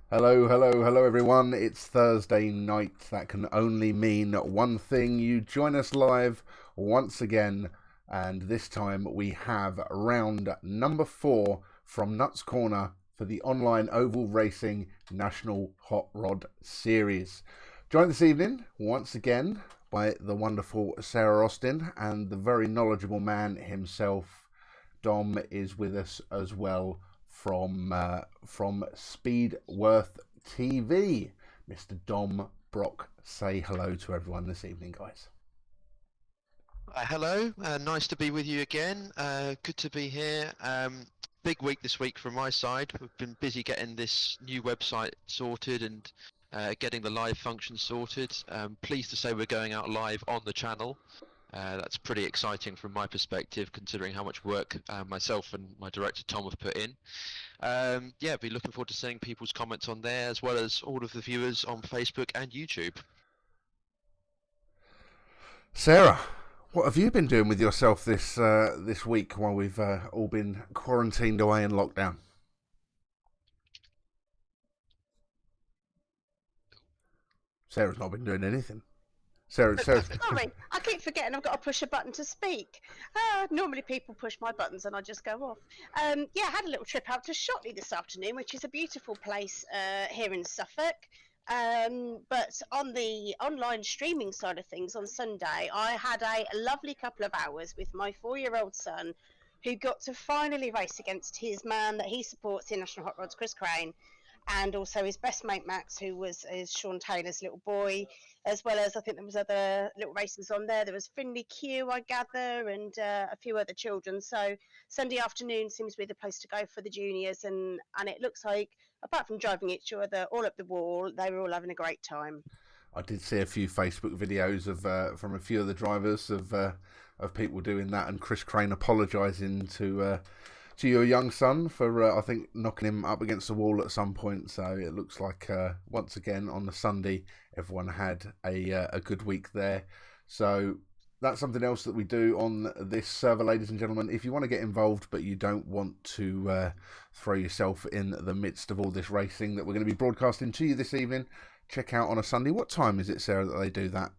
Hello, hello, hello, everyone. It's Thursday night. That can only mean one thing. You join us live once again, and this time we have round number 4 from Nuts Corner for the online oval racing National Hot Rod Series. Joined this evening once again by the wonderful Sarah Austin and the very knowledgeable man himself. Dom is with us as well from Speedworth TV. Mr. Dom Brock, say hello to everyone this evening, guys. Hello, nice to be with you again. Good to be here. Big week this week from my side. We've been busy getting this new website sorted and getting the live function sorted. Pleased to say we're going out live on the channel. That's pretty exciting from my perspective, considering how much work myself and my director Tom have put in. Yeah, be looking forward to seeing people's comments on there, as well as all of the viewers on Facebook and YouTube. Sarah, what have you been doing with yourself this week while we've all been quarantined away in lockdown? Sarah's not been doing anything. Sarah's Sorry, I keep forgetting I've got to push a button to speak. Normally people push my buttons and I just go off. Yeah, I had a little trip out to Shotley this afternoon, which is a beautiful place here in Suffolk. But on the online streaming side of things on Sunday, I had a lovely couple of hours with my 4-year-old son who got to finally race against his man that he supports in National Hot Rods, Chris Crane, and also his best mate Max, who is Sean Taylor's little boy, as well as I think there was other little races on there. There was Finley Q, I gather, and a few other children. So Sunday afternoon seems to be the place to go for the juniors, and it looks like, apart from driving each other all up the wall, they were all having a great time. I did see a few Facebook videos of from a few of the drivers of people doing that, and Chris Crane apologising to your young son for I think knocking him up against the wall at some point. So it looks like once again on the Sunday everyone had a good week there. So that's something else that we do on this server, ladies and gentlemen. If you want to get involved but you don't want to throw yourself in the midst of all this racing that we're going to be broadcasting to you this evening, check out on a Sunday. What time is it, Sarah, that they do that?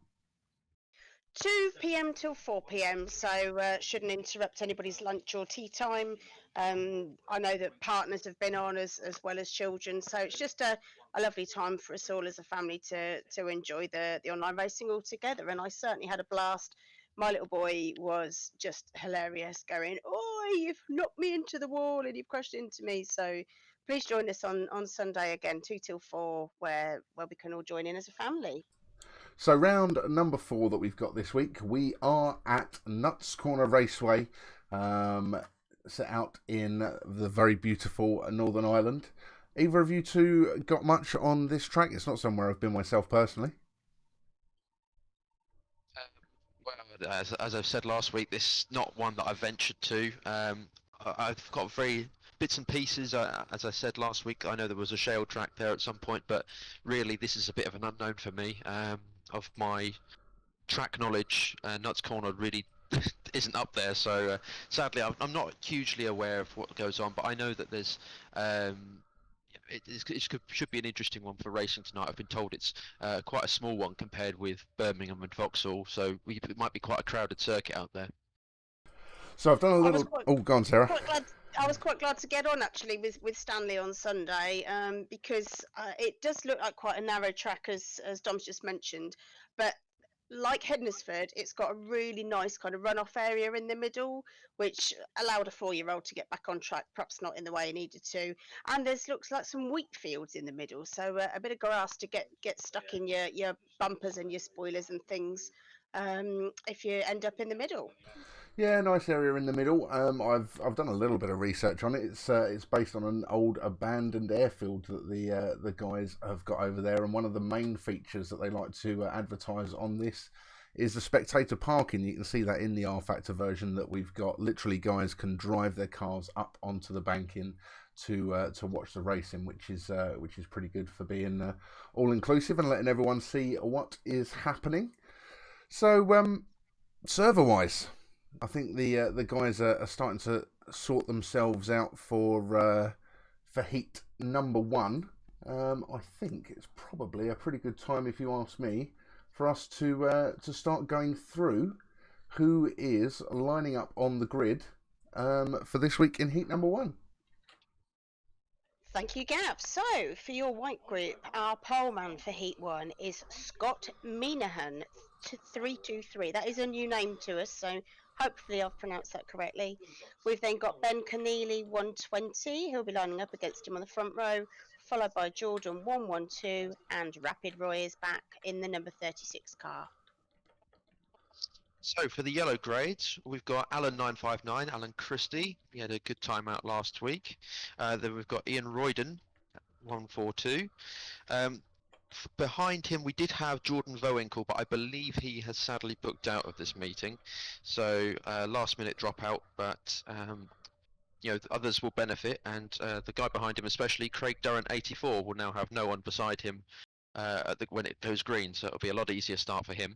2 p.m. till 4 p.m. So shouldn't interrupt anybody's lunch or tea time. I know that partners have been on as well as children, so it's just a lovely time for us all as a family to enjoy the online racing all together. And I certainly had a blast. My little boy was just hilarious, going, "Oh, you've knocked me into the wall and you've crashed into me." So please join us on Sunday again, 2 till 4, where we can all join in as a family. So round number 4 that we've got this week, we are at Nuts Corner Raceway, set out in the very beautiful Northern Ireland. Either of you two got much on this track? It's not somewhere I've been myself personally. Well, as I've said last week, this is not one that I've ventured to. I've got very bits and pieces. As I said last week, I know there was a shale track there at some point, but really this is a bit of an unknown for me. Of my track knowledge, Nuts Corner really isn't up there. So sadly, I'm not hugely aware of what goes on, but I know that there's should be an interesting one for racing tonight. I've been told it's quite a small one compared with Birmingham and Vauxhall, so it might be quite a crowded circuit out there. So I've done a I was little. quite Oh, go on, Sarah. quite glad. I was quite glad to get on actually with Stanley on Sunday, because it does look like quite a narrow track as Dom's just mentioned, but like Hednesford, it's got a really nice kind of runoff area in the middle, which allowed a 4-year-old to get back on track, perhaps not in the way he needed to. And there's looks like some wheat fields in the middle, so a bit of grass to get stuck in your bumpers and your spoilers and things, if you end up in the middle. Yeah, nice area in the middle. I've done a little bit of research on it. It's based on an old abandoned airfield that the guys have got over there, and one of the main features that they like to advertise on this is the spectator parking. You can see that in the R Factor version that we've got. Literally, guys can drive their cars up onto the banking to watch the racing, which is pretty good for being all inclusive and letting everyone see what is happening. So server wise, I think the guys are starting to sort themselves out for heat number 1. I think it's probably a pretty good time, if you ask me, for us to start going through who is lining up on the grid for this week in heat number 1. Thank you, Gav. So, for your white group, our pole man for Heat 1 is Scott Minahan 323. That is a new name to us, so hopefully I've pronounced that correctly. We've then got Ben Keneally 120, who'll be lining up against him on the front row, followed by Jordan 112, and Rapid Roy is back in the number 36 car. So for the yellow grades, we've got Alan 959, Alan Christie. He had a good time out last week. Then we've got Ian Royden 142. Behind him, we did have Jordan Vowinkle, but I believe he has sadly booked out of this meeting. So last minute dropout, but you know, others will benefit, and the guy behind him, especially Craig Durrant 84, will now have no one beside him when it goes green. So it'll be a lot easier start for him.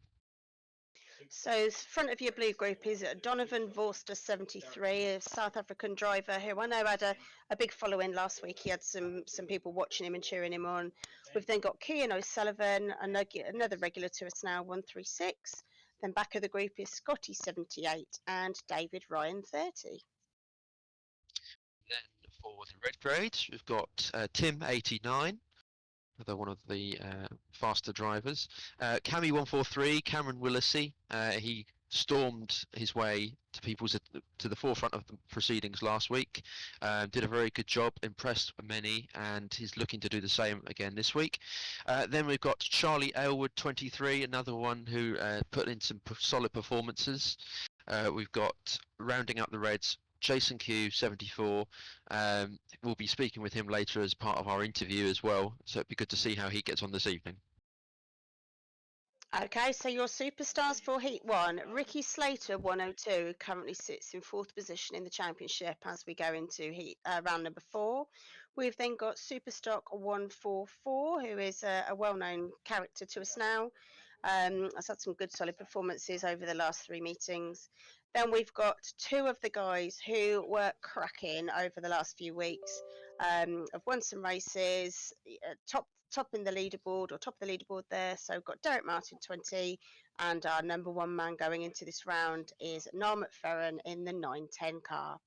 So, front of your blue group is Donovan Vorster 73, a South African driver who I know had a big following last week. He had some people watching him and cheering him on. We've then got Cian O'Sullivan, another regular to us now, 136. Then back of the group is Scotty 78 and David Ryan 30. Then for the red grades, we've got Tim 89. Another one of the faster drivers. Cammy 143, Cameron Willisey. He stormed his way to the forefront of the proceedings last week. Did a very good job, impressed many, and he's looking to do the same again this week. Then we've got Charlie Aylward 23, another one who put in some solid performances. We've got, rounding out the reds, Jason Q 74. We'll be speaking with him later as part of our interview as well, so it'd be good to see how he gets on this evening. Okay, so your superstars for Heat 1, Ricky Slater 102 currently sits in 4th position in the championship as we go into round number 4. We've then got Superstock 144, who is a well-known character to us now. Has had some good solid performances over the last 3 meetings. Then we've got 2 of the guys who were cracking over the last few weeks. Have won some races, top in the leaderboard, or top of the leaderboard there. So we've got Derek Martin 20, and our number 1 man going into this round is Niall McFerrin in the 910 car.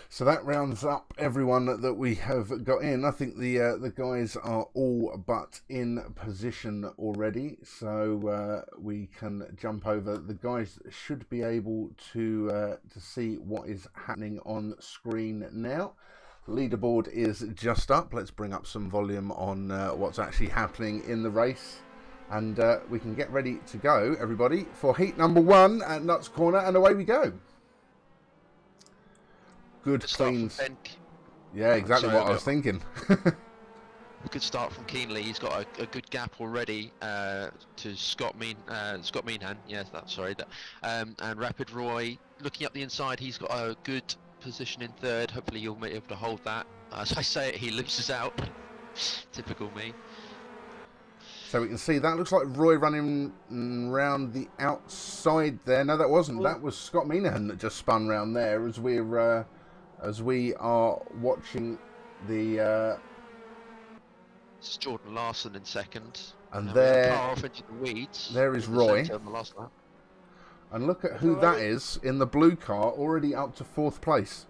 So that rounds up everyone that we have got in. I think the guys are all but in position already, so we can jump over. The guys should be able to see what is happening on screen now. Leaderboard is just up. Let's bring up some volume on what's actually happening in the race, and we can get ready to go, everybody, for heat number 1 at Nuts Corner, and away we go. Good clean. Yeah, exactly what I was thinking. Good start from Keenly. He's got a good gap already to Scott Meehan. Yes, that's sorry. And Rapid Roy looking up the inside. He's got a good position in 3rd. Hopefully you'll be able to hold that. As I say it, he loses out. Typical me. So we can see that looks like Roy running round the outside there. No, that wasn't. That was Scott Meehan that just spun round there as we are watching the. This is Jordan Larson in 2nd. And there, car off into the weeds. There is Roy. The last lap. And look at who that is in the blue car, already up to 4th place.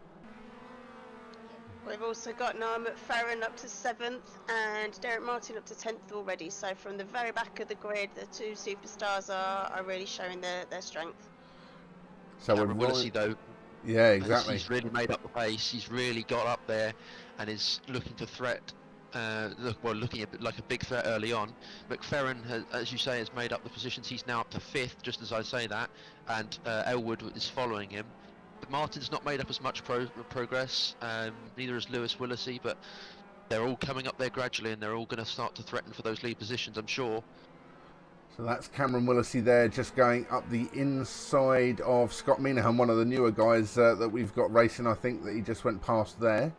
We've also got Niall McFerrin up to 7th and Derek Martin up to 10th already. So from the very back of the grid, the 2 superstars are really showing their strength. So Cameron Willisey, though. Yeah, exactly. He's really made up the pace. He's really got up there and is looking to threat. Looking a bit like a big threat early on. McFerrin, as you say, has made up the positions. He's now up to 5th, just as I say that, and Elwood is following him. But Martin's not made up as much progress. Neither has Lewis Willisey, but they're all coming up there gradually, and they're all going to start to threaten for those lead positions, I'm sure. So that's Cameron Willisey there, just going up the inside of Scott Meehan, one of the newer guys that we've got racing. I think that he just went past there.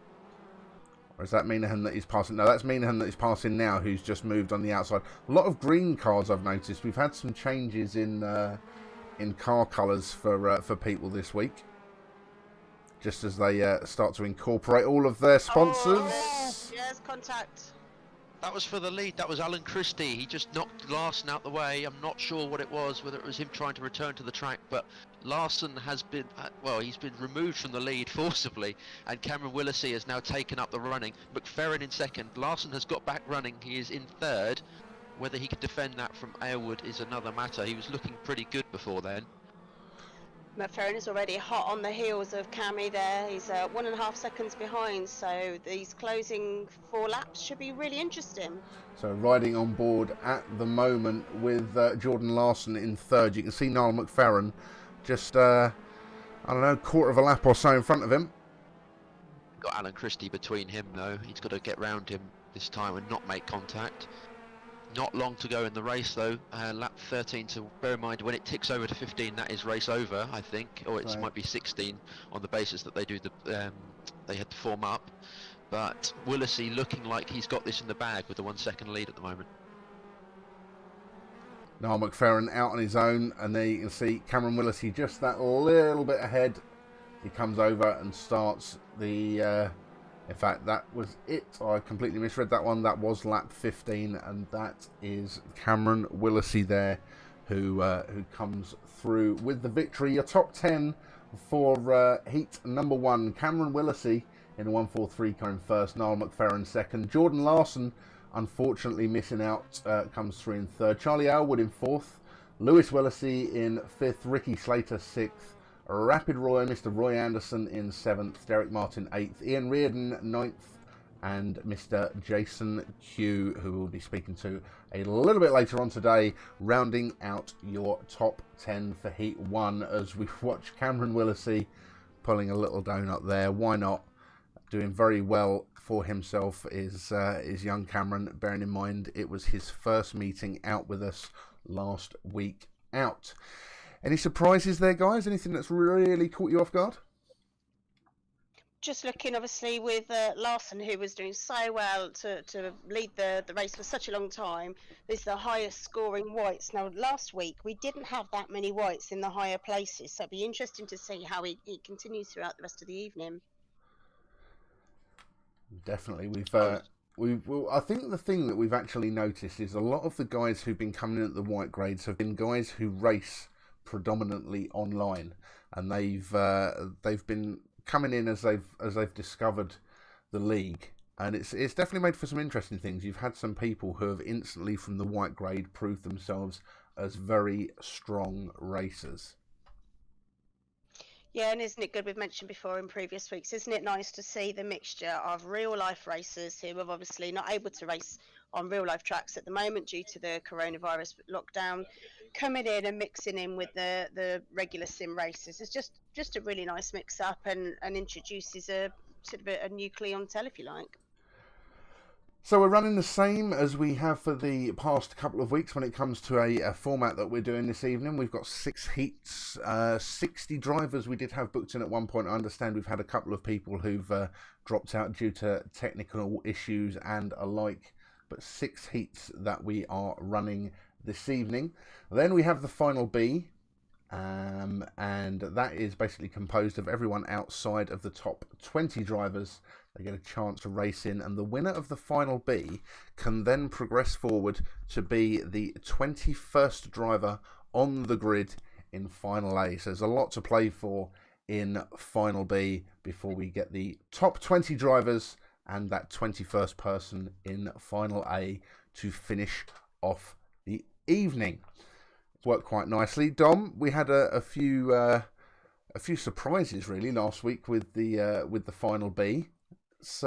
Or is that Meehan that he's passing? No, that's Meehan that he's passing now, who's just moved on the outside. A lot of green cars, I've noticed. We've had some changes in car colours for people this week, just as they start to incorporate all of their sponsors. Oh, yeah. there's contact. That was for the lead. That was Alan Christie. He just knocked Larson out the way. I'm not sure what it was, whether it was him trying to return to the track, but Larson has been, he's been removed from the lead forcibly, and Cameron Willesee has now taken up the running. McFerrin in second. Larson has got back running. He is in third. Whether he can defend that from Aylward is another matter. He was looking pretty good before then. McFerrin is already hot on the heels of Cammy there. He's 1.5 seconds behind, so these closing 4 laps should be really interesting. So riding on board at the moment with Jordan Larson in third. You can see Niall McFerrin just, quarter of a lap or so in front of him. Got Alan Christie between him though. He's got to get round him this time and not make contact. Not long to go in the race though, lap 13, so bear in mind when it ticks over to 15 that is race over, I think, or it might be 16 on the basis that they do they had to form up, but Willesee looking like he's got this in the bag with the 1 second lead at the moment. Niall McFerrin out on his own, and there you can see Cameron Willesee just that little bit ahead. He comes over and starts the in fact, that was it. I completely misread that one. That was lap 15, and that is Cameron Willesee there, who comes through with the victory. Your top 10 for heat number 1. Cameron Willesee in 1:43 coming first. Niall McFerrin second. Jordan Larson, unfortunately missing out, comes through in third. Charlie Aylward in fourth. Lewis Willesee in fifth. Ricky Slater sixth. Rapid Roy, Mr. Roy Anderson in 7th, Derek Martin 8th, Ian Reardon 9th, and Mr. Jason Q, who we'll be speaking to a little bit later on today, rounding out your top 10 for Heat 1 as we watch Cameron Willesee pulling a little donut there. Why not? Doing very well for himself is young Cameron, bearing in mind it was his first meeting out with us last week out. Any surprises there, guys? Anything that's really caught you off guard? Just looking, obviously, with Larson, who was doing so well to lead the race for such a long time. This is the highest scoring whites. Now, last week, we didn't have that many whites in the higher places, so it'd be interesting to see how he continues throughout the rest of the evening. Definitely. I think the thing that we've actually noticed is a lot of the guys who've been coming in at the white grades have been guys who race predominantly online, and they've been coming in as they've discovered the league, and it's definitely made for some interesting things. You've had some people who have instantly from the white grade proved themselves as very strong racers. Yeah, and isn't it good? We've mentioned before in previous weeks, isn't it nice to see the mixture of real life racers who are obviously not able to race on real life tracks at the moment due to the coronavirus lockdown, coming in and mixing in with the regular sim races. It's just a really nice mix up and introduces a sort of a new clientele, if you like. So we're running the same as we have for the past couple of weeks when it comes to a format that we're doing this evening. We've got 6 heats, 60 drivers we did have booked in at one point. I understand we've had a couple of people who've dropped out due to technical issues and alike, but 6 heats that we are running this evening. Then we have the final B, and that is basically composed of everyone outside of the top 20 drivers. They get a chance to race in, and the winner of the final B can then progress forward to be the 21st driver on the grid in final A. So there's a lot to play for in final B before we get the top 20 drivers and that 21st person in final A to finish off the evening. It's worked quite nicely. Dom, we had a few surprises really last week with the final B. It's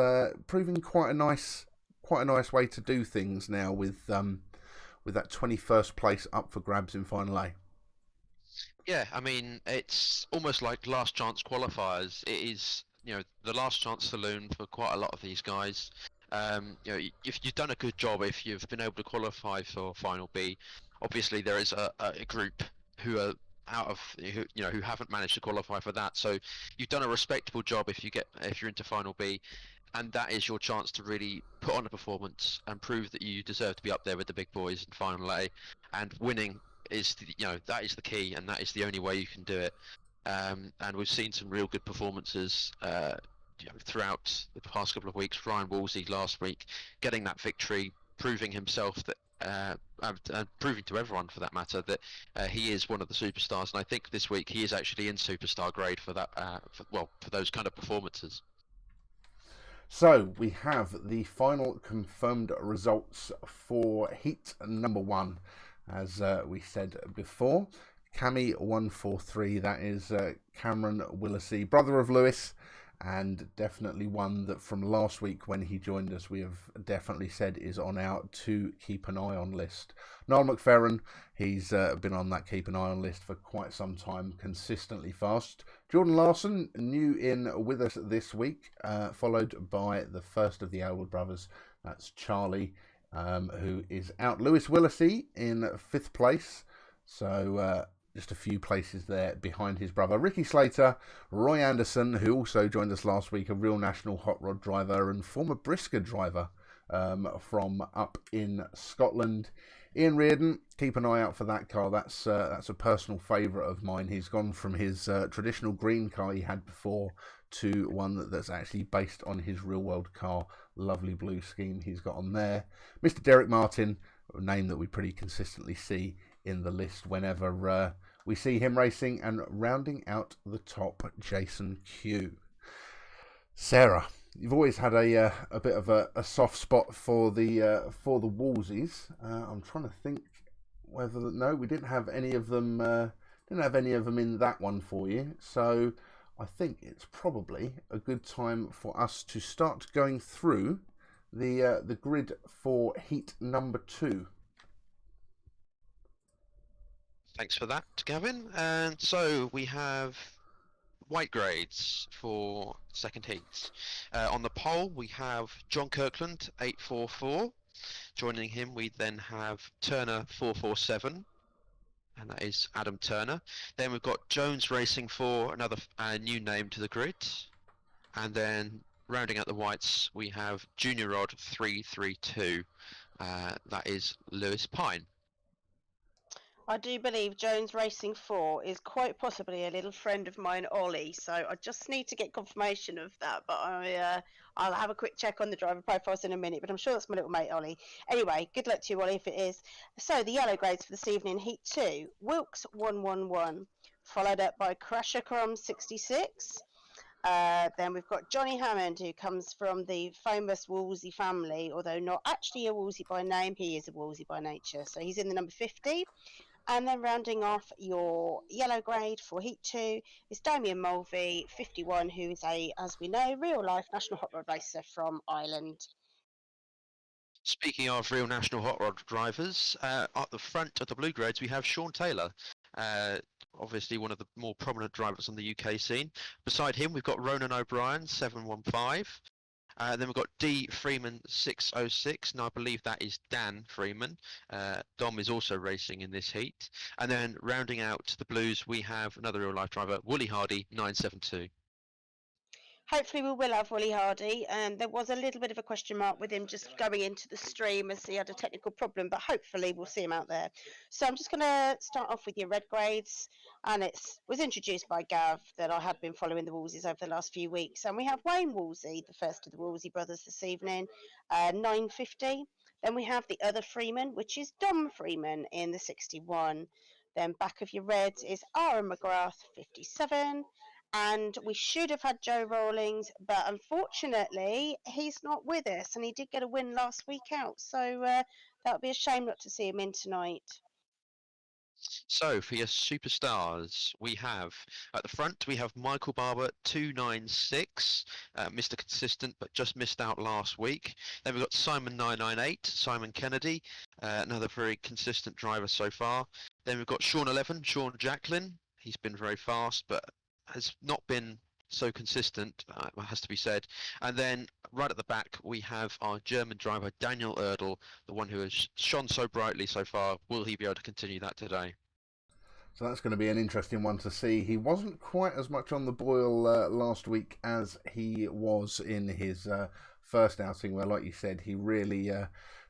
proving quite a nice way to do things now with that 21st place up for grabs in final A. Yeah, I mean it's almost like last chance qualifiers. It is, the last chance saloon for quite a lot of these guys. If you've done a good job, if you've been able to qualify for final B, obviously there is a group who are who haven't managed to qualify for that. So you've done a respectable job if you're into final B, and that is your chance to really put on a performance and prove that you deserve to be up there with the big boys in final A. And winning is that is the key, and that is the only way you can do it. And we've seen some real good performances throughout the past couple of weeks. Ryan Woolsey last week getting that victory, proving himself that proving to everyone for that matter that he is one of the superstars. And I think this week he is actually in superstar grade for that. For those kind of performances. So we have the final confirmed results for heat number 1, as we said before. Cami 143, that is Cameron Willesee, brother of Lewis, and definitely one that from last week when he joined us we have definitely said is on our to keep an eye on list. Niall McFerrin, he's been on that keep an eye on list for quite some time, consistently fast. Jordan Larson, new in with us this week, followed by the first of the Elwood brothers, that's Charlie, who is out. Lewis Willesee in 5th place, so just a few places there behind his brother. Ricky Slater, Roy Anderson, who also joined us last week, a real national hot rod driver and former Brisker driver from up in Scotland. Ian Reardon, keep an eye out for that car. That's a personal favourite of mine. He's gone from his traditional green car he had before to one that's actually based on his real world car. Lovely blue scheme he's got on there. Mr. Derek Martin, a name that we pretty consistently see in the list whenever we see him racing. And rounding out the top, Jason Q. Sarah, you've always had a bit of a soft spot for the Woolseys. I'm trying to think whether no, we didn't have any of them. Didn't have any of them in that one for you. So I think it's probably a good time for us to start going through the grid for heat number 2. Thanks for that, Gavin. And so we have white grades for second heats. On the pole, we have John Kirkland, 844. Joining him, we then have Turner, 447. And that is Adam Turner. Then we've got Jones Racing 4, another new name to the grid. And then rounding out the whites, we have Junior Rod 332. That is Lewis Pine. I do believe Jones Racing 4 is quite possibly a little friend of mine, Ollie. So I just need to get confirmation of that. But I'll have a quick check on the driver profiles in a minute. But I'm sure that's my little mate, Ollie. Anyway, good luck to you, Ollie, if it is. So the yellow grades for this evening, Heat 2, Wilkes 111, followed up by Crusher Crom 66. Then we've got Johnny Hammond, who comes from the famous Woolsey family, although not actually a Woolsey by name, he is a Woolsey by nature. So he's in the number 50. And then rounding off your yellow grade for Heat 2 is Damien Mulvey, 51, who is as we know, real-life national hot rod racer from Ireland. Speaking of real national hot rod drivers, at the front of the blue grades we have Sean Taylor, obviously one of the more prominent drivers on the UK scene. Beside him we've got Ronan O'Brien, 715. Then we've got D Freeman 606, and I believe that is Dan Freeman. Dom is also racing in this heat. And then rounding out the blues, we have another real-life driver, Wooly Hardy 972. Hopefully we will have Wooly Hardy. There was a little bit of a question mark with him just going into the stream as he had a technical problem, but hopefully we'll see him out there. So I'm just going to start off with your red grades, and it was introduced by Gav that I had been following the Woolseys over the last few weeks. And we have Wayne Woolsey, the first of the Woolsey brothers this evening, 950. Then we have the other Freeman, which is Dom Freeman in the 61. Then back of your reds is Aaron McGrath, 57. And we should have had Joe Rawlings, but unfortunately he's not with us, and he did get a win last week out, so that would be a shame not to see him in tonight. So for your superstars, we have at the front we have Michael Barber 296, Mr. Consistent but just missed out last week. Then we've got Simon 998, Simon Kennedy, another very consistent driver so far. Then we've got Sean 11, Sean Jacklin. He's been very fast but has not been so consistent, has to be said. And then right at the back we have our German driver Daniel Erdl, the one who has shone so brightly so far. Will he be able to continue that today? So that's going to be an interesting one to see. He wasn't quite as much on the boil last week as he was in his first outing, where, like you said, he really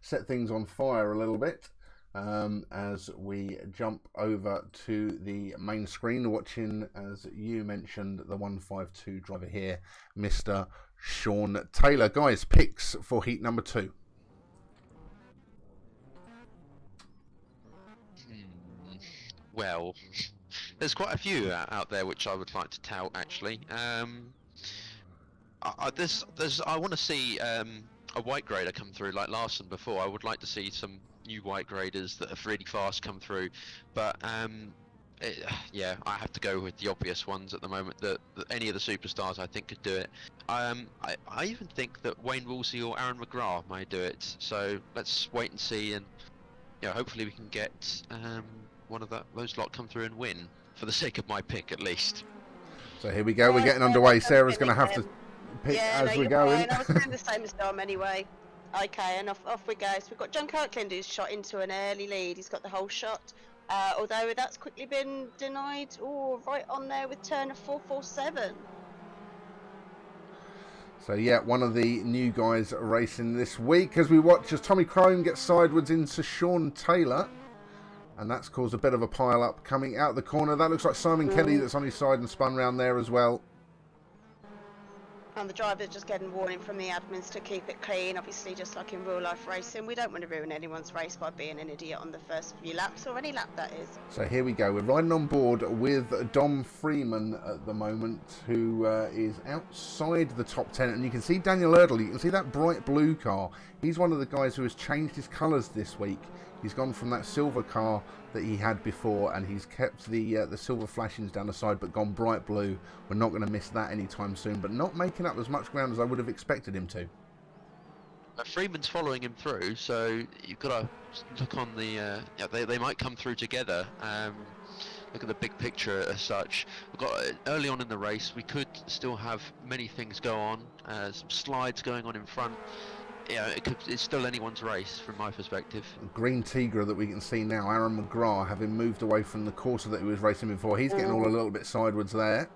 set things on fire a little bit. as we jump over to the main screen, watching, as you mentioned, the 152 driver here, Mr. Sean Taylor. Guys, picks for heat number 2. Well, there's quite a few out there which I would like to tout, actually. I want to see a white grader come through like Larson before. I would like to see some new white graders that are really fast come through, but yeah, I have to go with the obvious ones at the moment. That any of the superstars I think could do it. I even think that Wayne Woolsey or Aaron McGrath may do it. So let's wait and see, and hopefully we can get one of those lot come through and win for the sake of my pick at least. So here we go. We're getting underway. Sarah's going to have to pick as we go in. I was doing the same as Dom anyway. Okay, and off we go. So we've got John Kirkland, who's shot into an early lead. He's got the whole shot, although that's quickly been denied. Oh, right on there with Turner 447. So yeah, one of the new guys racing this week as we watch as Tommy Crone gets sideways into Sean Taylor. And that's caused a bit of a pile up coming out the corner. That looks like Simon Kelly that's on his side and spun round there as well. And the driver's just getting warning from the admins to keep it clean. Obviously, just like in real life racing, we don't want to ruin anyone's race by being an idiot on the first few laps, or any lap that is. So here we go. We're riding on board with Dom Freeman at the moment, who is outside the top 10. And you can see Daniel Erdl. You can see that bright blue car. He's one of the guys who has changed his colours this week. He's gone from that silver car that he had before, and he's kept the silver flashings down the side, but gone bright blue. We're not going to miss that anytime soon, but not making up as much ground as I would have expected him to. Freeman's following him through, so you've got to look on the... they might come through together. Look at the big picture as such. We've got early on in the race, we could still have many things go on, some slides going on in front. Yeah, it's still anyone's race from my perspective. Green Tigra that we can see now, Aaron McGrath, having moved away from the Corsa that he was racing before. He's getting all a little bit sideways there.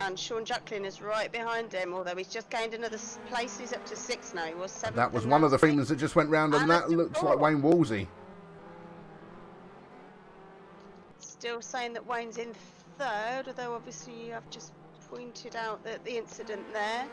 And Sean Jacklin is right behind him, although he's just gained another place. He's up to 6 now. He was 7th. That was one of the Freemans that just went round, and that looks like Wayne Woolsey. Still saying that Wayne's in 3rd, although obviously I've just pointed out that the incident there.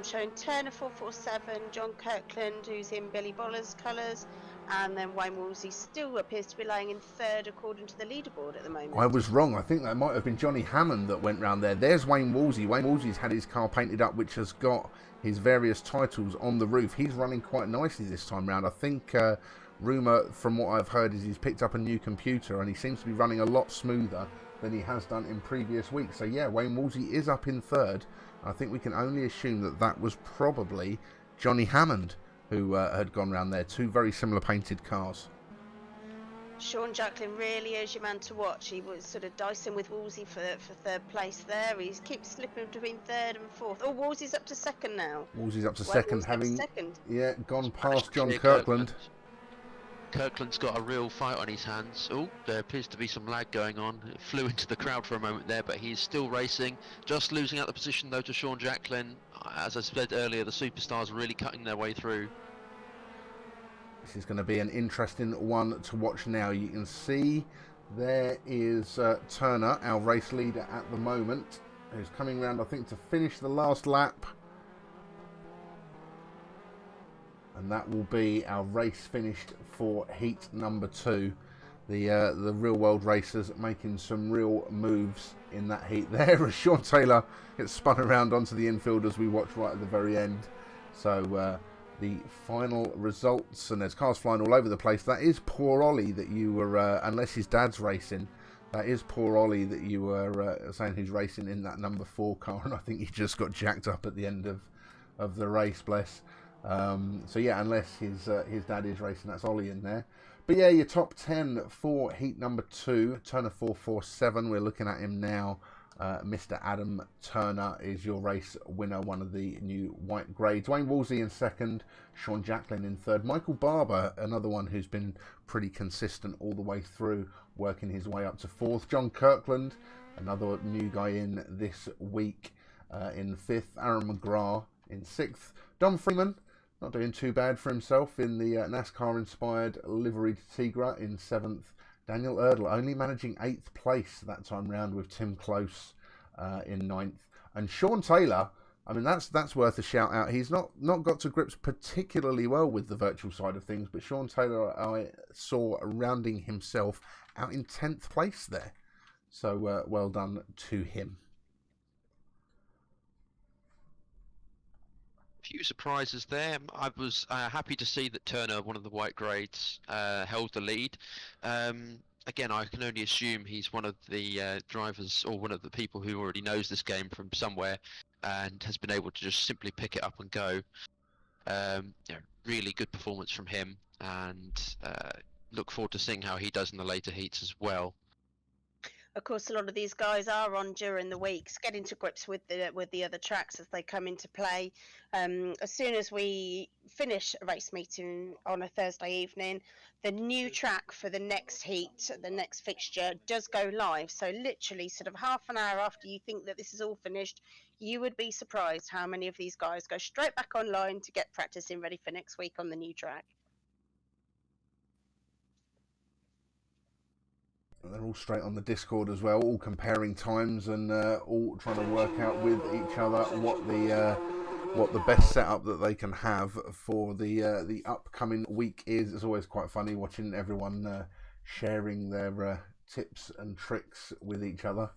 Showing Turner 447, John Kirkland, who's in Billy Boller's colours, and then Wayne Woolsey still appears to be laying in 3rd according to the leaderboard at the moment. I was wrong. I think that might have been Johnny Hammond that went round there. There's Wayne Woolsey. Wayne Woolsey's had his car painted up, which has got his various titles on the roof. He's running quite nicely this time round. I think rumour from what I've heard is he's picked up a new computer and he seems to be running a lot smoother than he has done in previous weeks. So yeah, Wayne Woolsey is up in 3rd. I think we can only assume that that was probably Johnny Hammond who had gone round there. 2 very similar painted cars. Sean Jacklin really is your man to watch. He was sort of dicing with Woolsey for 3rd place there. He keeps slipping between 3rd and 4th. Oh, Woolsey's up to 2nd now. Woolsey's up to 2nd, having yeah gone past John Kirkland. Kirkland. Kirkland's got a real fight on his hands. Oh, there appears to be some lag going on. It flew into the crowd for a moment there, but he's still racing. Just losing out the position though to Sean Jacklin. As I said earlier, the superstars are really cutting their way through. This is going to be an interesting one to watch now. You can see there is Turner, our race leader at the moment, who's coming round, I think, to finish the last lap. And that will be our race finished for heat number 2. The real world racers making some real moves in that heat there as Sean Taylor gets spun around onto the infield as we watch right at the very end. So the final results, and there's cars flying all over the place. That is poor Ollie that you were, unless his dad's racing, that is poor Ollie that you were saying who's racing in that number 4 car, and I think he just got jacked up at the end of the race, bless. So yeah, unless his dad is racing, that's Ollie in there. But yeah, your top 10 for heat number 2, Turner 447. We're looking at him now. Mr. Adam Turner is your race winner, one of the new white grades. Wayne Woolsey in 2nd, Sean Jacklin in 3rd. Michael Barber, another one who's been pretty consistent all the way through, working his way up to 4th. John Kirkland, another new guy in this week, in 5th. Aaron McGrath in 6th. Dom Freeman, Not doing too bad for himself in the NASCAR-inspired liveried Tigra in 7th. Daniel Erdl only managing 8th place that time round, with Tim Close in 9th. And Sean Taylor, I mean, that's worth a shout out. He's not got to grips particularly well with the virtual side of things, but Sean Taylor I saw rounding himself out in 10th place there. So well done to him. Few surprises there. I was happy to see that Turner, one of the white grades, held the lead. Again, I can only assume he's one of the drivers or one of the people who already knows this game from somewhere and has been able to just simply pick it up and go. Really good performance from him, and look forward to seeing how he does in the later heats as well. Of course, a lot of these guys are on during the weeks, getting to grips with the other tracks as they come into play. As soon as we finish a race meeting on a Thursday evening, the new track for the next heat, the next fixture, does go live. So literally sort of half an hour after you think that this is all finished, you would be surprised how many of these guys go straight back online to get practicing ready for next week on the new track. They're all straight on the Discord as well, all comparing times and all trying to work out with each other what the best setup that they can have for the upcoming week is. It's always quite funny watching everyone sharing their tips and tricks with each other.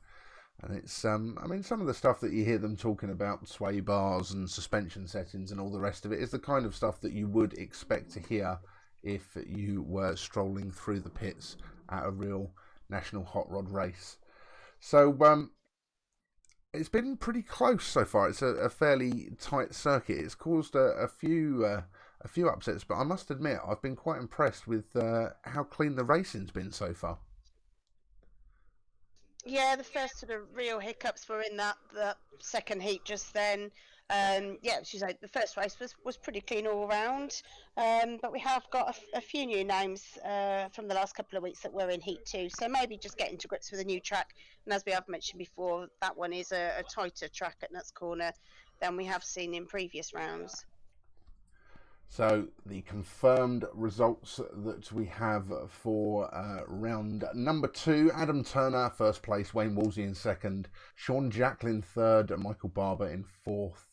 And it's I mean, some of the stuff that you hear them talking about, sway bars and suspension settings and all the rest of it, is the kind of stuff that you would expect to hear if you were strolling through the pits at a real national hot rod race. So it's been pretty close so far. It's a fairly tight circuit. It's caused a few upsets, but I must admit I've been quite impressed with how clean the racing's been so far. Yeah, the first sort of real hiccups were in that second heat just then. She's like, the first race was pretty clean all round, but we have got a few new names from the last couple of weeks that were in Heat 2, so maybe just getting to grips with a new track. And as we have mentioned before, that one is a tighter track at Nuts Corner than we have seen in previous rounds. So the confirmed results that we have for round number 2: Adam Turner first place, Wayne Woolsey in second, Sean Jacklin third, Michael Barber in fourth,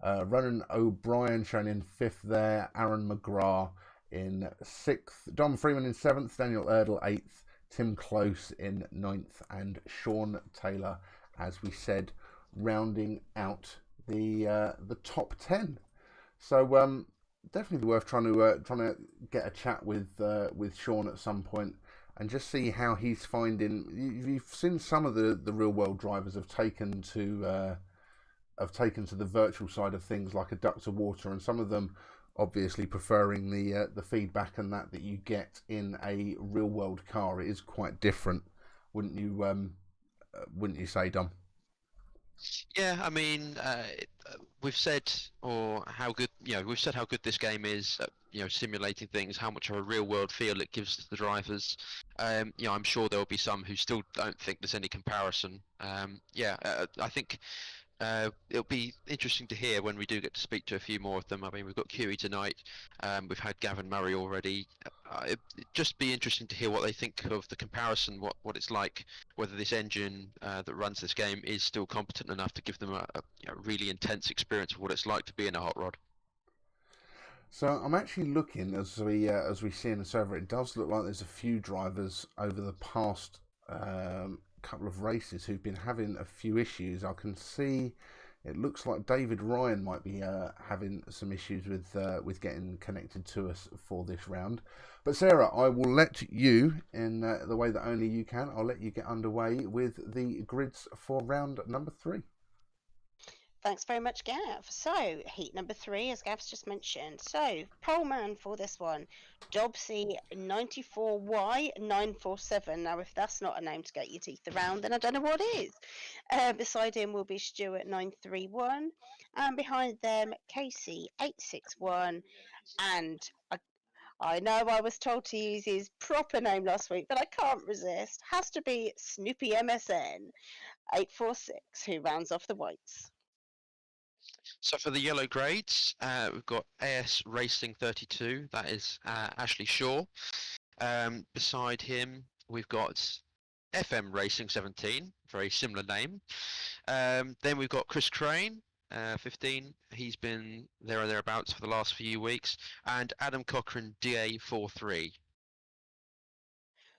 Ronan O'Brien shown in fifth there, Aaron McGrath in sixth, Dom Freeman in seventh, Daniel Erdl eighth, Tim Close in ninth, and Sean Taylor, as we said, rounding out the top 10. So definitely worth trying to get a chat with Sean at some point and just see how he's finding. You've seen some of the real world drivers have taken to the virtual side of things, like a duck to water, and some of them obviously preferring the feedback and that you get in a real world car. It is quite different, wouldn't you say, Dom? Yeah, I mean, we've said how good this game is at, simulating things, how much of a real world feel it gives to the drivers. I'm sure there will be some who still don't think there's any comparison. I think it'll be interesting to hear when we do get to speak to a few more of them. I mean, we've got QE tonight. We've had Gavin Murray already. It'd just be interesting to hear what they think of the comparison, what it's like, whether this engine that runs this game is still competent enough to give them a really intense experience of what it's like to be in a hot rod. So I'm actually looking as we see in the server. It does look like there's a few drivers over the past couple of races who've been having a few issues. I can see it looks like David Ryan might be having some issues with getting connected to us for this round. But Sarah, I will let you, in the way that only you can, I'll let you get underway with the grids for round number 3. Thanks very much, Gav. So, heat number 3, as Gav's just mentioned. So, poleman for this one, Dobsy 94Y947. Now, if that's not a name to get your teeth around, then I don't know what is. Beside him will be Stuart 931, and behind them, Casey 861. And I know I was told to use his proper name last week, but I can't resist. Has to be Snoopy MSN 846, who rounds off the whites. So for the yellow grades, we've got AS Racing 32. That is Ashley Shaw. Beside him, we've got FM Racing 17. Very similar name. Then we've got Chris Crane, 15. He's been there or thereabouts for the last few weeks. And Adam Cochran, DA 43.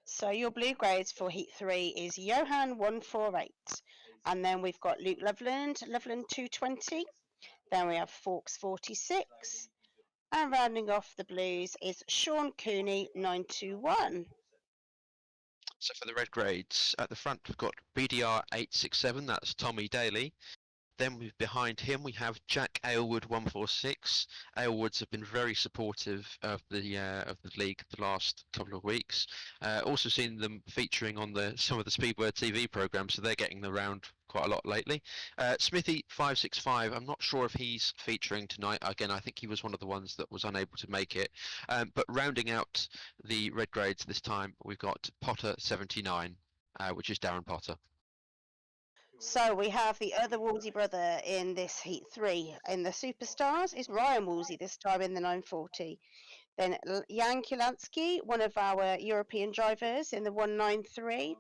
So your blue grades for Heat 3 is Johan 148. And then we've got Luke Loveland 220. Then we have Forks 46. And rounding off the blues is Sean Cooney 921. So for the red grades, at the front we've got BDR 867, that's Tommy Daly. Then behind him we have Jack Aylward 146. Aylwards have been very supportive of the league the last couple of weeks. Also seen them featuring on some of the Speedway TV programs, so they're getting around quite a lot lately. Smithy 565. I'm not sure if he's featuring tonight. Again, I think he was one of the ones that was unable to make it. But rounding out the red grades this time, we've got Potter 79, which is Darren Potter. So we have the other Woolsey brother in this Heat 3. In the Superstars is Ryan Woolsey, this time in the 940. Then Jan Kulansky, one of our European drivers, in the 193.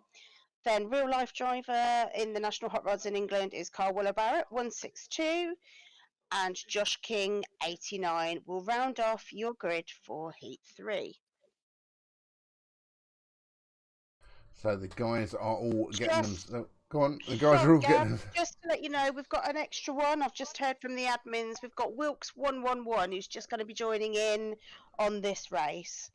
Then real life driver in the National Hot Rods in England is Carl Waller-Barrett, 162. And Josh King, 89, will round off your grid for Heat 3. So the guys are all getting them. Go on, the guys are all getting. Just to let you know, we've got an extra one. I've just heard from the admins. We've got Wilkes 111, who's just going to be joining in on this race.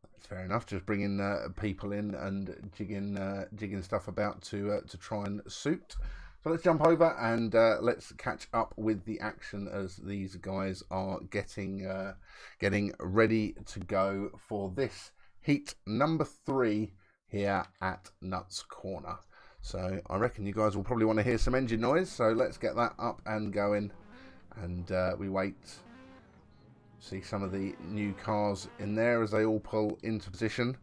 That's fair enough. Just bringing people in and jigging stuff about to try and suit. So let's jump over and let's catch up with the action as these guys are getting ready to go for this heat number 3 here at Nuts Corner. So I reckon you guys will probably want to hear some engine noise. So let's get that up and going. And we wait. See some of the new cars in there as they all pull into position.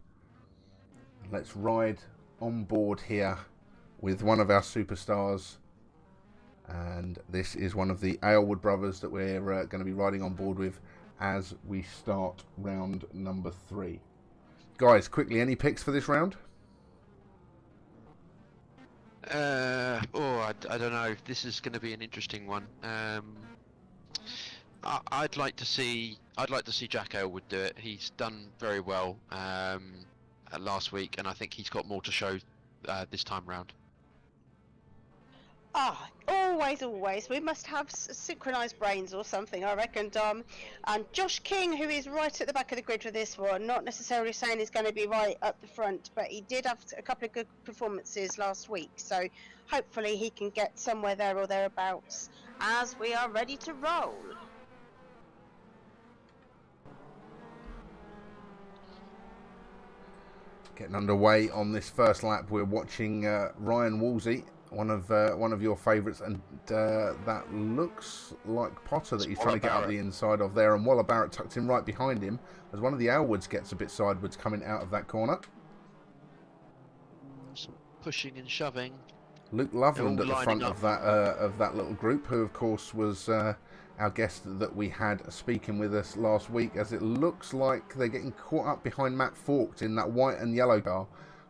Let's ride on board here with one of our superstars. And this is one of the Aylward brothers that we're going to be riding on board with as we start round number 3. Guys, quickly, any picks for this round? I don't know. This is going to be an interesting one. I'd like to see Jack Aylward do it. He's done very well last week, and I think he's got more to show this time round. Always. We must have synchronised brains or something, I reckon, Dom. And Josh King, who is right at the back of the grid for this one, not necessarily saying he's going to be right up the front, but he did have a couple of good performances last week, so hopefully he can get somewhere there or thereabouts as we are ready to roll. Getting underway on this first lap, we're watching Ryan Woolsey, one of your favourites, and that looks like Potter that he's trying to get up the inside of there, and Waller-Barrett tucked in right behind him as one of the Aylwards gets a bit sideways coming out of that corner. Some pushing and shoving. Luke Loveland at the front of that little group, who of course was our guest that we had speaking with us last week, as it looks like they're getting caught up behind Matt Forked in that white and yellow car.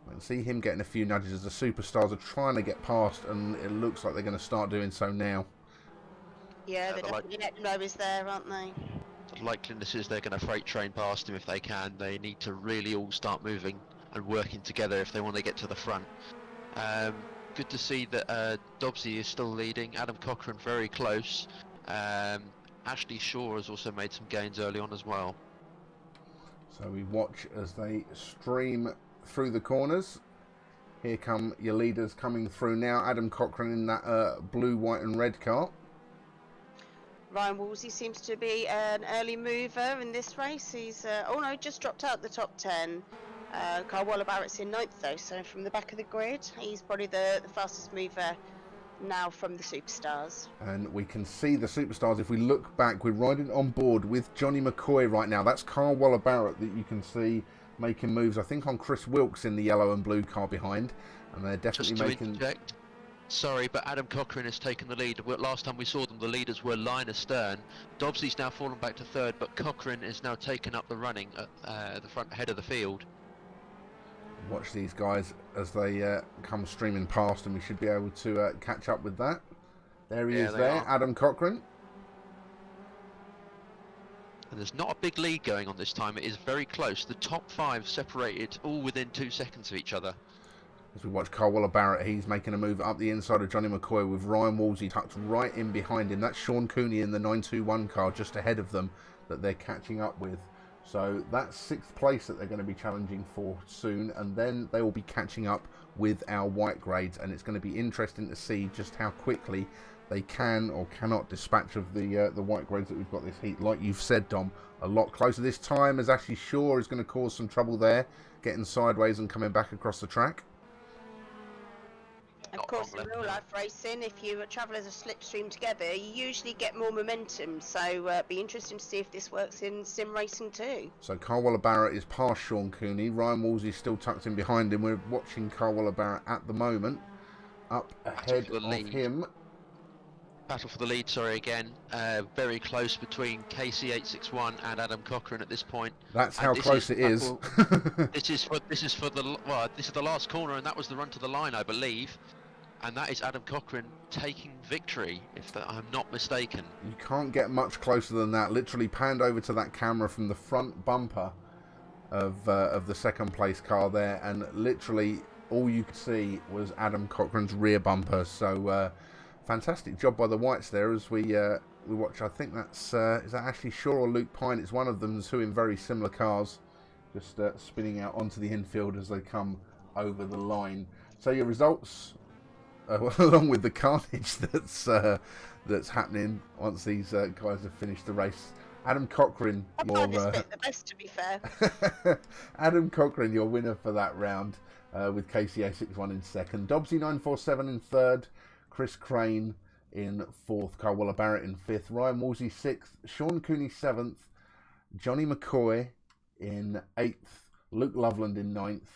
I can see him getting a few nudges as the superstars are trying to get past, and it looks like they're going to start doing so now. Yeah, they're definitely letting know he's there, aren't they? The likeliness is they're going to freight train past him if they can. They need to really all start moving and working together if they want to get to the front. Good to see that Dobbsy is still leading. Adam Cochran very close. Ashley Shaw has also made some gains early on as well. So we watch as they stream through the corners. Here come your leaders coming through now. Adam Cochran in that blue, white and red car. Ryan Woolsey seems to be an early mover in this race. He's just dropped out the top 10. Carl Waller-Barrett's in 9th though, so from the back of the grid, he's probably the fastest mover now from the superstars. And we can see the superstars. If we look back, we're riding on board with Johnny McCoy right now. That's Carl Waller-Barrett that you can see making moves, I think, on Chris Wilkes in the yellow and blue car behind, and they're definitely making. Sorry, but Adam Cochrane has taken the lead. Last time we saw them, the leaders were line astern. Dobsey's now fallen back to third, but Cochrane is now taken up the running at the front head of the field. Watch these guys as they come streaming past, and we should be able to catch up with that. There he is there, Adam Cochrane. And there's not a big lead going on this time. It is very close. The top 5 separated all within 2 seconds of each other. As we watch Carl Waller-Barrett, he's making a move up the inside of Johnny McCoy with Ryan Woolsey tucked right in behind him. That's Sean Cooney in the 921 car just ahead of them that they're catching up with. So that's 6th place that they're going to be challenging for soon, and then they will be catching up with our white grades, and it's going to be interesting to see just how quickly they can or cannot dispatch of the white grades that we've got this heat. Like you've said, Dom, a lot closer this time, as Ashley Shaw is going to cause some trouble there, getting sideways and coming back across the track. Of course, in real life racing, if you travel as a slipstream together, you usually get more momentum. So it'd be interesting to see if this works in sim racing too. So Carl Waller-Barrett is past Sean Cooney. Ryan Woolsey is still tucked in behind him. We're watching Carl Waller-Barrett at the moment, up ahead of him. Battle for the lead, sorry again. Very close between KC861 and Adam Cochrane at this point. That's how close it is. This is for the last corner, and that was the run to the line, I believe. And that is Adam Cochrane taking victory, if I'm not mistaken. You can't get much closer than that. Literally panned over to that camera from the front bumper of the second place car there, and literally all you could see was Adam Cochrane's rear bumper. So fantastic job by the whites there as we watch. I think that's is that Ashley Shaw or Luke Pine? It's one of them, two in very similar cars, just spinning out onto the infield as they come over the line. So your results. Along with the carnage that's happening once these guys have finished the race. Adam Cochrane, I find this bit the best, to be fair. Adam Cochrane, your winner for that round, with KCA61 in second, Dobsey 947 in third, Chris Crane in fourth, Carl Waller-Barrett in fifth, Ryan Woolsey sixth, Sean Cooney seventh, Johnny McCoy in eighth, Luke Loveland in ninth,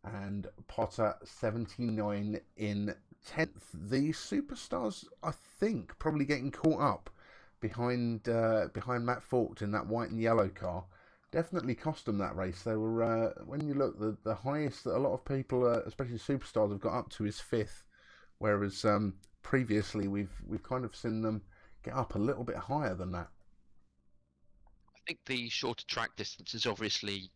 and Potter 79 in 10th. The superstars, I think, probably getting caught up behind Matt Forked in that white and yellow car. Definitely cost them that race. They were when you look, the highest that a lot of people, especially superstars, have got up to is fifth, whereas previously we've kind of seen them get up a little bit higher than that. I think the shorter track distance is obviously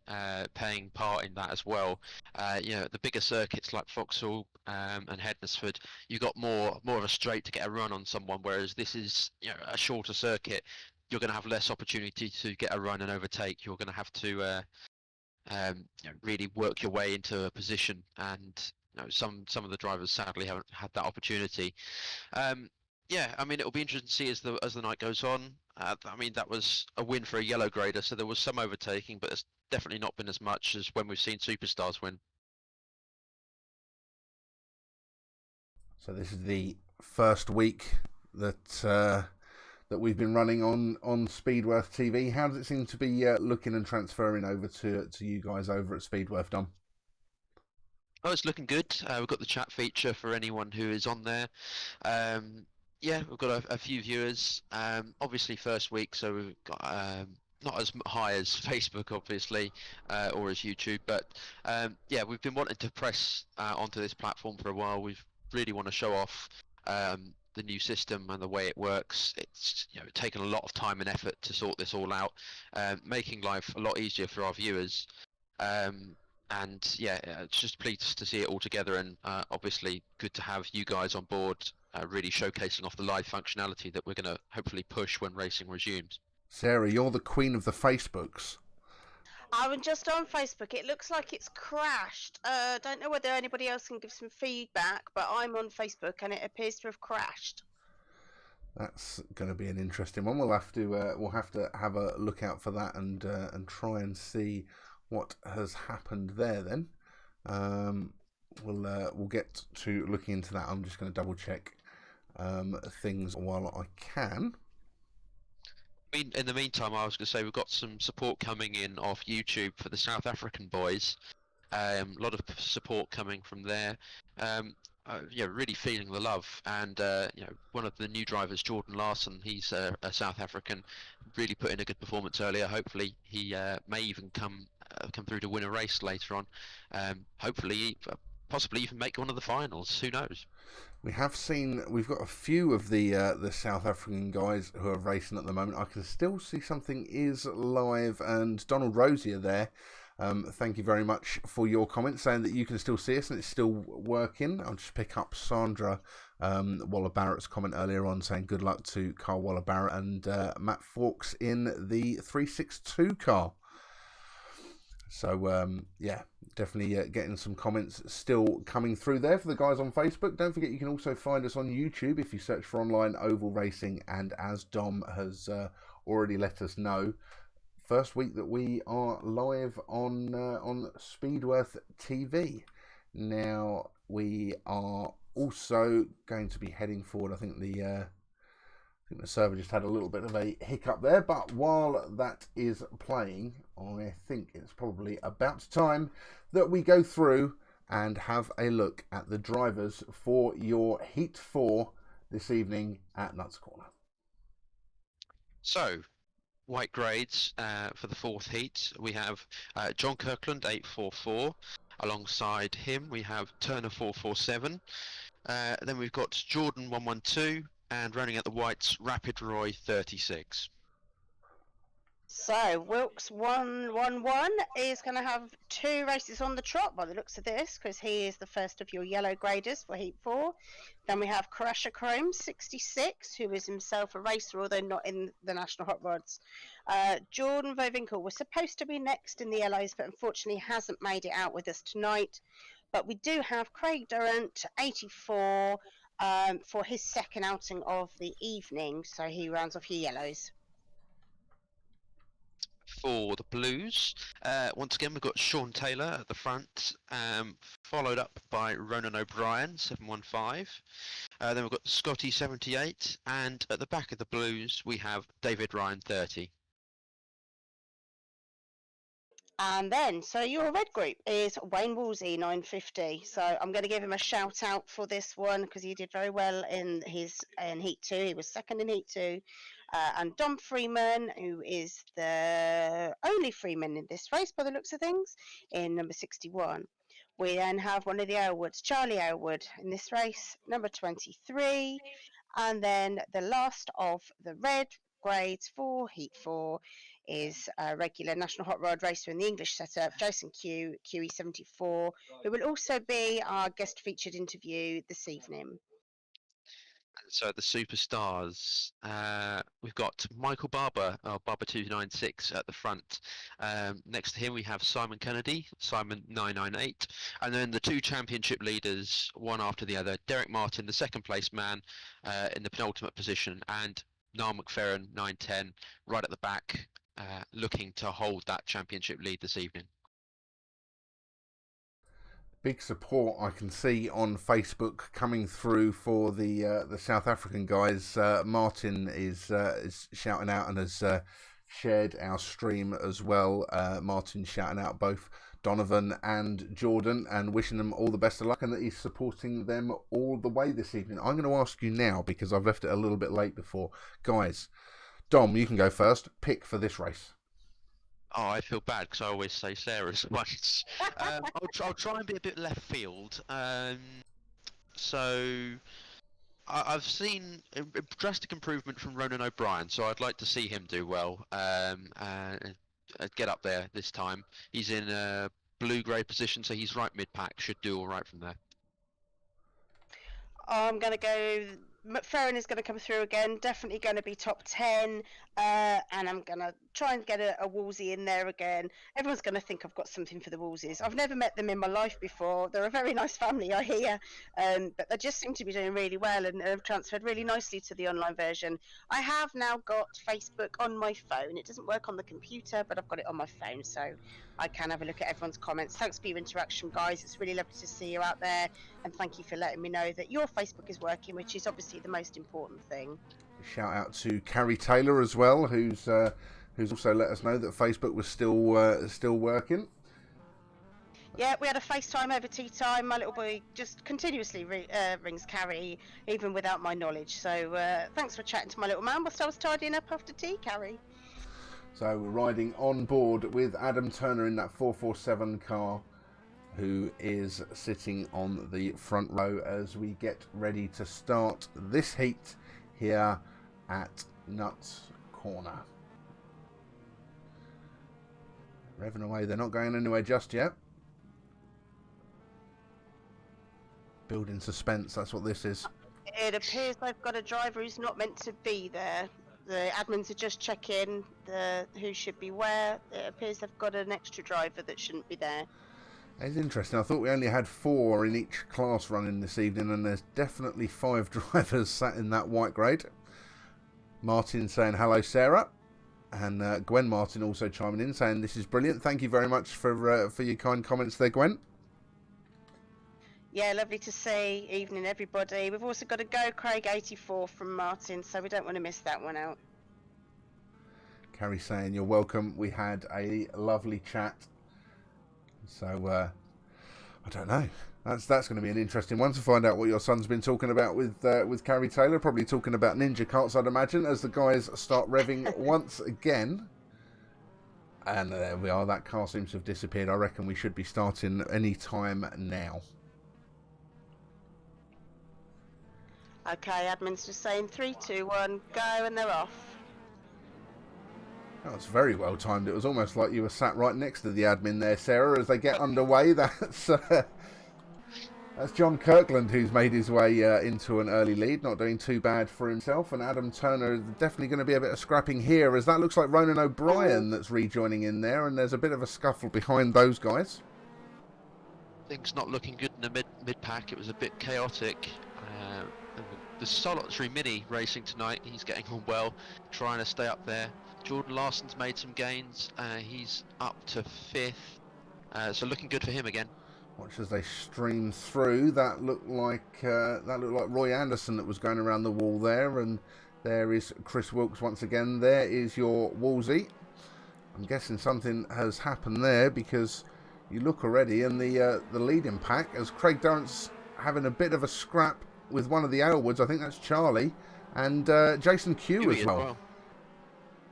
playing part in that as well. The bigger circuits like Vauxhall and Hednesford, you got more of a straight to get a run on someone, whereas this is a shorter circuit. You're going to have less opportunity to get a run and overtake. You're going to have to really work your way into a position, and some of the drivers sadly haven't had that opportunity. It'll be interesting to see as the night goes on. That was a win for a yellow grader, so there was some overtaking, but it's definitely not been as much as when we've seen superstars win. So this is the first week that we've been running on Speedworth TV. How does it seem to be looking and transferring over to you guys over at Speedworth, Dom? Oh, it's looking good. We've got the chat feature for anyone who is on there. We've got a few viewers. Obviously first week, so we've got not as high as Facebook, obviously, or as YouTube, but we've been wanting to press onto this platform for a while. We really want to show off the new system and the way it works. It's taken a lot of time and effort to sort this all out, making life a lot easier for our viewers. It's just pleased to see it all together, and obviously good to have you guys on board, really showcasing off the live functionality that we're going to hopefully push when racing resumes. Sarah, you're the queen of the Facebooks. I'm just on Facebook. It looks like it's crashed. Don't know whether anybody else can give some feedback, but I'm on Facebook and it appears to have crashed. That's going to be an interesting one. We'll have to have a look out for that and try and see what has happened there. Then we'll get to looking into that. I'm just going to double check things while I can. In the meantime, I was going to say we've got some support coming in off YouTube for the South African boys. A lot of support coming from there. really feeling the love. And one of the new drivers, Jordan Larson, he's a South African, really put in a good performance earlier. Hopefully, he may even come through to win a race later on. Hopefully, possibly even make one of the finals. Who knows? We've got a few of the South African guys who are racing at the moment. I can still see something is live, and Donald Rosier there. Thank you very much for your comment saying that you can still see us and it's still working. I'll just pick up Sandra Waller Barrett's comment earlier on saying good luck to Carl Waller Barrett and Matt Fawkes in the 362 car. So, definitely getting some comments still coming through there for the guys on Facebook. Don't forget you can also find us on YouTube if you search for Online Oval Racing, and as Dom has already let us know, first week that we are live on Speedworth TV. Now we are also going to be heading forward. I think the server just had a little bit of a hiccup there, but while that is playing, I think it's probably about time that we go through and have a look at the drivers for your Heat 4 this evening at Nuts Corner. So, white grades for the fourth heat. We have John Kirkland 844. Alongside him, we have Turner 447. Then we've got Jordan 112, and running at the whites, Rapid Roy 36. So Wilkes 111 is going to have 2 races on the trot by the looks of this, because he is the first of your yellow graders for Heat 4. Then we have Karasha Chrome 66, who is himself a racer, although not in the National Hot Rods. Jordan Vovinkel was supposed to be next in the yellows, but unfortunately hasn't made it out with us tonight. But we do have Craig Durant 84 for his second outing of the evening, so he rounds off your yellows. For the Blues, once again we've got Sean Taylor at the front, followed up by Ronan O'Brien 715. Then we've got Scotty 78, and at the back of the Blues we have David Ryan 30. And then, so your red group is Wayne Woolsey 950. So I'm going to give him a shout out for this one because he did very well in Heat 2. He was second in Heat 2. And Dom Freeman, who is the only Freeman in this race by the looks of things, in number 61. We then have one of the Aylwoods, Charlie Aylwood, in this race, number 23. And then the last of the red grades for Heat 4 is a regular National Hot Rod racer in the English setup, Jason Q, QE74, who will also be our guest featured interview this evening. So the superstars, we've got Michael Barber, Barber 296 at the front. Next to him we have Simon Kennedy, Simon 998, and then the 2 championship leaders, one after the other. Derek Martin, the second place man, in the penultimate position, and Niall McFerrin 910 right at the back, looking to hold that championship lead this evening. Big support I can see on Facebook coming through for the South African guys. Martin is shouting out and has shared our stream as well. Martin shouting out both Donovan and Jordan and wishing them all the best of luck, and that he's supporting them all the way this evening. I'm going to ask you now, because I've left it a little bit late before. Guys, Dom, you can go first. Pick for this race. Oh, I feel bad because I always say Sarah's once. I'll try and be a bit left field. So I've seen a drastic improvement from Ronan O'Brien, so I'd like to see him do well. Get up there this time. He's in a blue grade position, so he's right mid pack. Should do all right from there. I'm going to go. McFerrin is going to come through again, definitely going to be top 10, and I'm going to try and get a Woolsey in there again. Everyone's going to think I've got something for the Woolseys. I've never met them in my life before. They're a very nice family, I hear, but they just seem to be doing really well and have transferred really nicely to the online version. I have now got Facebook on my phone. It doesn't work on the computer, but I've got it on my phone, so I can have a look at everyone's comments. Thanks for your interaction, guys. It's really lovely to see you out there, and thank you for letting me know that your Facebook is working, which is obviously the most important thing. Shout out to Carrie Taylor as well, who's also let us know that Facebook was still working. Yeah, we had a FaceTime over tea time. My little boy just continuously rings Carrie, even without my knowledge. So thanks for chatting to my little man whilst I was tidying up after tea, Carrie. So we're riding on board with Adam Turner in that 447 car, who is sitting on the front row as we get ready to start this heat here at Nuts Corner. Revving away, they're not going anywhere just yet. Building suspense, that's what this is. It appears they've got a driver who's not meant to be there. The admins are just checking who should be where. It appears they've got an extra driver that shouldn't be there. It's interesting. I thought we only had 4 in each class running this evening, and there's definitely 5 drivers sat in that white grade. Martin saying hello, Sarah, and Gwen Martin also chiming in saying this is brilliant. Thank you very much for your kind comments there, Gwen. Yeah, lovely to see. Evening, everybody. We've also got a Go Craig 84 from Martin, so we don't want to miss that one out. Carrie saying you're welcome. We had a lovely chat. So, I don't know. That's going to be an interesting one to find out what your son's been talking about with Carrie Taylor. Probably talking about Ninja Carts, I'd imagine, as the guys start revving once again. And there we are. That car seems to have disappeared. I reckon we should be starting any time now. Okay, admin's just saying 3, 2, 1, go, and they're off. That was very well timed. It was almost like you were sat right next to the admin there, Sarah, as they get underway. That's John Kirkland, who's made his way into an early lead, not doing too bad for himself. And Adam Turner is definitely going to be a bit of scrapping here, as that looks like Ronan O'Brien that's rejoining in there, and there's a bit of a scuffle behind those guys. Things not looking good in the mid pack. It was a bit chaotic. The solitary Mini racing tonight. He's getting on well, trying to stay up there. Jordan Larson's made some gains. He's up to 5th, so looking good for him again. Watch as they stream through. That looked like Roy Anderson that was going around the wall there, and there is Chris Wilkes once again. There is your Wolsey. I'm guessing something has happened there, because you look already in the leading pack as Craig Durrant's having a bit of a scrap with one of the Aylwoods. I think that's Charlie, and Jason Q as well.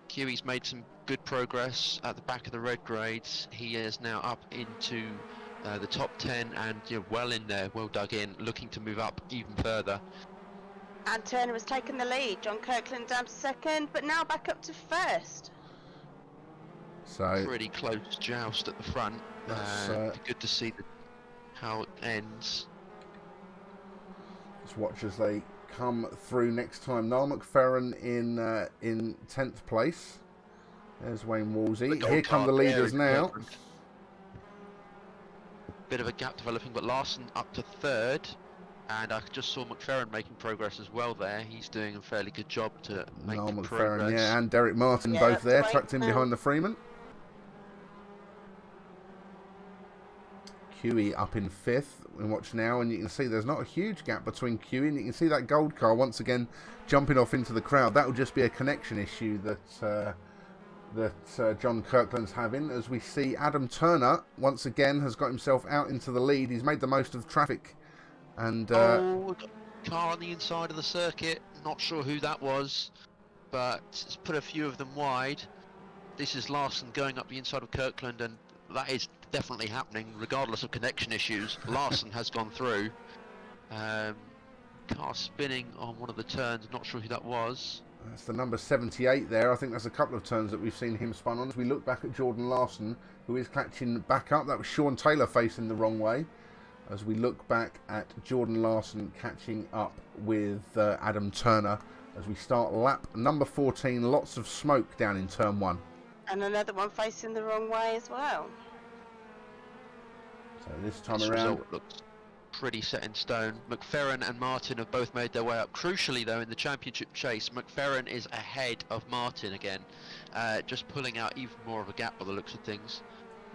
Q's made some good progress at the back of the red grades. He is now up into the top 10 and well in there, well dug in, looking to move up even further. And Turner has taken the lead. John Kirkland down to 2nd, but now back up to 1st. So pretty close joust at the front. Good to see how it ends. Just watch as they come through next time. Niall McFerrin in 10th place. There's Wayne Wolsey. Here come the leaders now. Bit of a gap developing, but Larson up to 3rd, and I just saw McFerrin making progress as well there. He's doing a fairly good job to make Niall McFerrin, progress. yeah, and Derek Martin both there, tucked in behind the Freeman. QE up in 5th. We watch now, and you can see there's not a huge gap between QE, and you can see that gold car once again jumping off into the crowd. That will just be a connection issue that John Kirkland's having, as we see Adam Turner once again has got himself out into the lead. He's made the most of traffic, and car on the inside of the circuit. Not sure who that was, but it's put a few of them wide. This is Larson going up the inside of Kirkland, and that is definitely happening regardless of connection issues. Larson has gone through. Car spinning on one of the turns, not sure who that was. That's the number 78 there. I think that's a couple of turns that we've seen him spun on. As we look back at Jordan Larson, who is catching back up. That was Sean Taylor facing the wrong way. As we look back at Jordan Larson catching up with Adam Turner. As we start lap number 14, lots of smoke down in turn 1. And another one facing the wrong way as well. So this time This around, result looks pretty set in stone. McFerrin and Martin have both made their way up. Crucially though, in the championship chase, McFerrin is ahead of Martin again, just pulling out even more of a gap by the looks of things.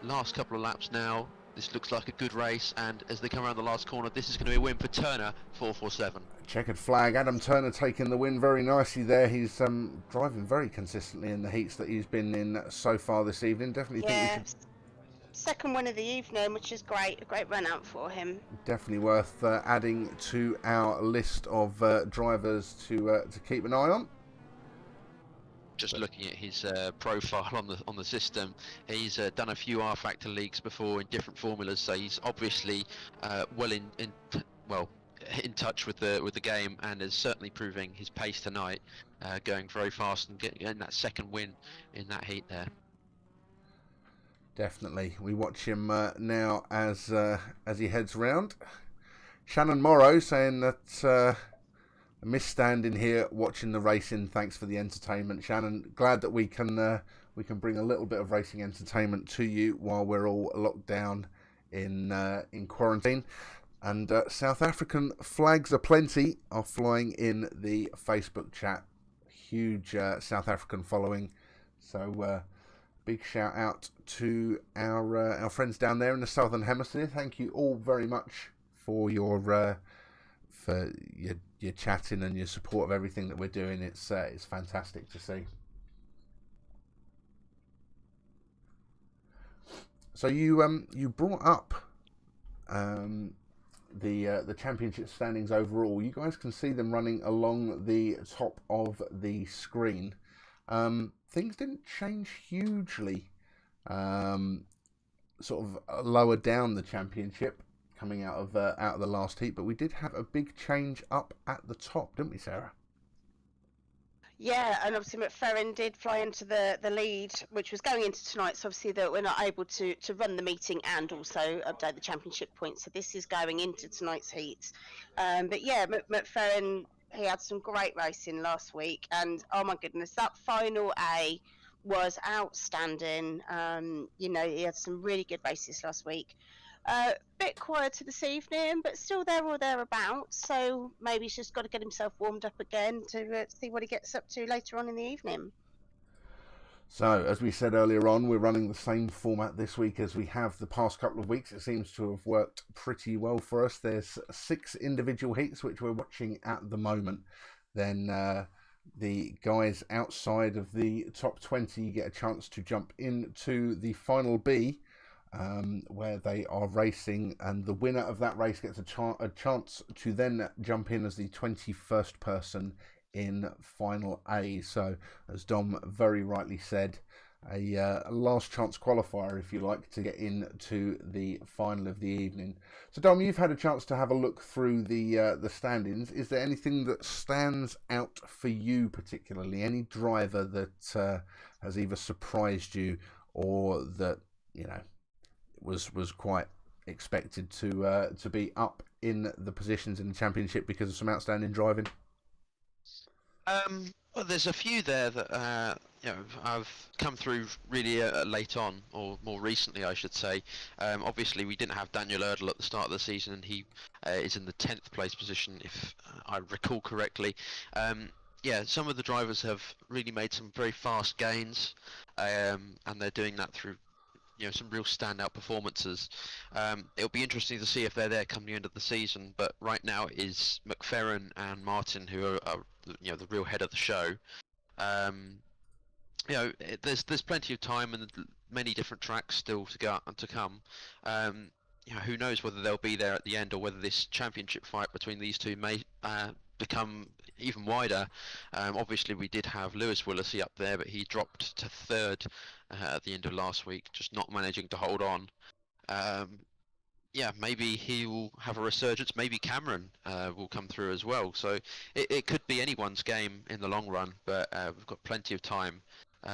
Last couple of laps now. This looks like a good race, and as they come around the last corner, this is going to be a win for Turner, 447. checkered flag. Adam Turner taking the win very nicely there. He's driving very consistently in the heats that he's been in so far this evening. Definitely think we should... second win of the evening, which is great. A great run out for him. Definitely worth adding to our list of drivers to keep an eye on. Just looking at his profile on the system, he's done a few R Factor leagues before in different formulas, so he's obviously well in touch with the game, and is certainly proving his pace tonight, going very fast and getting that second win in that heat there. Definitely, we watch him now as he heads round. Shannon Morrow saying that. I miss standing here watching the racing. Thanks for the entertainment, Shannon. Glad that we can bring a little bit of racing entertainment to you while we're all locked down in quarantine. And South African flags aplenty are flying in the Facebook chat. Huge South African following. So big shout out to our friends down there in the Southern Hemisphere. Thank you all very much for your chatting and your support of everything that we're doing. It's fantastic to see. So you brought up the championship standings overall. You guys can see them running along the top of the screen. Things didn't change hugely, sort of lower down the championship, coming out of the last heat, but we did have a big change up at the top, didn't we, Sarah? Yeah, and obviously McFerrin did fly into the lead, which was going into tonight, so obviously that we're not able to run the meeting and also update the championship points, so this is going into tonight's heats. But yeah, McFerrin, he had some great racing last week, and oh my goodness, that final A was outstanding. He had some really good races last week. Bit quieter this evening, but still there or thereabouts. So maybe he's just got to get himself warmed up again to see what he gets up to later on in the evening. So, as we said earlier on, we're running the same format this week as we have the past couple of weeks. It seems to have worked pretty well for us. There's 6 individual heats, which we're watching at the moment. Then the guys outside of the top 20 get a chance to jump into the final B, where they are racing, and the winner of that race gets a chance to then jump in as the 21st person in final A. So, as Dom very rightly said, a last chance qualifier, if you like, to get into the final of the evening. So, Dom, you've had a chance to have a look through the standings. Is there anything that stands out for you particularly? Any driver that has either surprised you or that was quite expected to be up in the positions in the championship because of some outstanding driving? Well, there's a few there that I've come through really late on, or more recently, I should say. Obviously, we didn't have Daniel Erdl at the start of the season, and he is in the 10th place position, if I recall correctly. Some of the drivers have really made some very fast gains, and they're doing that through some real standout performances. It'll be interesting to see if they're there come the end of the season, but right now it is McFerrin and Martin who are the real head of the show. There's plenty of time and many different tracks still to come. Who knows whether they'll be there at the end, or whether this championship fight between these two may become even wider. Obviously, we did have Lewis Willisey up there, but he dropped to 3rd at the end of last week, just not managing to hold on. Maybe he will have a resurgence. Maybe Cameron will come through as well. So it could be anyone's game in the long run, but we've got plenty of time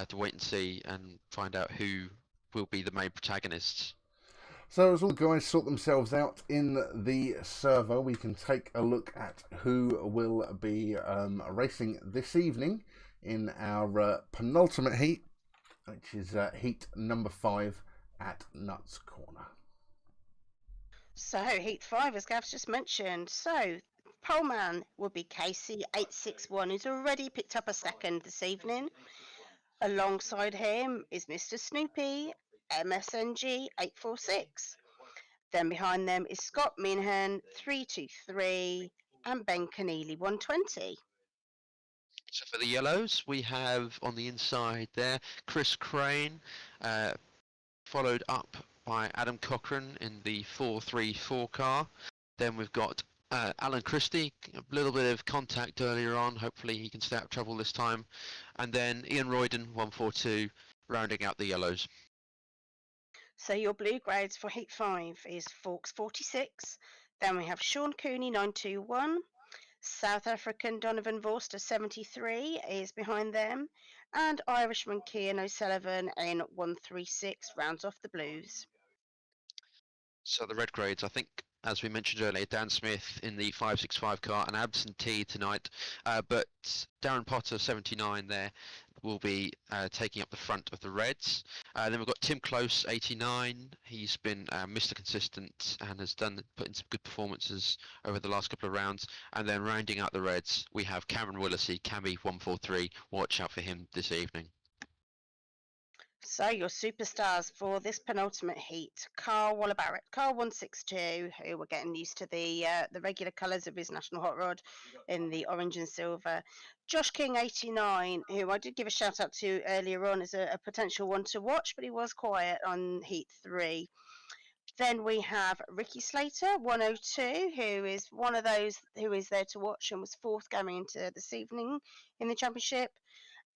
to wait and see and find out who will be the main protagonists. So as all the guys sort themselves out in the server, we can take a look at who will be racing this evening in our penultimate heat, which is heat number 5 at Nuts Corner. So heat 5, as Gav's just mentioned. So poleman will be Casey861, who's already picked up a second this evening. Alongside him is Mr. Snoopy, MSNG846. Then behind them is Scott Meehan 323 and Ben Keneally 120. So for the yellows, we have on the inside there Chris Crane, followed up by Adam Cochran in the 434 car. Then we've got Alan Christie, a little bit of contact earlier on. Hopefully he can stay out of trouble this time. And then Ian Royden, 142, rounding out the yellows. So your blue grades for Heat 5 is Fawkes 46. Then we have Sean Cooney 921. South African Donovan Vorster 73 is behind them. And Irishman Cian O'Sullivan in 136 rounds off the blues. So the red grades, I think, as we mentioned earlier, Dan Smith in the 565 car, an absentee tonight, but Darren Potter, 79 there, will be taking up the front of the reds. Then we've got Tim Close, 89. He's been Mr. Consistent and has put in some good performances over the last couple of rounds. And then rounding out the reds, we have Cameron Willesee, Cammy, 143. Watch out for him this evening. So your superstars for this penultimate heat: Carl Waller Barrett, Carl 162, who we're getting used to the regular colours of his national hot rod in the orange and silver. Josh King 89, who I did give a shout out to earlier on as a potential one to watch, but he was quiet on heat 3. Then we have Ricky Slater 102, who is one of those who is there to watch and was fourth going into this evening in the championship.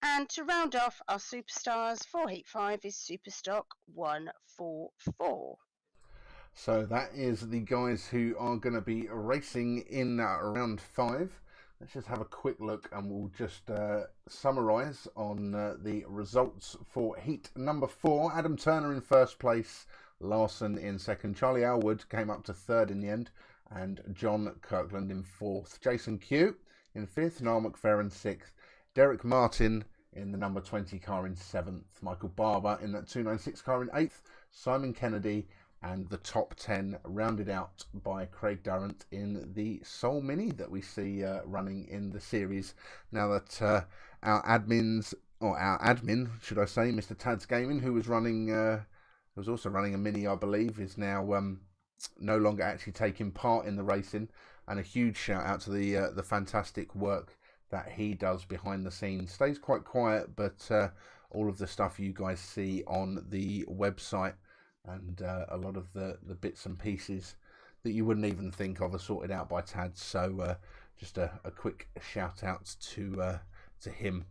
And to round off our superstars for Heat 5 is Superstock 144. So that is the guys who are going to be racing in round 5. Let's just have a quick look and we'll just summarise on the results for Heat number 4. Adam Turner in first place, Larson in second, Charlie Alwood came up to third in the end, and John Kirkland in fourth. Jason Q in fifth, Niall McFerrin sixth. Derek Martin in the number 20 car in 7th. Michael Barber in that 296 car in 8th. Simon Kennedy, and the top 10 rounded out by Craig Durrant in the Soul Mini that we see running in the series. Now that our admin, should I say, Mr. Tads Gaming, who was also running a Mini, I believe, is now no longer actually taking part in the racing. And a huge shout out to the fantastic work that he does behind the scenes. Stays quite quiet, but all of the stuff you guys see on the website and a lot of the bits and pieces that you wouldn't even think of are sorted out by Tad. So just a quick shout out to him.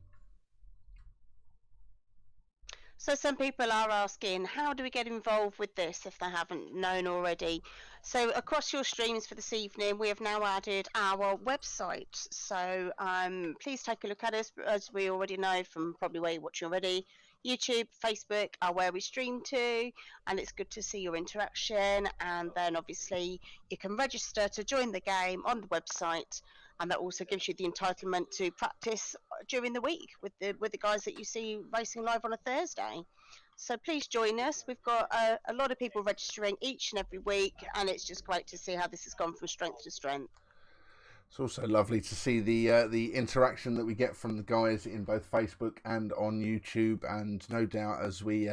So some people are asking, how do we get involved with this if they haven't known already? So across your streams for this evening, we have now added our website. So please take a look at us. As we already know from probably where you're watching already, YouTube, Facebook are where we stream to, and it's good to see your interaction. And then obviously you can register to join the game on the website, and that also gives you the entitlement to practice during the week with the guys that you see racing live on a Thursday. So please join us. We've got a lot of people registering each and every week, and it's just great to see how this has gone from strength to strength. It's also lovely to see the interaction that we get from the guys in both Facebook and on YouTube, and no doubt as we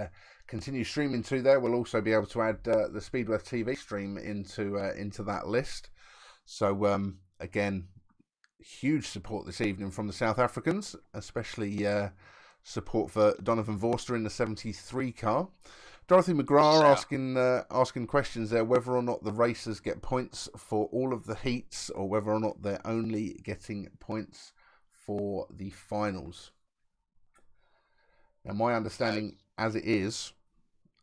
continue streaming to there, we'll also be able to add the Speedworth TV stream into that list. So again, huge support this evening from the South Africans, especially support for Donovan Vorster in the 73 car. Dorothy McGrath asking questions there, whether or not the racers get points for all of the heats or whether or not they're only getting points for the finals. Now, my understanding as it is,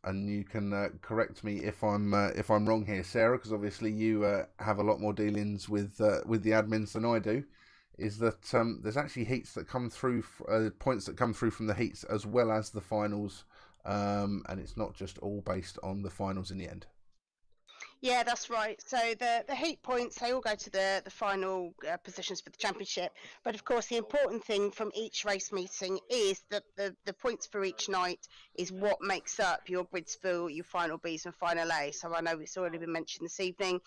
and you can correct me if I'm wrong here, Sarah, because obviously you have a lot more dealings with the admins than I do, is that there's actually heats that come through, points that come through from the heats as well as the finals. And it's not just all based on the finals in the end. Yeah, that's right. So the heat points, they all go to the final positions for the championship. But of course, the important thing from each race meeting is that the points for each night is what makes up your grids for your final Bs and final A. So I know it's already been mentioned this evening.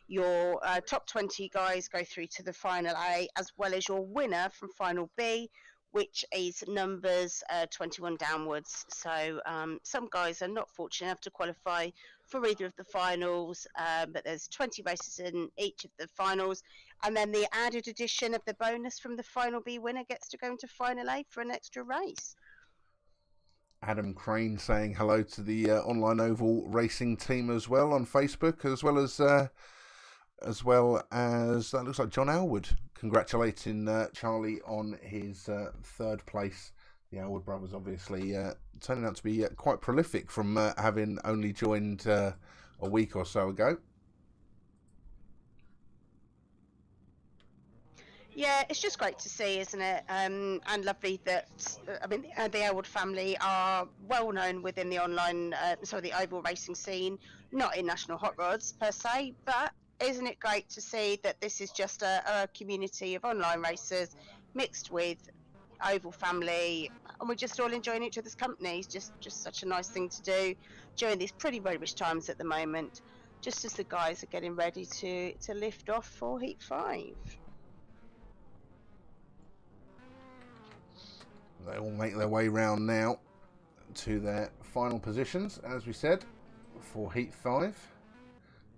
Your top 20 guys go through to the final A, as well as your winner from final B, which is numbers 21 downwards. So some guys are not fortunate enough to qualify for either of the finals, but there's 20 races in each of the finals. And then the added addition of the bonus from the final B winner gets to go into final A for an extra race. Adam Crane saying hello to the Online Oval Racing team as well on Facebook, as well as that looks like John Elwood congratulating Charlie on his third place. The Elwood brothers obviously turning out to be quite prolific from having only joined a week or so ago. Yeah, it's just great to see, isn't it? And lovely that, I mean, the Elwood family are well known within the the oval racing scene, not in National Hot Rods per se, but isn't it great to see that this is just a community of online racers mixed with oval family, and we're just all enjoying each other's company. It's just such a nice thing to do during these pretty rubbish times at the moment, just as the guys are getting ready to lift off for Heat 5. They all make their way round now to their final positions, as we said, for Heat 5.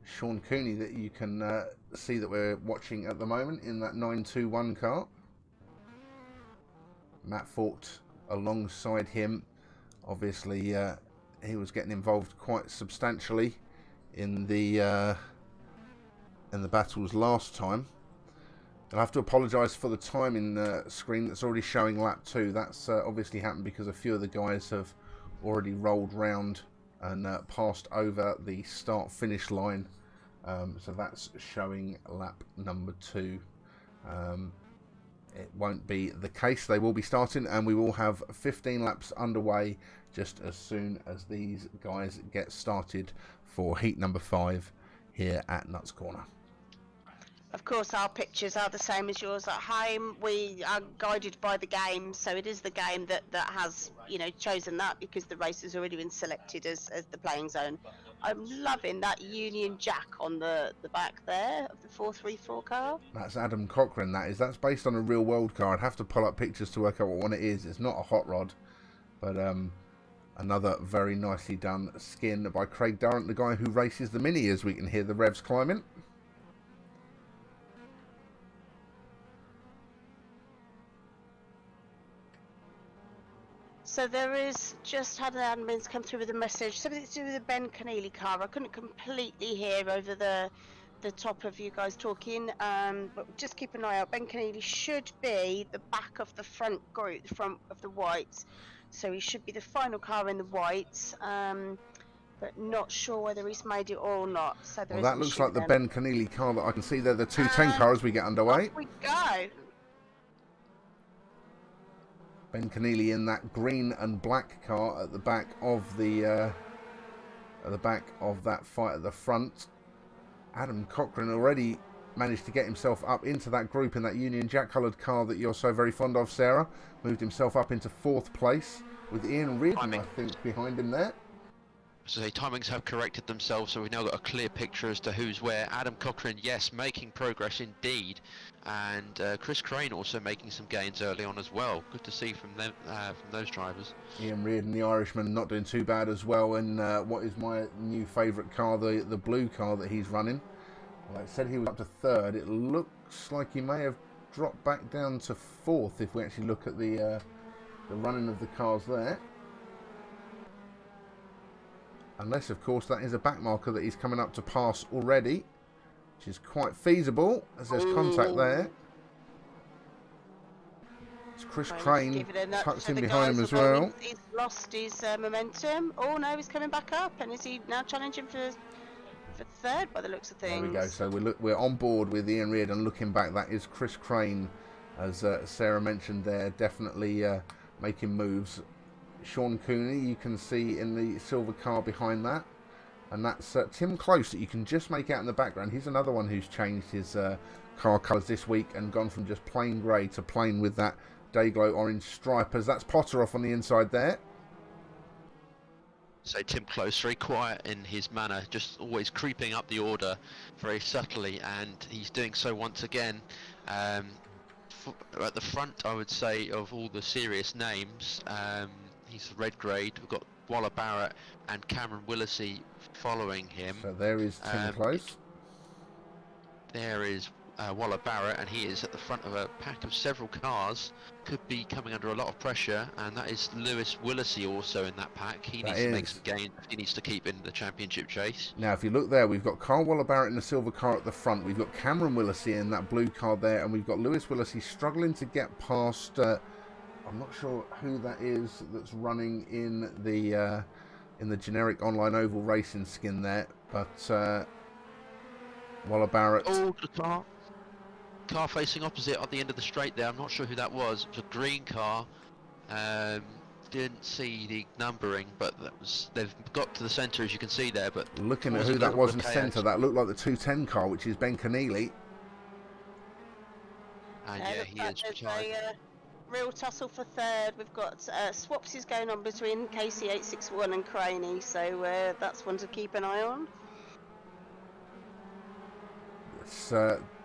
Sean Cooney, that you can see that we're watching at the moment in that 921 car. Matt Fort alongside him. Obviously, he was getting involved quite substantially in the battles last time. I'll have to apologise for the timing screen that's already showing lap 2. That's obviously happened because a few of the guys have already rolled round and passed over the start-finish line. So that's showing lap number 2. It won't be the case. They will be starting, and we will have 15 laps underway just as soon as these guys get started for heat number 5 here at Nuts Corner. Of course, our pictures are the same as yours at home. We are guided by the game, so it is the game that has, chosen that, because the race has already been selected as the playing zone. I'm loving that Union Jack on the back there of the 434 car. That's Adam Cochran, that's based on a real world car. I'd have to pull up pictures to work out what one it is. It's not a hot rod, but another very nicely done skin by Craig Durrant, the guy who races the Mini, as we can hear the revs climbing. So there is, just had an admin's come through with a message, something to do with the Ben Keneally car. I couldn't completely hear over the top of you guys talking, but just keep an eye out. Ben Keneally should be the back of the front group, the front of the whites. So he should be the final car in the whites, but not sure whether he's made it or not. So well, that looks like the Ben Keneally car that I can see there, the 210 car, as we get underway. Off we go. Ben Keneally in that green and black car at the back of that fight at the front. Adam Cochran already managed to get himself up into that group in that Union Jack coloured car that you're so very fond of, Sarah. Moved himself up into 4th place with Ian Reardon, I think, behind him there. So timings have corrected themselves, so we've now got a clear picture as to who's where. Adam Cochran, yes, making progress indeed, and Chris Crane also making some gains early on as well. Good to see from them, from those drivers. Ian Reardon, the Irishman, not doing too bad as well in what is my new favourite car, the blue car that he's running. Like I said, he was up to 3rd. It looks like he may have dropped back down to 4th if we actually look at the running of the cars there. Unless, of course, that is a back marker that he's coming up to pass already, which is quite feasible, as there's contact there. It's Chris Crane tucked in behind him as well. He's lost his momentum. Oh no, he's coming back up, and is he now challenging for 3rd by the looks of things? There we go. So we're on board with Ian Reardon. Looking back, that is Chris Crane, as Sarah mentioned there, definitely making moves. Sean Cooney, you can see in the silver car behind that, and that's Tim Close that you can just make out in the background. He's another one who's changed his car colours this week and gone from just plain grey to plain with that Dayglow orange stripe, as that's Potter off on the inside there. So Tim Close, very quiet in his manner, just always creeping up the order very subtly, and he's doing so once again. At the front, I would say, of all the serious names, he's red grade. We've got Waller Barrett and Cameron Willisey following him. So there is Tim Close. There is Waller Barrett, and he is at the front of a pack of several cars. Could be coming under a lot of pressure, and that is Lewis Willisey also in that pack. He needs to make some gains. He needs to keep in the championship chase. Now, if you look there, we've got Carl Waller Barrett in the silver car at the front. We've got Cameron Willisey in that blue car there, and we've got Lewis Willisey struggling to get past. I'm not sure who that is that's running in the generic online oval racing skin there, but Waller Barrett. Oh, the car facing opposite at the end of the straight there. I'm not sure who that was. It was a green car. Didn't see the numbering, but they've got to the centre as you can see there. But looking at who that was in centre, that looked like the 210 car, which is Ben Keneally. And yeah, he is retired. Real tussle for third. We've got swapsies going on between KC861 and Craney, so that's one to keep an eye on. It's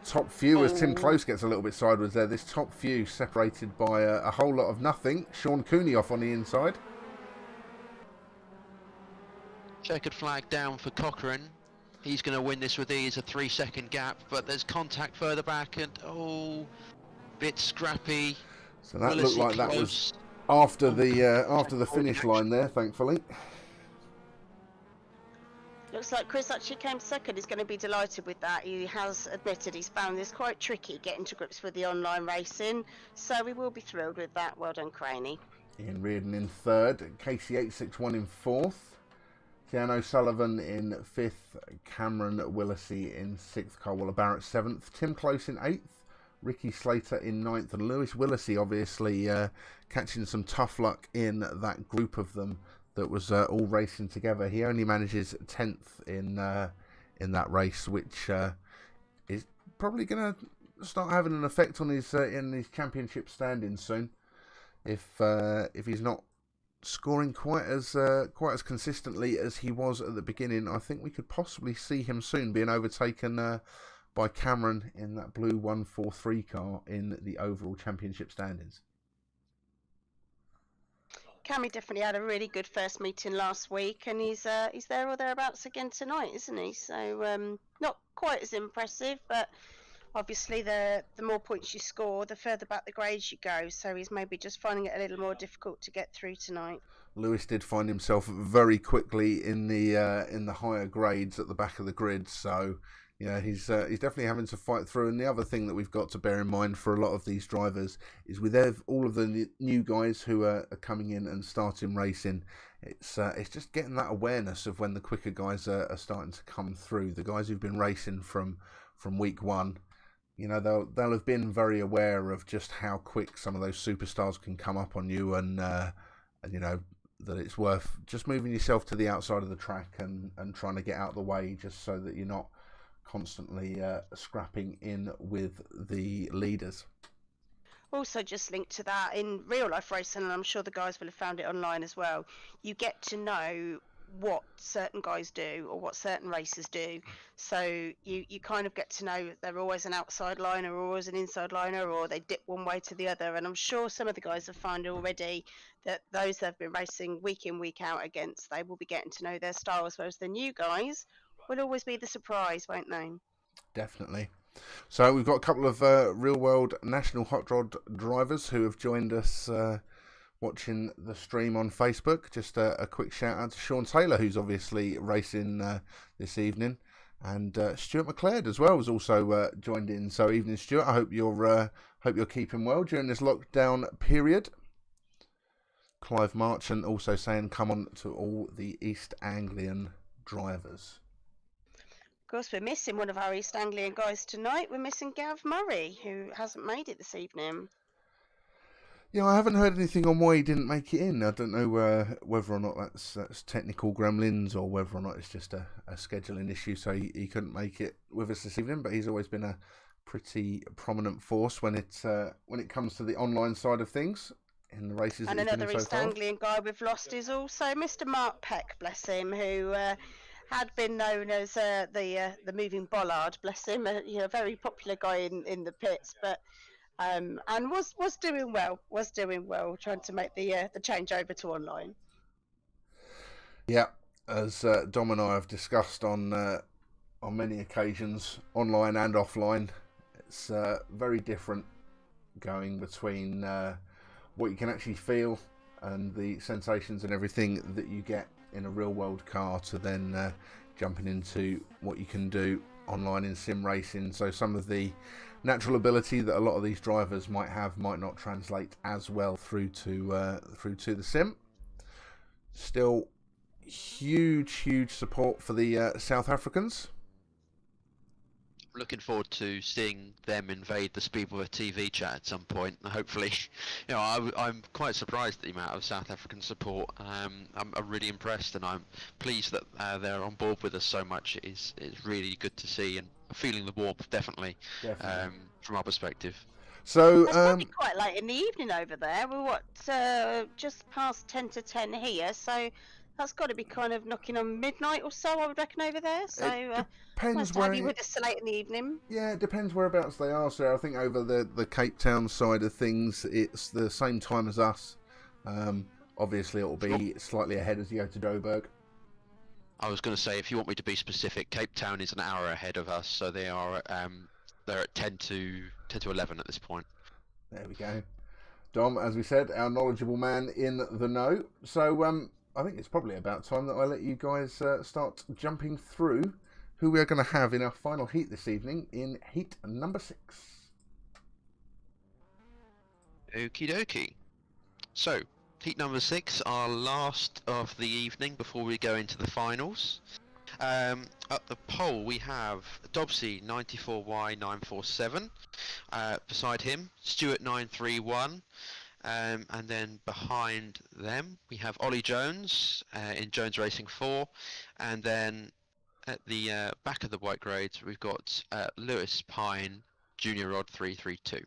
top few as Tim Close gets a little bit sideways there. This top few separated by a whole lot of nothing. Sean Cooney off on the inside. Checkered flag down for Cochrane. He's going to win this with ease, a 3-second gap, but there's contact further back and bit scrappy. So that looked like that was after the finish line there, thankfully. Looks like Chris actually came second. He's going to be delighted with that. He has admitted he's found this quite tricky getting to grips with the online racing, so we will be thrilled with that. Well done, Craney. Ian Reardon in third, KC861 in fourth, Jan O'Sullivan in fifth, Cameron Willisey in sixth, Carl Waller Barrett seventh, Tim Close in eighth, Ricky Slater in ninth, and Lewis Willisey obviously catching some tough luck in that group of them that was all racing together. He only manages 10th in that race, which is probably going to start having an effect on his in his championship standings soon. If he's not scoring quite as consistently as he was at the beginning, I think we could possibly see him soon being overtaken by Cameron in that blue 143 car in the overall championship standings. Cammy definitely had a really good first meeting last week, and he's there or thereabouts again tonight, isn't he? So not quite as impressive, but obviously the more points you score, the further back the grades you go. So he's maybe just finding it a little more difficult to get through tonight. Lewis did find himself very quickly in the higher grades at the back of the grid, so yeah, he's definitely having to fight through. And the other thing that we've got to bear in mind for a lot of these drivers is with all of the new guys who are coming in and starting racing, it's just getting that awareness of when the quicker guys are starting to come through. The guys who've been racing from week one, you know, they'll have been very aware of just how quick some of those superstars can come up on you, and you know that it's worth just moving yourself to the outside of the track and trying to get out of the way, just so that you're not constantly scrapping in with the leaders. Also, just linked to that, in real life racing, and I'm sure the guys will have found it online as well, you get to know what certain guys do or what certain racers do, so you kind of get to know they're always an outside liner or always an inside liner, or they dip one way to the other. And I'm sure some of the guys have found already that those they've been racing week in week out against, they will be getting to know their styles, whereas the new guys will always be the surprise, won't they? Definitely. So we've got a couple of real world national hot rod drivers who have joined us watching the stream on Facebook. Just a quick shout out to Sean Taylor, who's obviously racing this evening, and Stuart McLeod as well has also joined in. So evening, Stuart. I hope you're keeping well during this lockdown period. Clive Marchant also saying come on to all the East Anglian drivers. Of course, we're missing one of our East Anglian guys tonight. We're missing Gav Murray, who hasn't made it this evening. Yeah, I haven't heard anything on why he didn't make it in. I don't know whether or not that's technical gremlins or whether or not it's just a scheduling issue, so he couldn't make it with us this evening. But he's always been a pretty prominent force when it comes to the online side of things in the races. And another East Anglian guy we've lost is also Mr. Mark Peck, bless him, who had been known as the moving bollard, bless him, a very popular guy in the pits, but and was doing well, trying to make the change over to online. Yeah, as Dom and I have discussed on many occasions, online and offline, it's very different going between what you can actually feel and the sensations and everything that you get in a real world car to then jumping into what you can do online in sim racing. So some of the natural ability that a lot of these drivers might have might not translate as well through to the sim. Still huge support for the South Africans. Looking forward to seeing them invade the Speedway TV chat at some point. Hopefully, I'm quite surprised at the amount of South African support. I'm really impressed, and I'm pleased that they're on board with us so much. It's really good to see, and feeling the warmth definitely. From our perspective. So it's probably quite late in the evening over there. We're just past 10 to 10 here, so that's got to be kind of knocking on midnight or so, I would reckon, over there. So nice to have you with us so late in the evening. Yeah, it depends whereabouts they are. So I think over the Cape Town side of things, it's the same time as us. Obviously, it will be slightly ahead as you go to Joburg. I was going to say, if you want me to be specific, Cape Town is an hour ahead of us, so they are they're at 10 to 11 at this point. There we go. Dom, as we said, our knowledgeable man in the know. So I think it's probably about time that I let you guys start jumping through who we are going to have in our final heat this evening in heat number 6. Okie dokie. So, heat number 6, our last of the evening before we go into the finals. At the pole we have Dobsy 94Y947, beside him Stuart 931, and then behind them we have Ollie Jones in Jones Racing 4, and then at the back of the white grades we've got Lewis Pine Junior Rod 332.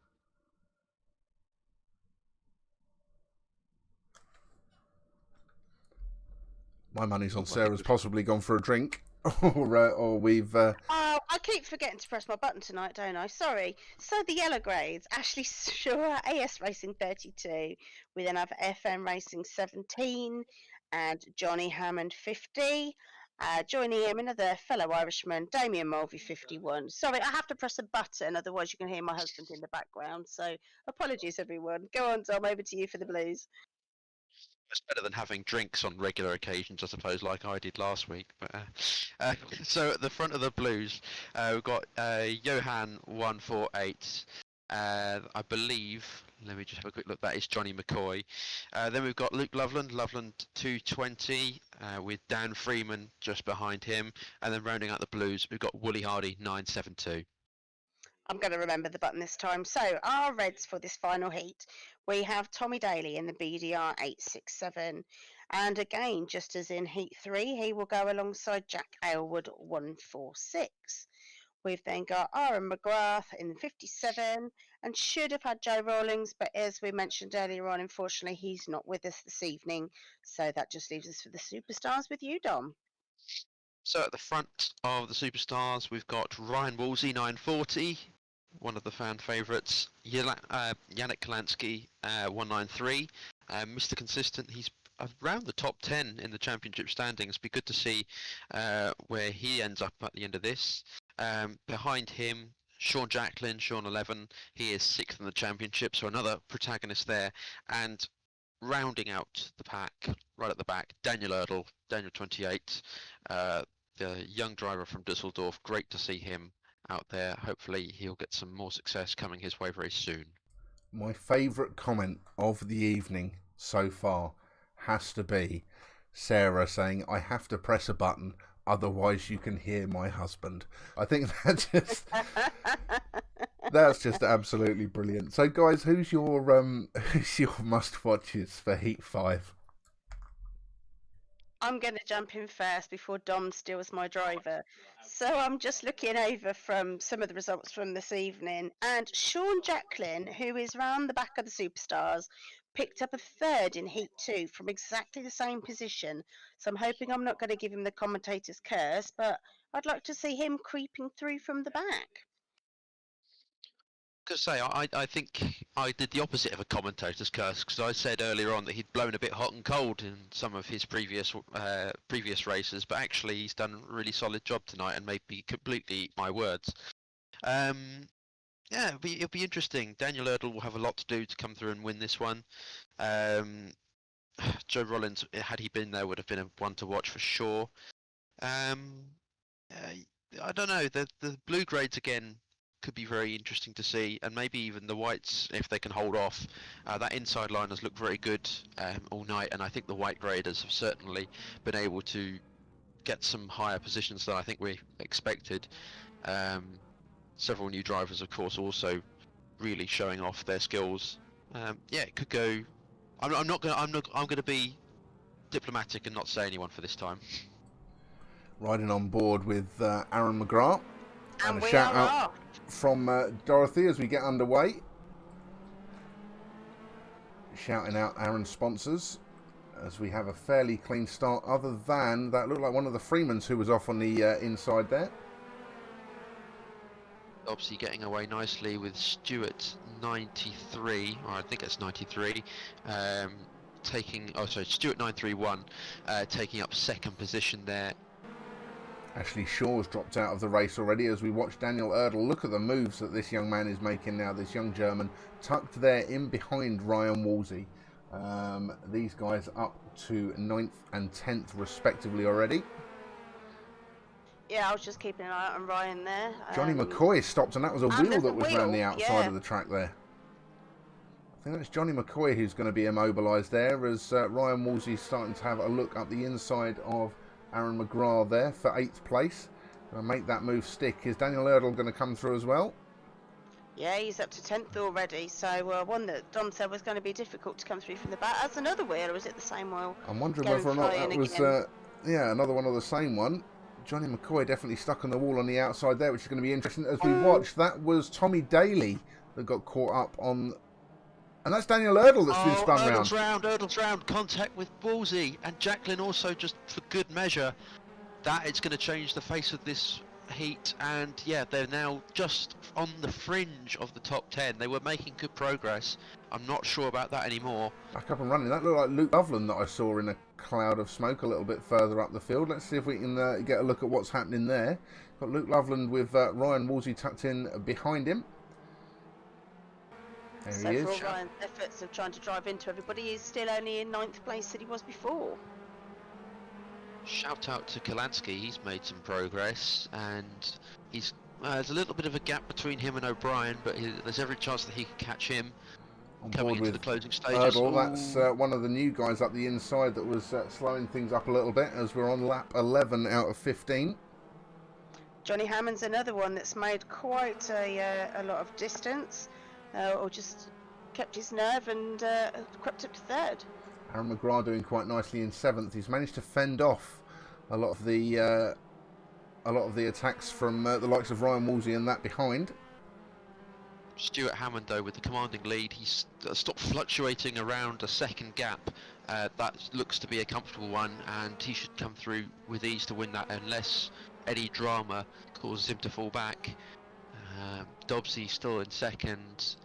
My money's on Sarah's possibly gone for a drink, or we've... Oh, I keep forgetting to press my button tonight, don't I? Sorry. So the yellow grades, Ashley Shaw, AS Racing 32. We then have FM Racing 17 and Johnny Hammond 50. Joining him, another fellow Irishman, Damien Mulvey 51. Sorry, I have to press a button, otherwise you can hear my husband in the background. So apologies, everyone. Go on, Tom, over to you for the Blues. It's better than having drinks on regular occasions, I suppose, like I did last week. But so at the front of the Blues, we've got Johan 148. I believe. Let me just have a quick look. That is Johnny McCoy. Then we've got Luke Loveland 220, with Dan Freeman just behind him, and then rounding out the Blues, we've got Wooly Hardy 972. I'm going to remember the button this time. So our reds for this final heat, we have Tommy Daly in the BDR 867. And again, just as in heat 3, he will go alongside Jack Aylward 146. We've then got Aaron McGrath in 57 and should have had Joe Rawlings, but as we mentioned earlier on, unfortunately, he's not with us this evening. So that just leaves us for the superstars with you, Dom. So at the front of the superstars, we've got Ryan Woolsey 940. One of the fan favourites, Yannick Kalansky 193, Mr. Consistent. He's around the top 10 in the championship standings. Be good to see where he ends up at the end of this. Behind him, Sean Jacklin, Sean 11. He is 6th in the championship, so another protagonist there. And rounding out the pack, right at the back, Daniel Erdl, Daniel 28, the young driver from Dusseldorf. Great to see him out there. Hopefully he'll get some more success coming his way very soon. My favourite comment of the evening so far has to be Sarah saying, "I have to press a button, otherwise you can hear my husband." I think that's just absolutely brilliant. So guys, who's your must watches for Heat 5? I'm going to jump in first before Dom steals my driver. So I'm just looking over from some of the results from this evening, and Sean Jacklin, who is round the back of the superstars, picked up a 3rd in Heat 2 from exactly the same position. So I'm hoping I'm not going to give him the commentator's curse, but I'd like to see him creeping through from the back. I think I did the opposite of a commentator's curse, because I said earlier on that he'd blown a bit hot and cold in some of his previous races, but actually he's done a really solid job tonight and maybe completely eat my words. Yeah, it'll be interesting. Daniel Erdl will have a lot to do to come through and win this one. Um, Joe Rollins, had he been there, would have been a one to watch for sure. Um, I don't know. The blue grades again could be very interesting to see, and maybe even the whites if they can hold off. That inside line has looked very good all night, and I think the white graders have certainly been able to get some higher positions than I think we expected. Several new drivers, of course, also really showing off their skills. Yeah, it could go. I'm not gonna. I'm gonna be diplomatic and not say anyone for this time. Riding on board with Aaron McGrath. And a we shout are out off. from Dorothy as we get underway. Shouting out Aaron's sponsors as we have a fairly clean start, other than that looked like one of the Freemans who was off on the inside there. Obviously getting away nicely with Stewart 93, or I think it's 93, Stewart 931 taking up second position there. Ashley Shaw's dropped out of the race already as we watch Daniel Erdl. Look at the moves that this young man is making now, this young German, tucked there in behind Ryan Woolsey. These guys up to 9th and 10th respectively already. Yeah, I was just keeping an eye out on Ryan there. Johnny McCoy stopped, and that was a wheel there's that a was wheel, around the outside yeah. of the track there. I think that's Johnny McCoy who's going to be immobilised there as Ryan Woolsey's starting to have a look up the inside of Aaron McGrath there for 8th place. Going to make that move stick. Is Daniel Erdl going to come through as well? Yeah, he's up to 10th already. So one that Dom said was going to be difficult to come through from the back. That's another wheel, or is it the same wheel? I'm wondering Going whether or not flying that was, again. another one of the same one. Johnny McCoy definitely stuck on the wall on the outside there, which is going to be interesting as we watch. That was Tommy Daly that got caught up on, and that's Daniel Erdl that's been spun round. Erdl's round, contact with Woolsey, and Jacqueline also, just for good measure. That is going to change the face of this heat, and yeah, they're now just on the fringe of the top 10. They were making good progress. I'm not sure about that anymore. Back up and running. That looked like Luke Loveland that I saw in a cloud of smoke a little bit further up the field. Let's see if we can get a look at what's happening there. Got Luke Loveland with Ryan Woolsey tucked in behind him. There So he is. for all Ryan's efforts of trying to drive into everybody, he's still only in 9th place that he was before. Shout out to Kalansky, he's made some progress, and he's there's a little bit of a gap between him and O'Brien, but there's every chance that he can catch him On coming board into with the closing stages. Erdl. That's one of the new guys up the inside that was slowing things up a little bit as we're on lap 11 out of 15. Johnny Hammond's another one that's made quite a lot of distance, or just kept his nerve and crept up to 3rd. Aaron McGrath doing quite nicely in 7th. He's managed to fend off a lot of the attacks from the likes of Ryan Woolsey and that behind. Stuart Hammond, though, with the commanding lead, he's stopped fluctuating around a second gap. That looks to be a comfortable one, and he should come through with ease to win that, unless any drama causes him to fall back. Dobbsy still in 2nd.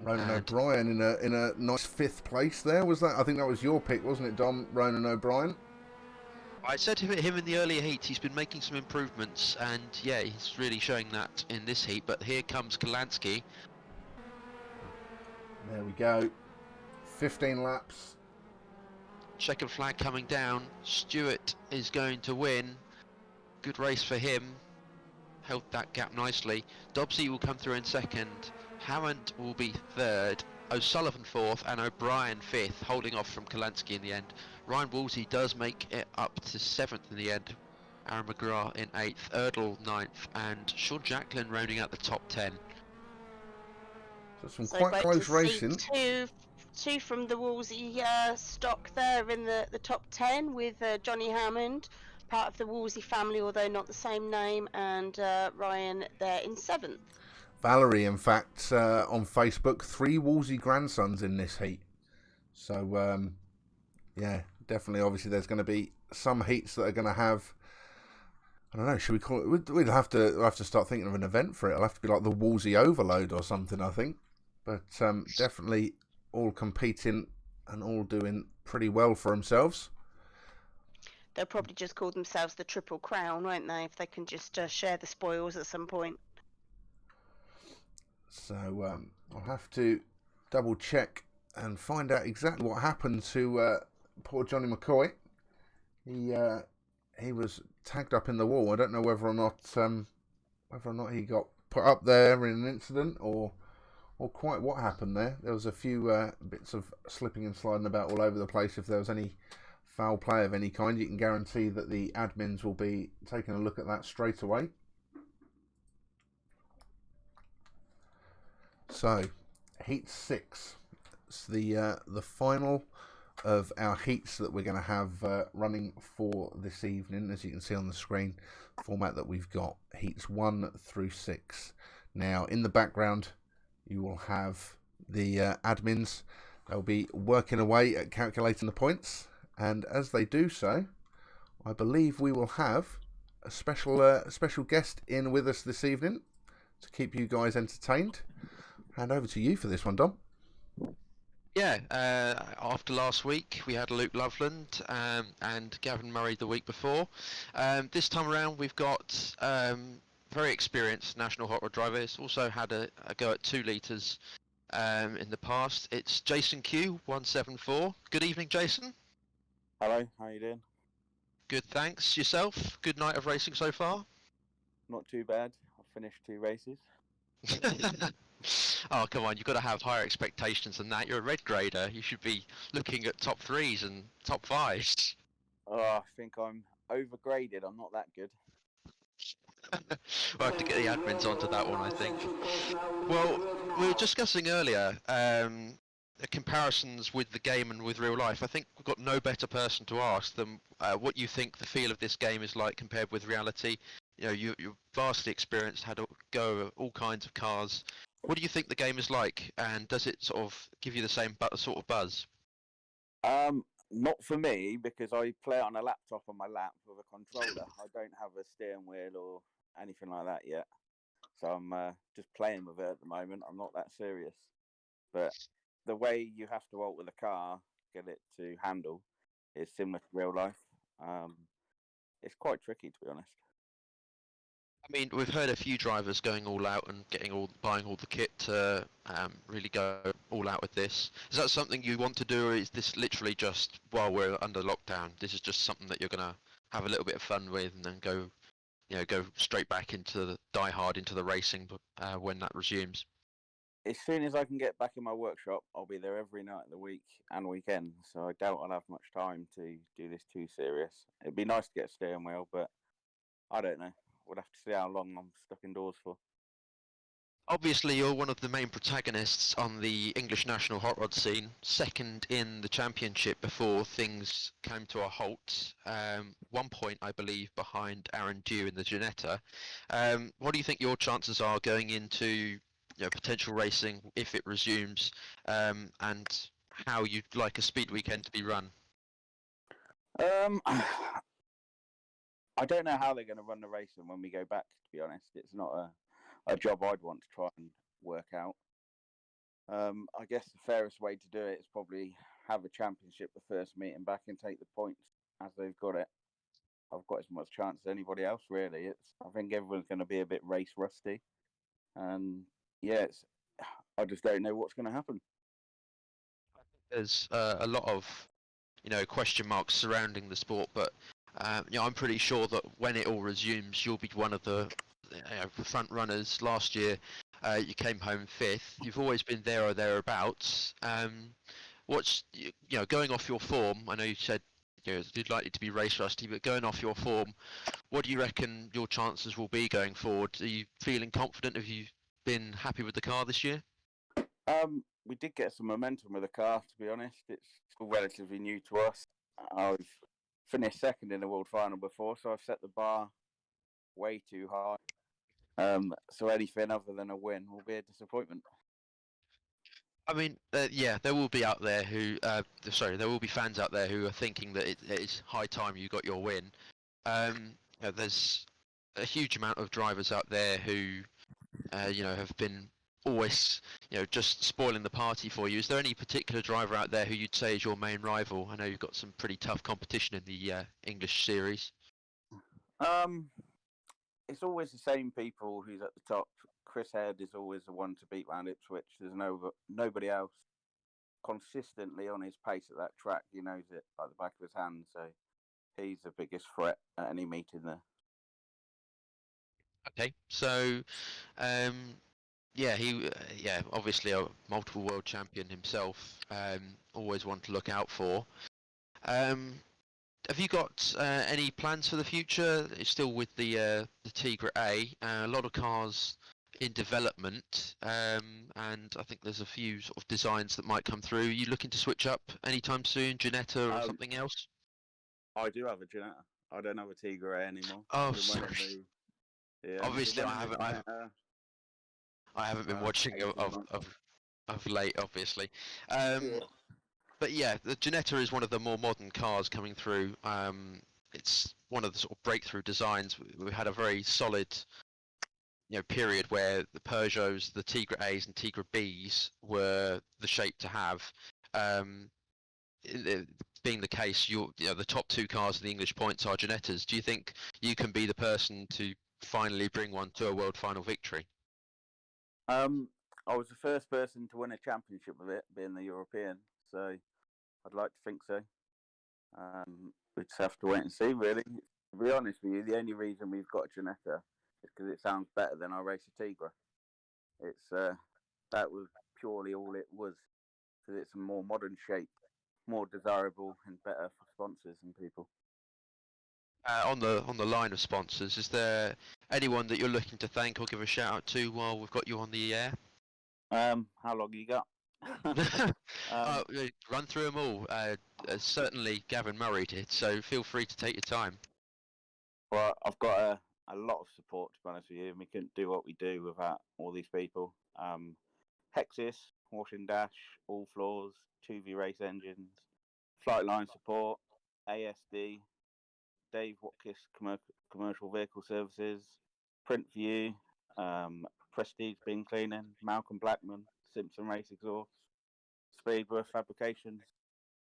Ronan O'Brien in a nice 5th place there. Was that? I think that was your pick, wasn't it, Dom? Ronan O'Brien. I said to him in the earlier heat, he's been making some improvements, and yeah, he's really showing that in this heat. But here comes Kalansky. There we go. 15 laps. Checkered flag coming down. Stewart is going to win. Good race for him. Held that gap nicely. Dobbsy will come through in 2nd. Hammond will be 3rd. O'Sullivan 4th, and O'Brien 5th, holding off from Kalansky in the end. Ryan Woolsey does make it up to 7th in the end. Aaron McGrath in 8th, Erdl 9th, and Sean Jacqueline rounding out the top 10. So some So quite great close to racing. see two from the Woolsey stock there in the top 10 with Johnny Hammond, part of the Woolsey family, although not the same name, and Ryan there in 7th. Valerie, in fact, on Facebook, 3 Woolsey grandsons in this heat. So, yeah, definitely. Obviously, there's going to be some heats that are going to have. I don't know. Should we call it? We'll have to start thinking of an event for it. It'll have to be like the Woolsey Overload or something, I think. But definitely all competing and all doing pretty well for themselves. They'll probably just call themselves the Triple Crown, won't they? If they can just share the spoils at some point. So I'll have to double check and find out exactly what happened to poor Johnny McCoy. He was tagged up in the wall. I don't know whether or not he got put up there in an incident or quite what happened there. There was a few bits of slipping and sliding about all over the place. If there was any foul play of any kind, you can guarantee that the admins will be taking a look at that straight away. So, Heat 6. It's the final of our heats that we're going to have running for this evening. As you can see on the screen, format that we've got, Heats 1 through 6. Now, in the background, you will have the admins. They'll be working away at calculating the points. And as they do so, I believe we will have a special guest in with us this evening to keep you guys entertained. Hand over to you for this one, Dom. Yeah, after last week we had Luke Loveland and Gavin Murray the week before. This time around we've got very experienced national hot rod drivers. Also had a go at 2 litres in the past. It's Jason Q 174. Good evening, Jason. Hello, how you doing? Good, thanks. Yourself? Good night of racing so far? Not too bad. I've finished 2 races. Oh, come on, you've got to have higher expectations than that. You're a red grader. You should be looking at top 3s and top 5s. Oh, I think I'm overgraded. I'm not that good. We'll have to get the admins onto that one, I think. Well, we were discussing earlier comparisons with the game and with real life. I think we've got no better person to ask than what you think the feel of this game is like compared with reality. You know, you're vastly experienced, had a go at all kinds of cars. What do you think the game is like, and does it sort of give you the same sort of buzz? Not for me, because I play it on a laptop on my lap with a controller. I don't have a steering wheel or anything like that yet. So I'm just playing with it at the moment. I'm not that serious. But the way you have to alter the car, get it to handle, is similar to real life. It's quite tricky, to be honest. I mean, we've heard a few drivers going all out and buying all the kit to really go all out with this. Is that something you want to do, or is this literally just while we're under lockdown? This is just something that you're gonna have a little bit of fun with, and then go straight back into die hard into the racing when that resumes. As soon as I can get back in my workshop, I'll be there every night of the week and weekend. So I doubt I'll have much time to do this too serious. It'd be nice to get a steering wheel, but I don't know. We'll have to see how long I'm stuck indoors for. Obviously, you're one of the main protagonists on the English national hot rod scene, second in the championship before things came to a halt. 1 point, I believe, behind Aaron Dew in the Ginetta. What do you think your chances are going into potential racing if it resumes, and how you'd like a speed weekend to be run? I don't know how they're going to run the racing when we go back, to be honest. It's not a job I'd want to try and work out. I guess the fairest way to do it is probably have a championship the first meeting back and take the points as they've got it. I've got as much chance as anybody else, really. I think everyone's going to be a bit race rusty. And yeah, I just don't know what's going to happen. There's a lot of question marks surrounding the sport, but I'm pretty sure that when it all resumes, you'll be one of the front runners. Last year, you came home 5th. You've always been there or thereabouts. What's going off your form? I know you said you'd likely to be race rusty, but going off your form, what do you reckon your chances will be going forward? Are you feeling confident? Have you been happy with the car this year? We did get some momentum with the car, to be honest. It's still relatively new to us. I've finished second in the World Final before, so I've set the bar way too high. So anything other than a win will be a disappointment. I mean, there will be out there who, there will be fans out there who are thinking that it is high time you got your win. There's a huge amount of drivers out there who, have been always, just spoiling the party for you. Is there any particular driver out there who you'd say is your main rival? I know you've got some pretty tough competition in the English series. It's always the same people who's at the top. Chris Head is always the one to beat round Ipswich. There's nobody else consistently on his pace at that track. He knows it like the back of his hand, so he's the biggest threat at any meeting there. Okay, so obviously a multiple world champion himself. Always one to look out for. Have you got any plans for the future? It's still with the Tigra A. A lot of cars in development, and I think there's a few sort of designs that might come through. Are you looking to switch up anytime soon, Ginetta or something else? I do have a Ginetta. I don't have a Tigra A anymore. Oh, sorry. Obviously, I haven't been watching of late, obviously. But yeah, the Ginetta is one of the more modern cars coming through. It's one of the sort of breakthrough designs. We had a very solid, period where the Peugeots, the Tigra A's and Tigra B's were the shape to have. Being the case, the top two cars of the English points are Ginettas. Do you think you can be the person to finally bring one to a world final victory? I was the first person to win a championship with it, being the European, so I'd like to think so. We just have to wait and see, really. To be honest with you, the only reason we've got a Ginetta is because it sounds better than our Racer Tigra. That was purely all it was, because it's a more modern shape, more desirable and better for sponsors and people. On the line of sponsors, is there anyone that you're looking to thank or give a shout out to while we've got you on the air? How long you got? Run through them all. Certainly Gavin Murray did, so feel free to take your time. Well, I've got a lot of support, to be honest with you, and we couldn't do what we do without all these people. Hexis, Wash and Dash, All Floors, 2V Race Engines, Flightline Support, ASD, Dave Watkis Commercial Vehicle Services, Print View, Prestige Bin Cleaning, Malcolm Blackman, Simpson Race Exhaust, Speedworth Fabrications,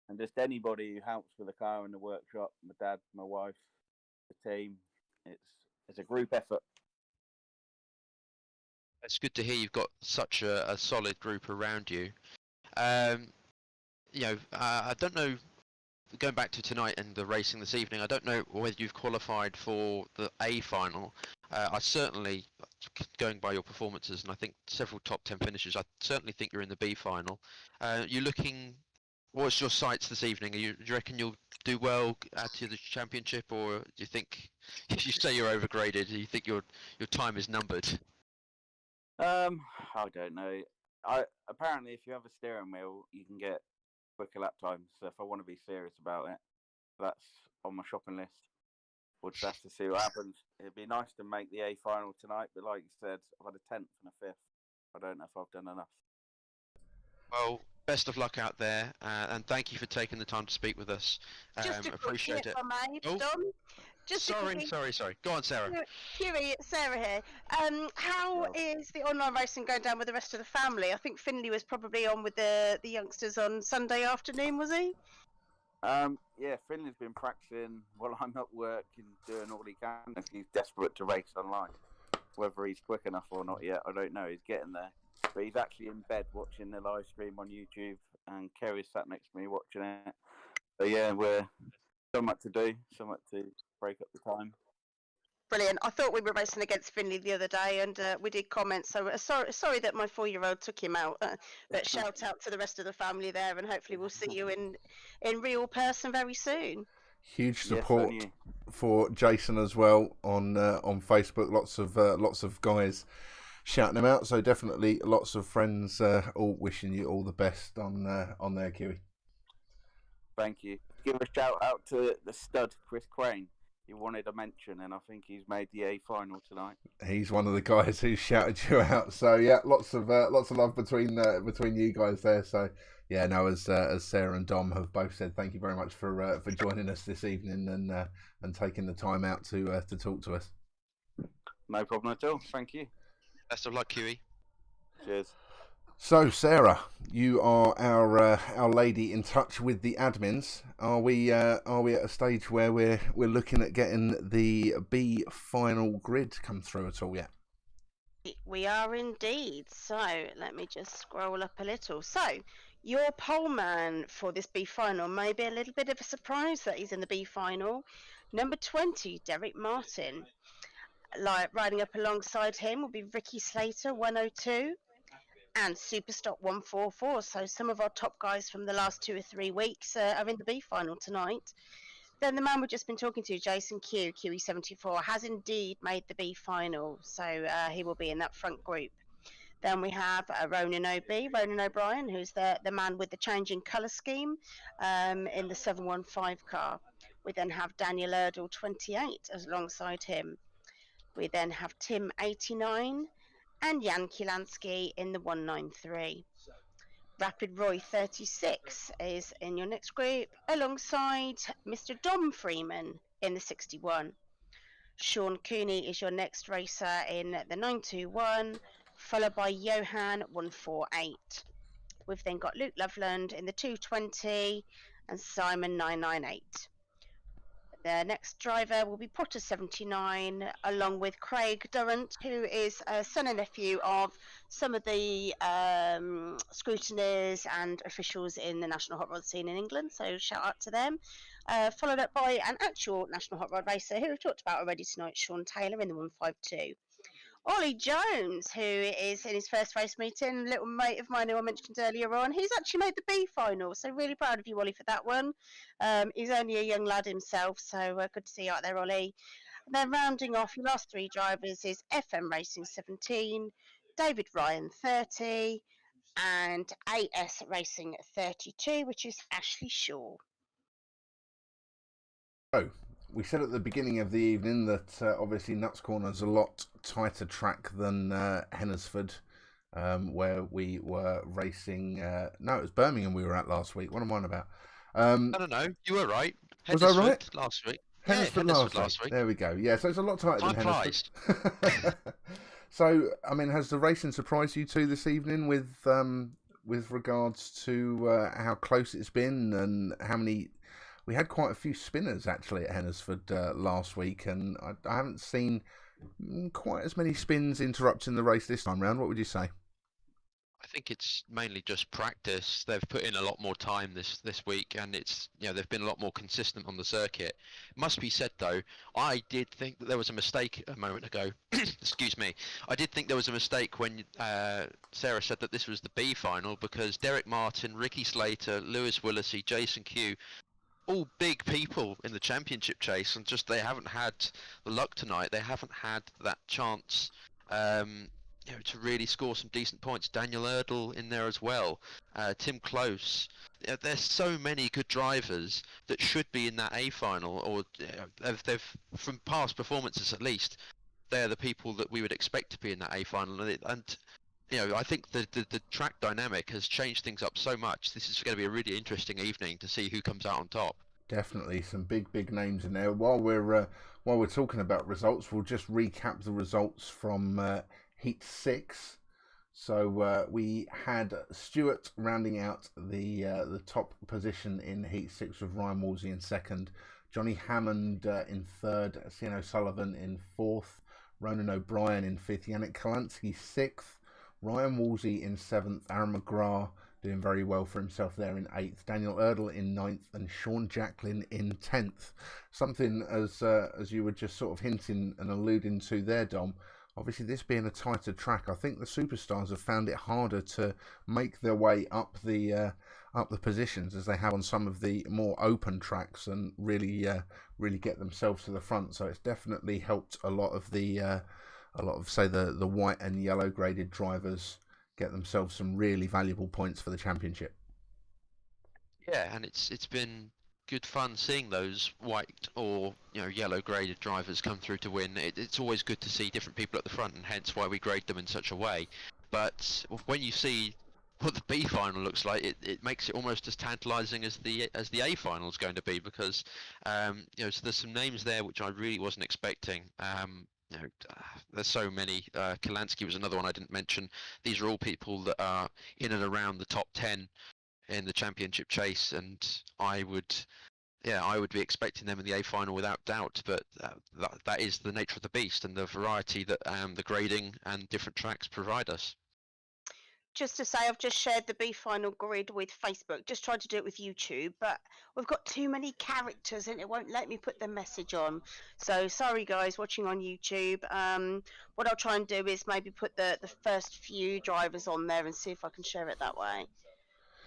and just anybody who helps with the car in the workshop. My dad, my wife, the team. It's a group effort. It's good to hear you've got such a solid group around you. I don't know. Going back to tonight and the racing this evening, I don't know whether you've qualified for the A final. I certainly, going by your performances, and I think several top 10 finishes, I certainly think you're in the B final. What's your sights this evening? Do you reckon you'll do well add to the championship, or do you think, if you say you're overgraded, do you think your time is numbered? I don't know. Apparently, if you have a steering wheel, you can get quicker lap times. So if I want to be serious about it, that's on my shopping list. We'll just have to see what happens. It'd be nice to make the A final tonight, but like you said, I've had a 10th and a 5th. I don't know if I've done enough. Well, best of luck out there, and thank you for taking the time to speak with us. Appreciate it. Dom. Sorry. Go on, Sarah. Huey, it's Sarah here. How is the online racing going down with the rest of the family? I think Finley was probably on with the youngsters on Sunday afternoon, was he? Yeah, Finley's been practicing while I'm at work and doing all he can. If he's desperate to race online, whether he's quick enough or not yet, I don't know. He's getting there, but he's actually in bed watching the live stream on YouTube, and Kerry's sat next to me watching it. So yeah, we're so much to do, so much to break up the time. Brilliant. I thought we were racing against Finley the other day, and we did comment. So sorry that my 4-year-old took him out. But shout out to the rest of the family there, and hopefully we'll see you in real person very soon. Huge support for Jason as well on Facebook. Lots of guys shouting him out. So definitely lots of friends all wishing you all the best on there, Kiwi. Thank you. Give a shout out to the stud Chris Crane. He wanted a mention, and I think he's made the A final tonight. He's one of the guys who shouted you out. So yeah, lots of love between you guys there. So yeah, no, as Sarah and Dom have both said, thank you very much for joining us this evening and taking the time out to talk to us. No problem at all. Thank you. Best of luck, Huey. Cheers. So, Sarah, you are our lady in touch with the admins. Are we at a stage where we're looking at getting the B final grid come through at all yet? We are indeed. So let me just scroll up a little. So your poleman for this B final may be a little bit of a surprise that he's in the B final. Number 20, Derek Martin. Riding up alongside him will be Ricky Slater, 102, and Superstock 144. So some of our top guys from the last 2 or 3 weeks are in the B final tonight. Then the man we've just been talking to, Jason Q, QE74, has indeed made the B final. So he will be in that front group. Then we have Ronan O'Brien, who's the man with the changing colour scheme in the 715 car. We then have Daniel Erdl, 28, alongside him. We then have Tim, 89, and Jan Kilansky in the 193. Rapid Roy, 36, is in your next group, alongside Mr. Dom Freeman in the 61. Sean Cooney is your next racer in the 921, followed by Johan, 148. We've then got Luke Loveland in the 220 and Simon, 998. The next driver will be Potter, 79, along with Craig Durrant, who is a son and nephew of some of the scrutineers and officials in the National Hot Rod scene in England, so shout out to them. Followed up by an actual National Hot Rod racer who we've talked about already tonight, Sean Taylor in the 152. Ollie Jones, who is in his first race meeting, little mate of mine who I mentioned earlier on, he's actually made the B final, so really proud of you, Ollie, for that one. He's only a young lad himself, so good to see you out there, Ollie. And then rounding off your last 3 drivers is FM Racing, 17, David Ryan, 30, and AS Racing, 32, which is Ashley Shaw. So, we said at the beginning of the evening that obviously Nuts Corner is a lot tighter track than Hennesford, where we were racing. No, it was Birmingham we were at last week. What am I on about? I don't know. You were right. Was I right? Last week. Hennesford last week. There we go. Yeah, so it's a lot tighter than Hennesford. So, I mean, has the racing surprised you two this evening with regards to how close it's been and how many? We had quite a few spinners actually at Hennesford last week, and I haven't seen quite as many spins interrupting the race this time round. What would you say? I think it's mainly just practice. They've put in a lot more time this week, and it's they've been a lot more consistent on the circuit. It must be said though, I did think that there was a mistake a moment ago. Excuse me. I did think there was a mistake when Sarah said that this was the B final, because Derek Martin, Ricky Slater, Lewis Willisey, Jason Q, all big people in the championship chase, and just they haven't had the luck tonight. They haven't had that chance to really score some decent points. Daniel Erdl in there as well, Tim Close. There's so many good drivers that should be in that A final, or they've from past performances at least, they're the people that we would expect to be in that A final. And I think the track dynamic has changed things up so much. This is going to be a really interesting evening to see who comes out on top. Definitely some big names in there. While we're talking about results, we'll just recap the results from Heat 6. So we had Stewart rounding out the top position in Heat 6 with Ryan Wolsey in second, Johnny Hammond in third, Cian O'Sullivan in fourth, Ronan O'Brien in fifth, Yannick Kalansky sixth, Ryan Wolsey in seventh, Aaron McGrath doing very well for himself there in eighth, Daniel Erdl in ninth, and Sean Jacklin in 10th. Something as you were just sort of hinting and alluding to there, Dom. Obviously, this being a tighter track, I think the superstars have found it harder to make their way up the positions as they have on some of the more open tracks and really get themselves to the front. So it's definitely helped a lot of the white and yellow graded drivers get themselves some really valuable points for the championship. Yeah, and it's been good fun seeing those white or yellow graded drivers come through to win. It's always good to see different people at the front, and hence why we grade them in such a way. But when you see what the B final looks like, it makes it almost as tantalising as the A final is going to be, because so there's some names there which I really wasn't expecting. There's so many. Kalansky was another one I didn't mention. These are all people that are in and around the top 10 in the championship chase, and I would yeah, I would be expecting them in the A final without doubt. But that is the nature of the beast and the variety that the grading and different tracks provide us. Just to say, I've just shared the B final grid with Facebook. Just tried to do it with YouTube, but we've got too many characters and it won't let me put the message on. So sorry, guys, watching on YouTube. What I'll try and do is maybe put the first few drivers on there and see if I can share it that way.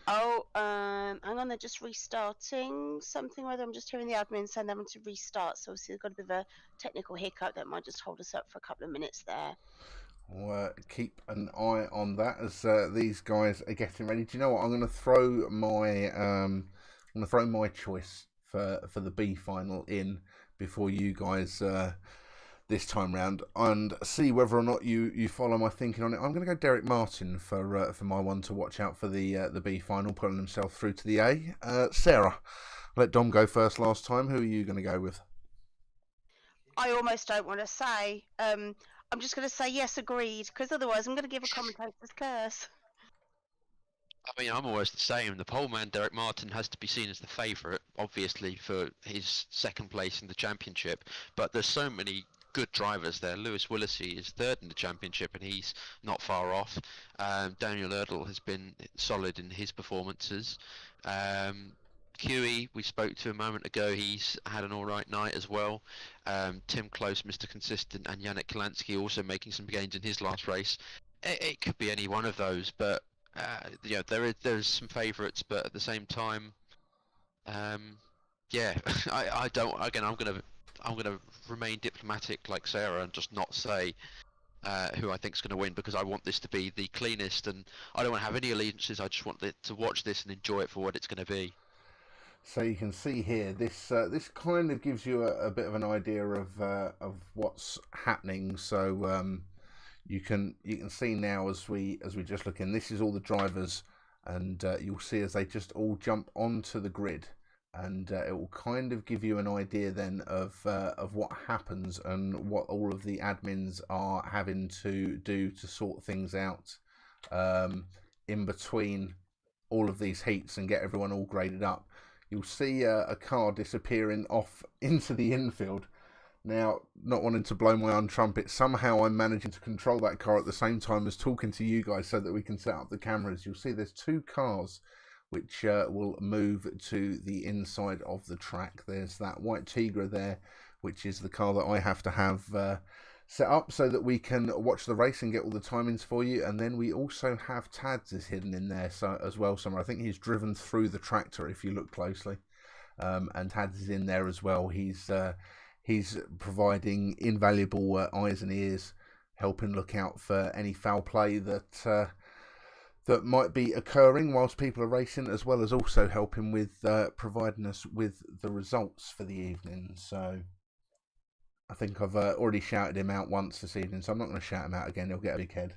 Oh, hang on, they're just restarting something. Whether I'm just hearing the admin saying they're having to restart. So obviously they've got a bit of a technical hiccup that might just hold us up for a couple of minutes there. We'll keep an eye on that as these guys are getting ready. Do you know what? I'm going to throw my choice for the B final in before you guys this time round, and see whether or not you follow my thinking on it. I'm going to go Derek Martin for my one to watch out for the B final, putting himself through to the A. Sarah, let Dom go first last time. Who are you going to go with? I almost don't want to say. I'm just going to say yes, agreed, because otherwise I'm going to give a commentator's curse. I mean, I'm always the same. The pole man, Derek Martin, has to be seen as the favourite, obviously, for his second place in the championship. But there's so many good drivers there. Lewis Willesee is third in the championship, and he's not far off. Daniel Erdl has been solid in his performances. QE, we spoke to a moment ago, he's had an alright night as well. Tim Close, Mr. Consistent, and Yannick Kalansky also making some gains in his last race. It could be any one of those, but yeah, there's some favourites, but at the same time, yeah, I don't. Again, I'm gonna remain diplomatic like Sarah and just not say who I think is going to win, because I want this to be the cleanest, and I don't want to have any allegiances. I just want to watch this and enjoy it for what it's going to be. So you can see here, this kind of gives you a bit of an idea of what's happening. So you can see now as we just look in, this is all the drivers, and you'll see as they just all jump onto the grid, and it will kind of give you an idea then of what happens and what all of the admins are having to do to sort things out in between all of these heats and get everyone all graded up. You'll see a car disappearing off into the infield. Now, not wanting to blow my own trumpet, somehow I'm managing to control that car at the same time as talking to you guys so that we can set up the cameras. You'll see there's two cars which will move to the inside of the track. There's that white Tigra there, which is the car that I have to have set up so that we can watch the race and get all the timings for you. And then we also have Tads is hidden in there as well somewhere. I think he's driven through the tractor if you look closely, and Tads is in there as well. He's providing invaluable eyes and ears, helping look out for any foul play that might be occurring whilst people are racing, as well as also helping with providing us with the results for the evening. So I think I've already shouted him out once this evening, so I'm not going to shout him out again. He'll get a big head.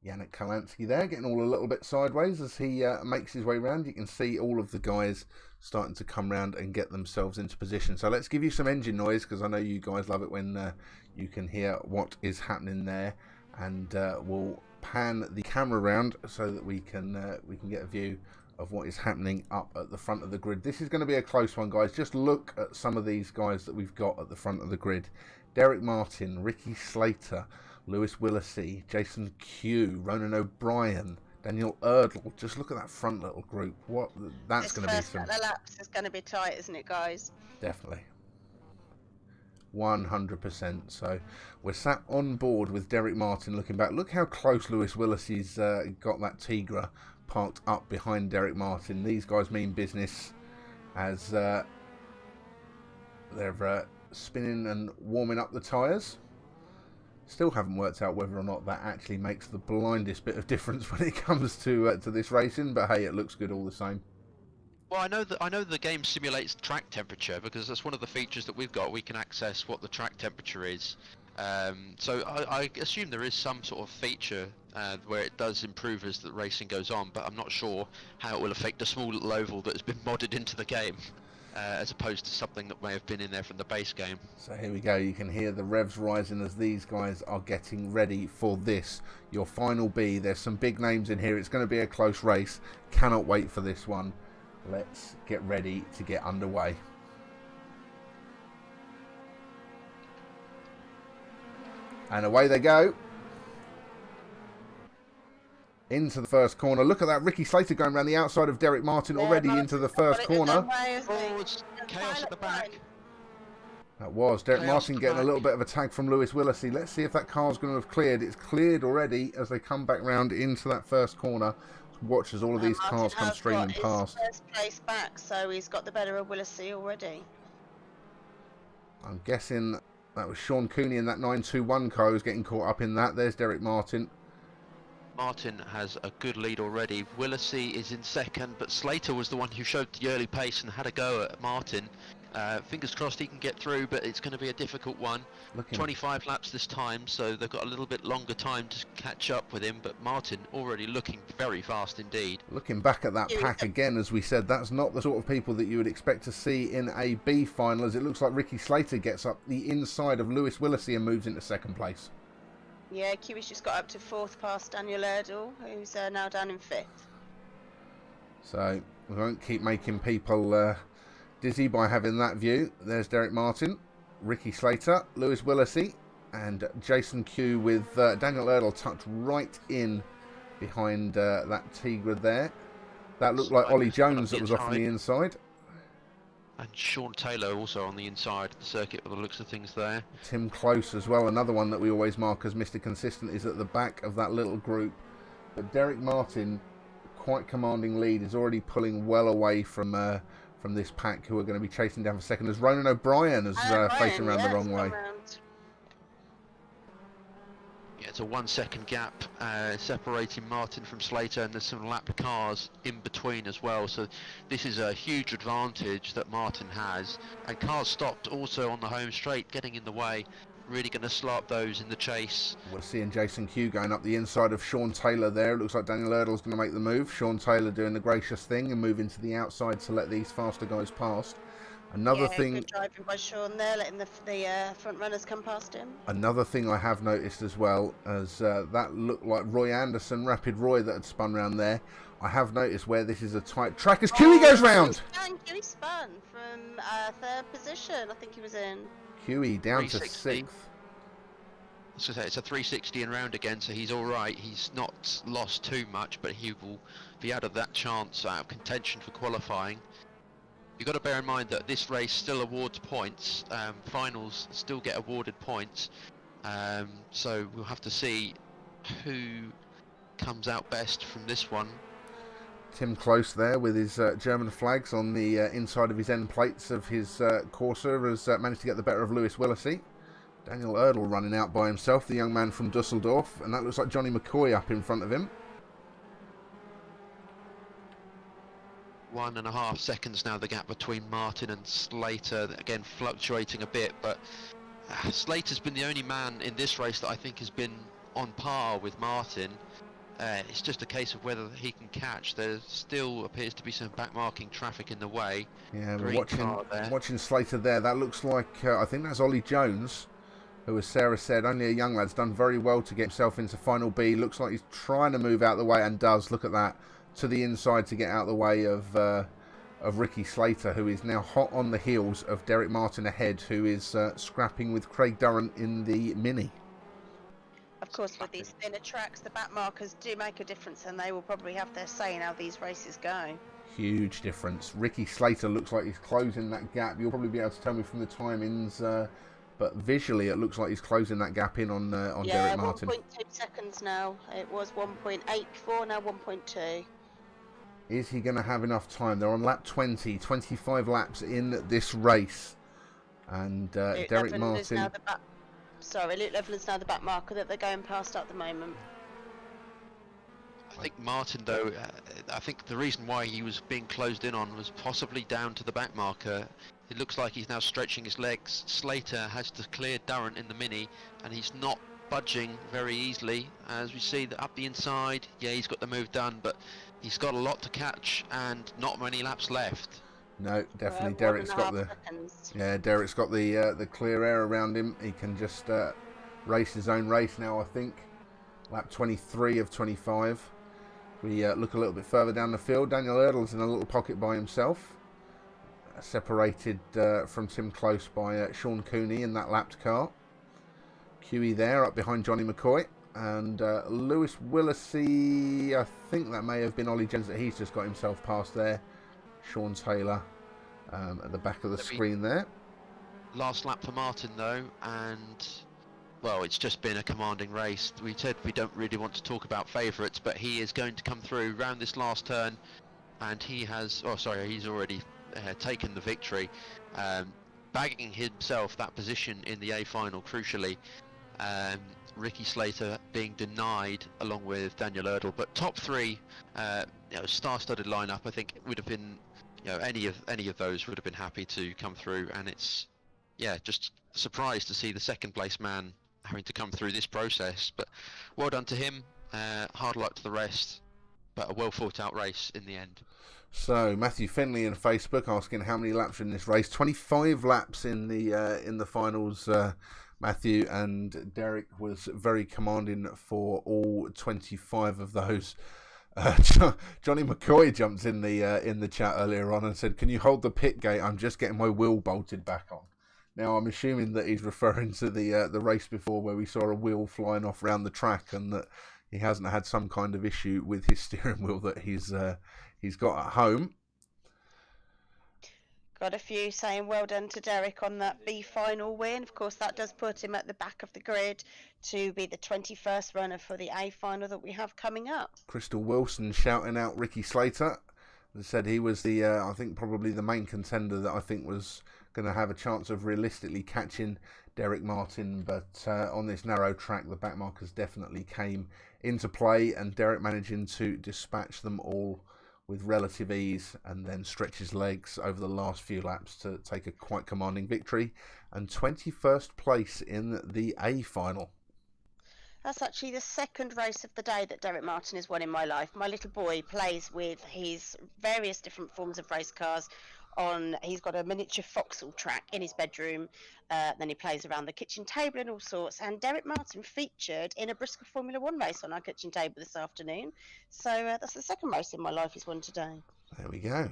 Yannick Kalansky there, getting all a little bit sideways as he makes his way round. You can see all of the guys starting to come round and get themselves into position. So let's give you some engine noise, because I know you guys love it when you can hear what is happening there. And we'll pan the camera around so that we can get a view of what is happening up at the front of the grid. This is going to be a close one, guys. Just look at some of these guys that we've got at the front of the grid. Derek Martin, Ricky Slater, Lewis Willesee, Jason Q, Ronan O'Brien, Daniel Erdl. Just look at that front little group. That's going to be some... The laps is going to be tight, isn't it, guys? Definitely. 100%. So we're sat on board with Derek Martin looking back. Look how close Lewis Willesee's got that Tigra parked up behind Derek Martin. These guys mean business as they're spinning and warming up the tyres. Still haven't worked out whether or not that actually makes the blindest bit of difference when it comes to this racing, but hey, it looks good all the same. Well, I know the game simulates track temperature, because that's one of the features that we've got. We can access what the track temperature is. So I assume there is some sort of feature where it does improve as the racing goes on, but I'm not sure how it will affect a small little oval that has been modded into the game. as opposed to something that may have been in there from the base game. So here we go, you can hear the revs rising as these guys are getting ready for this, your final B. There's some big names in here, it's going to be a close race, cannot wait for this one. Let's get ready to get underway. And away they go. Into the first corner. Look at that, Ricky Slater going around the outside of Derek Martin already into the first corner. Oh, it's chaos at the back. That was Derek Chaos Martin at the getting a back. little bit of a tag from Lewis Willisey. Let's see if that car's going to have cleared. It's cleared already as they come back round into that first corner. Watch as all of these cars come streaming past. First place back, so he's got the better of Willisey already. I'm guessing that was Sean Cooney in that 921 car who's getting caught up in that. There's Derek Martin. Martin has a good lead already. Willisey is in second, but Slater was the one who showed the early pace and had a go at Martin. Fingers crossed he can get through, but it's going to be a difficult one. 25 laps this time, so they've got a little bit longer time to catch up with him, but Martin already looking very fast indeed. Looking back at that pack again, as we said, that's not the sort of people that you would expect to see in a B final, as it looks like Ricky Slater gets up the inside of Lewis Willisey and moves into second place. Yeah, Kiwi's just got up to fourth past Daniel Erdl, who's now down in fifth. So we won't keep making people dizzy by having that view. There's Derek Martin, Ricky Slater, Lewis Willisey and Jason Q with Daniel Erdl tucked right in behind that Tigra there. That looked like Ollie Jones that was off on the inside. And Sean Taylor also on the inside of the circuit by the looks of things there. Tim Close as well, another one that we always mark as Mr. Consistent, is at the back of that little group. But Derek Martin, quite commanding lead, is already pulling well away from this pack, who are going to be chasing down for second, as Ronan O'Brien is facing around the wrong way. Yeah, it's a 1 second gap separating Martin from Slater, and there's some lap cars in between as well, so this is a huge advantage that Martin has, and cars stopped also on the home straight getting in the way, really going to slow up those in the chase. We're seeing Jason Q going up the inside of Sean Taylor there. It looks like Daniel Erdl's going to make the move. Sean Taylor doing the gracious thing and moving to the outside to let these faster guys past. Another thing, good driving by Sean there, letting the front runners come past him. Another thing I have noticed as well, as that looked like Roy Anderson, Rapid Roy, that had spun round there. I have noticed where this is a tight track as Q goes round. He spun from third position, I think he was in. Q down to 6th. So it's a 360 and round again, so he's all right. He's not lost too much, but he will be out of that chance, out of contention for qualifying. You've got to bear in mind that this race still awards points. Finals still get awarded points, so we'll have to see who comes out best from this one. Tim Close there with his German flags on the inside of his end plates of his Corsa has managed to get the better of Lewis Willisey. Daniel Erdl running out by himself, the young man from Dusseldorf, and that looks like Johnny McCoy up in front of him. 1.5 seconds now the gap between Martin and Slater, again fluctuating a bit, but Slater's been the only man in this race that I think has been on par with Martin. It's just a case of whether he can catch. There still appears to be some backmarking traffic in the way. Yeah, we're watching Slater there. That looks like, I think that's Ollie Jones, who, as Sarah said, only a young lad's done very well to get himself into Final B. Looks like he's trying to move out the way and does. Look at that, to the inside to get out the way of Ricky Slater, who is now hot on the heels of Derek Martin ahead, who is scrapping with Craig Durrant in the Mini. Of course, with these thinner tracks, the back markers do make a difference, and they will probably have their say in how these races go. Huge difference. Ricky Slater looks like he's closing that gap. You'll probably be able to tell me from the timings, but visually it looks like he's closing that gap in on Derek Martin. 1.2 seconds now. It was 1.84, now 1.2. Is he going to have enough time? They're on lap 20, 25 laps in this race. And Derek Martin... Luke Leveland's now the back marker that they're going past at the moment. I think Martin, though, I think the reason why he was being closed in on was possibly down to the back marker. It looks like he's now stretching his legs. Slater has to clear Durrant in the Mini, and he's not budging very easily. As we see that up the inside, yeah, he's got the move done, but he's got a lot to catch and not many laps left. No, definitely. One and Derek's a got half the seconds. Derek's got the clear air around him. He can just race his own race now. I think lap 23 of 25. We look a little bit further down the field. Daniel Erdl's in a little pocket by himself, separated from Tim Close by Sean Cooney in that lapped car. QE there up behind Johnny McCoy. And Lewis Willisey, I think that may have been Ollie Jones that he's just got himself past there. Sean Taylor at the back of the screen there. Last lap for Martin though, and well, it's just been a commanding race. We said we don't really want to talk about favourites, but he is going to come through round this last turn, and he has, he's already taken the victory, bagging himself that position in the A final crucially. Ricky Slater being denied along with Daniel Erdl, but top three, star-studded lineup. I think it would have been, any of those would have been happy to come through, and it's, just surprised to see the second place man having to come through this process. But well done to him. Hard luck to the rest, but a well thought out race in the end. So Matthew Finley in Facebook asking how many laps in this race. 25 laps in the finals. Matthew, and Derek was very commanding for all 25 of those. Johnny McCoy jumped in the chat earlier on and said, "Can you hold the pit gate? I'm just getting my wheel bolted back on." Now I'm assuming that he's referring to the race before where we saw a wheel flying off around the track, and that he hasn't had some kind of issue with his steering wheel that he's got at home. Got a few saying well done to Derek on that B final win. Of course, that does put him at the back of the grid to be the 21st runner for the A final that we have coming up. Crystal Wilson shouting out Ricky Slater. They said he was I think probably the main contender that I think was going to have a chance of realistically catching Derek Martin, but on this narrow track the backmarkers definitely came into play, and Derek managing to dispatch them all with relative ease and then stretch his legs over the last few laps to take a quite commanding victory and 21st place in the A final. That's actually the second race of the day that Derek Martin has won in my life. My little boy plays with his various different forms of race cars. He's got a miniature Vauxhall track in his bedroom, then he plays around the kitchen table and all sorts, and Derek Martin featured in a Bristol Formula 1 race on our kitchen table this afternoon, so that's the second race in my life he's won today. There we go.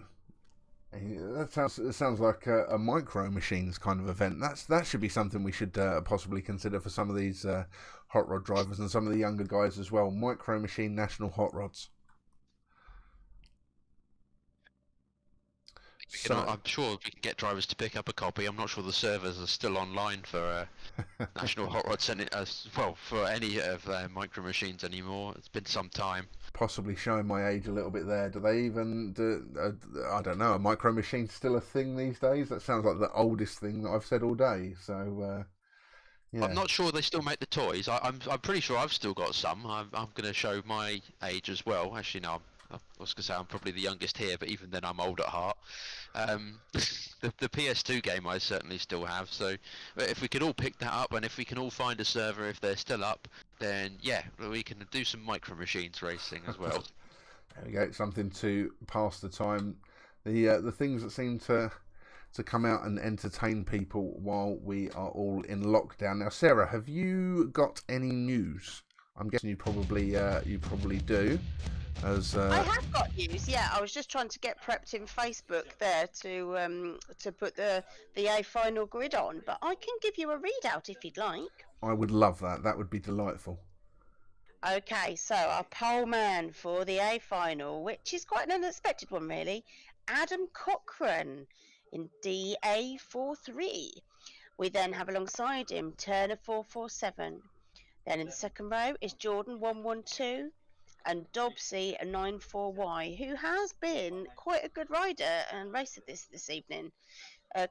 That sounds like a Micro Machines kind of event. That should be something we should possibly consider for some of these hot rod drivers and some of the younger guys as well. Micro Machine National Hot Rods. I'm sure we can get drivers to pick up a copy. I'm not sure the servers are still online for National Hot Rod Centre, for any of Micro Machines anymore. It's been some time. Possibly showing my age a little bit there. Do they even I don't know, a Micro Machine still a thing these days? That sounds like the oldest thing that I've said all day. So yeah. I'm not sure they still make the toys. I'm pretty sure I've still got some. I'm going to show my age as well. Actually, no, I was going to say I'm probably the youngest here, but even then I'm old at heart. The PS2 game I certainly still have, so if we could all pick that up, and if we can all find a server if they're still up, then yeah, we can do some Micro Machines racing as well. There we go, something to pass the time. The things that seem to come out and entertain people while we are all in lockdown. Now, Sarah, have you got any news? I'm guessing you probably do. I have got news. Yeah, I was just trying to get prepped in Facebook there to put the A final grid on, but I can give you a readout if you'd like. I would love that. That would be delightful. Okay, so our pole man for the A final, which is quite an unexpected one, really, Adam Cochran in DA43. We then have alongside him Turner 447. Then in the second row is Jordan 112. And Dobsy a 94Y, who has been quite a good rider and racer this evening.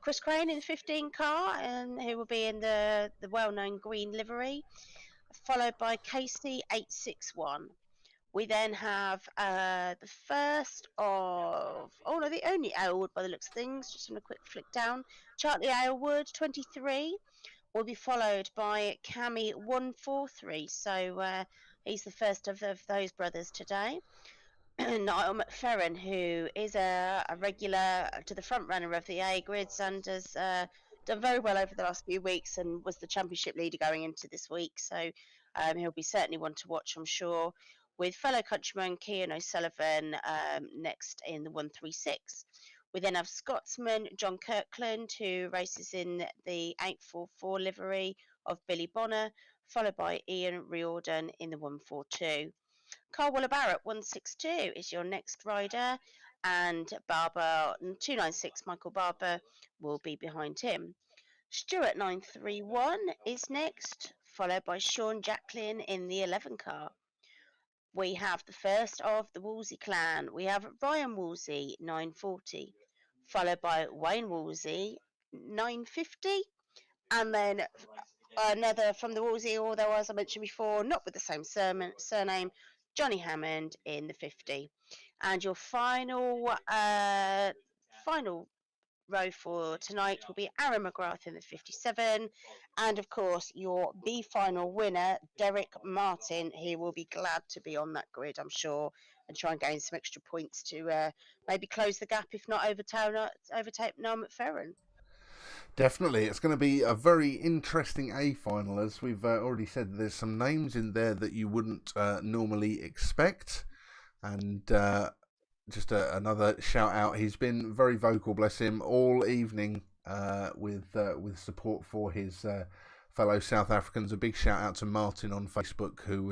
Chris Crane in the 15 car, and who will be in the well-known green livery, followed by Casey 861. We then have the only Aylwood by the looks of things, just having a quick flick down. Charlie Aylwood 23 will be followed by Cammy 143. So he's the first of those brothers today. Niall McFerrin, who is a regular to the front runner of the A grids and has done very well over the last few weeks and was the championship leader going into this week. So he'll be certainly one to watch, I'm sure, with fellow countryman Cian O'Sullivan next in the 136. We then have Scotsman John Kirkland, who races in the 844 livery of Billy Bonner, followed by Ian Riordan in the 142. Carwell Barrett 162 is your next rider, and Barber 296 Michael Barber will be behind him. Stuart 931 is next, followed by Sean Jacklin in the 11 car. We have the first of the Wolsey clan. We have Ryan Wolsey 940, followed by Wayne Wolsey 950, and then another from the Wolsey, although as I mentioned before, not with the same surname, Johnny Hammond in the 50. And your final row for tonight will be Aaron McGrath in the 57. And of course, your B final winner, Derek Martin. He will be glad to be on that grid, I'm sure, and try and gain some extra points to maybe close the gap, if not overtake Noel McFerrin. Definitely, it's going to be a very interesting A final, as we've already said. There's some names in there that you wouldn't normally expect, and just another shout out. He's been very vocal, bless him, all evening with support for his fellow South Africans. A big shout out to Martin on Facebook, who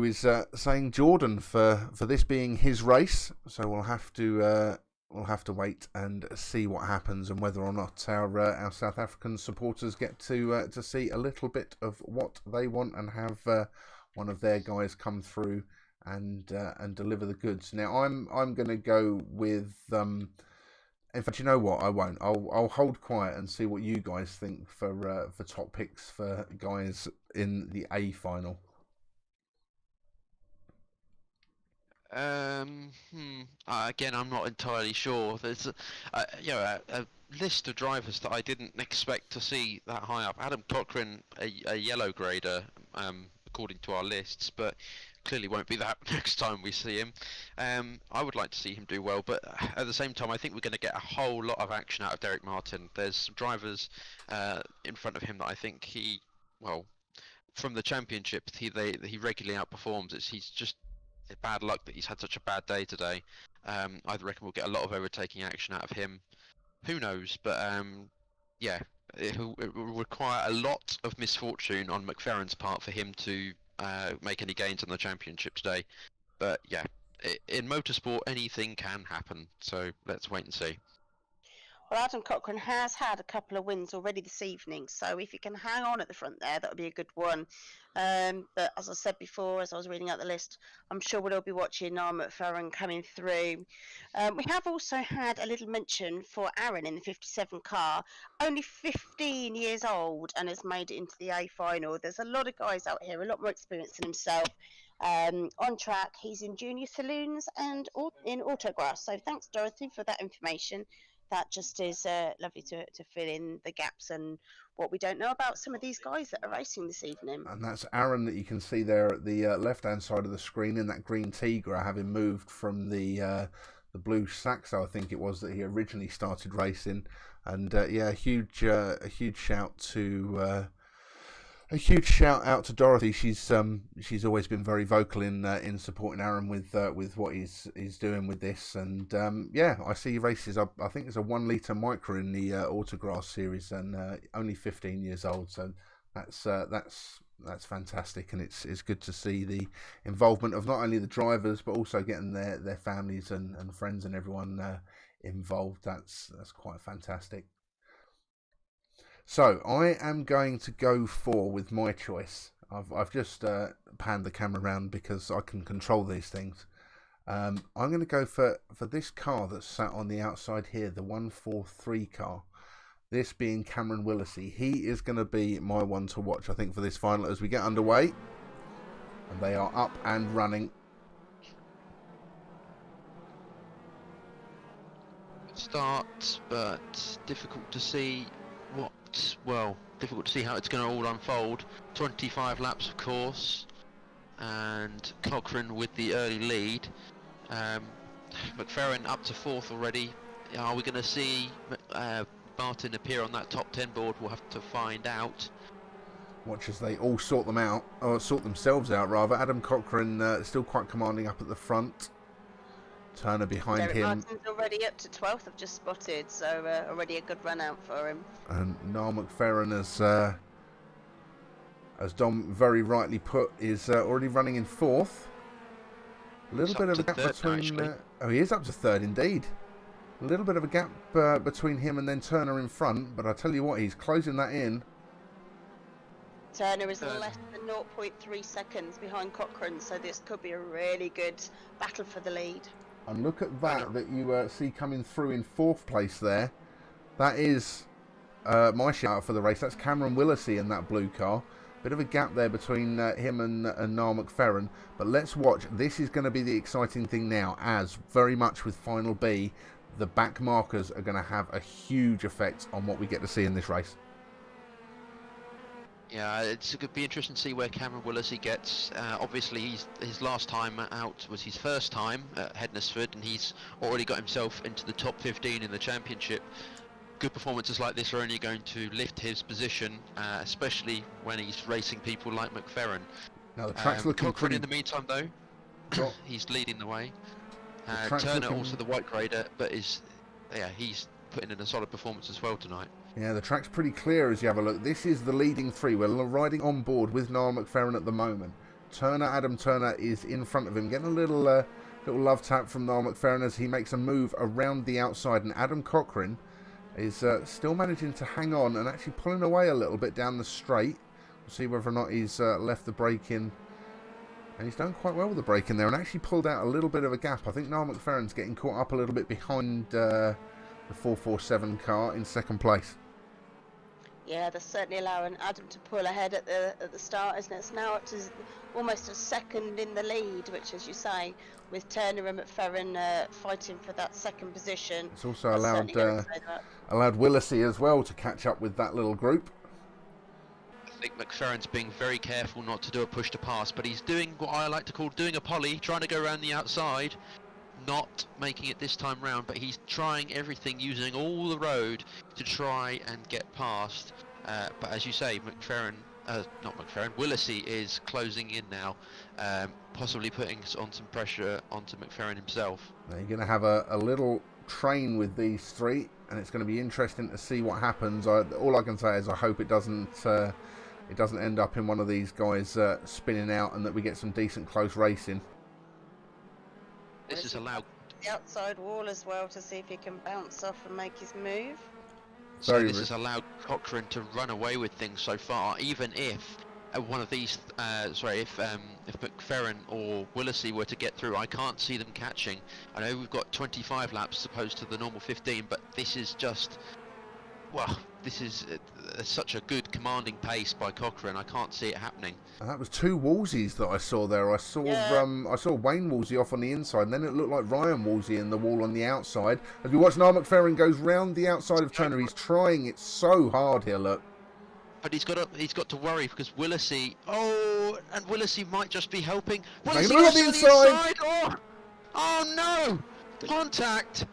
is saying Jordan for this being his race. So we'll have to wait and see what happens, and whether or not our South African supporters get to see a little bit of what they want and have one of their guys come through and deliver the goods. Now I'm going to go with. In fact, you know what? I won't. I'll hold quiet and see what you guys think for top picks for guys in the A final. Again, I'm not entirely sure. There's a list of drivers that I didn't expect to see that high up. Adam Cochrane, a yellow grader, according to our lists, but clearly won't be that next time we see him. I would like to see him do well, but at the same time, I think we're going to get a whole lot of action out of Derek Martin. There's some drivers in front of him that I think from the championship, he regularly outperforms. He's just bad luck that he's had such a bad day today. I reckon we'll get a lot of overtaking action out of him. Who knows? But it will require a lot of misfortune on McFerrin's part for him to make any gains on the championship today. But yeah, in motorsport, anything can happen. So let's wait and see. Well, Adam Cochrane has had a couple of wins already this evening, so if he can hang on at the front there, that would be a good one. But as I said before, as I was reading out the list, I'm sure we'll all be watching Noel McFerrin coming through. We have also had a little mention for Aaron in the 57 car, only 15 years old and has made it into the A final. There's a lot of guys out here, a lot more experience than himself. On track, he's in junior saloons and in autographs. So thanks, Dorothy, for that information. That just is lovely to fill in the gaps and what we don't know about some of these guys that are racing this evening. And that's Aaron that you can see there at the left-hand side of the screen in that green Tigra, having moved from the blue Saxo, I think it was, that he originally started racing. And a huge shout to. A huge shout out to Dorothy. She's always been very vocal in supporting Aaron with what he's doing with this. And I see he races. I think there's a 1 litre micro in the Autograss series, and only 15 years old. So that's fantastic, and it's good to see the involvement of not only the drivers but also getting their families and friends and everyone involved. That's quite fantastic. So I am going to go with my choice. I've just panned the camera around because I can control these things. I'm going to go for this car that's sat on the outside here, the 143 car. This being Cameron Willesee. He is going to be my one to watch, I think, for this final as we get underway. And they are up and running. Start, but difficult to see difficult to see how it's going to all unfold. 25 laps, of course. and Cochrane with the early lead. McFerrin up to 4th already. Are we going to see Martin appear on that top 10 board? We'll have to find out. Watch as they all sort them out, or sort themselves out rather. Adam Cochrane still quite commanding up at the front. Turner behind Derek him. Martin's already up to 12th, I've just spotted, so already a good run out for him. And Niall McFerrin, as Dom very rightly put, is already running in 4th. A little bit of a gap between... oh, he is up to 3rd indeed. A little bit of a gap between him and then Turner in front, but I tell you what, he's closing that in. Turner is less than 0.3 seconds behind Cochrane, so this could be a really good battle for the lead. And look at that you see coming through in 4th place there. That is my shout for the race. That's Cameron Willesee in that blue car. Bit of a gap there between him and Niall McFerrin. But let's watch. This is going to be the exciting thing now, as very much with Final B, the back markers are going to have a huge effect on what we get to see in this race. Yeah, it's going to be interesting to see where Cameron Willesee gets. Obviously, his last time out was his first time at Hednesford, and he's already got himself into the top 15 in the championship. Good performances like this are only going to lift his position, especially when he's racing people like McFerrin. Now the track's looking Cochrane pretty... in the meantime, though, he's leading the way. Turner looking... also the white grader, but he's putting in a solid performance as well tonight. Yeah, the track's pretty clear as you have a look. This is the leading 3. We're riding on board with Niall McFerrin at the moment. Adam Turner is in front of him, getting a little love tap from Niall McFerrin as he makes a move around the outside, and Adam Cochrane is still managing to hang on and actually pulling away a little bit down the straight. We'll see whether or not he's left the brake in. And he's done quite well with the brake in there and actually pulled out a little bit of a gap. I think Niall McFerrin's getting caught up a little bit behind the 447 car in 2nd place. Yeah, they're certainly allowing Adam to pull ahead at the start, isn't it? It's now up to almost a second in the lead, which, as you say, with Turner and McFerrin fighting for that 2nd position. It's also allowed Willesee as well to catch up with that little group. I think McFerrin's being very careful not to do a push to pass, but he's doing what I like to call doing a poly, trying to go around the outside, not making it this time round, but he's trying everything, using all the road to try and get past. But as you say, Willesee is closing in now, possibly putting on some pressure onto McFerrin himself. Now you're going to have a little train with these 3, and it's going to be interesting to see what happens. All I can say is I hope it doesn't end up in one of these guys spinning out, and that we get some decent close racing. This is allowed the outside wall as well to see if he can bounce off and make his move. So this has allowed Cochrane to run away with things so far, even if one of these, if McFerrin or Willesee were to get through, I can't see them catching. I know we've got 25 laps as opposed to the normal 15, but this is just, this is such a good commanding pace by Cochrane. I can't see it happening. And that was 2 Wolseys that I saw there. I saw Wayne Wolsey off on the inside, and then it looked like Ryan Wolsey in the wall on the outside. As we watch, Niall McFerrin goes round the outside of Turner. He's trying it so hard here, look. But he's got to worry because Willesee, and Willesee might just be helping. Willesee on the inside. Oh no! Contact!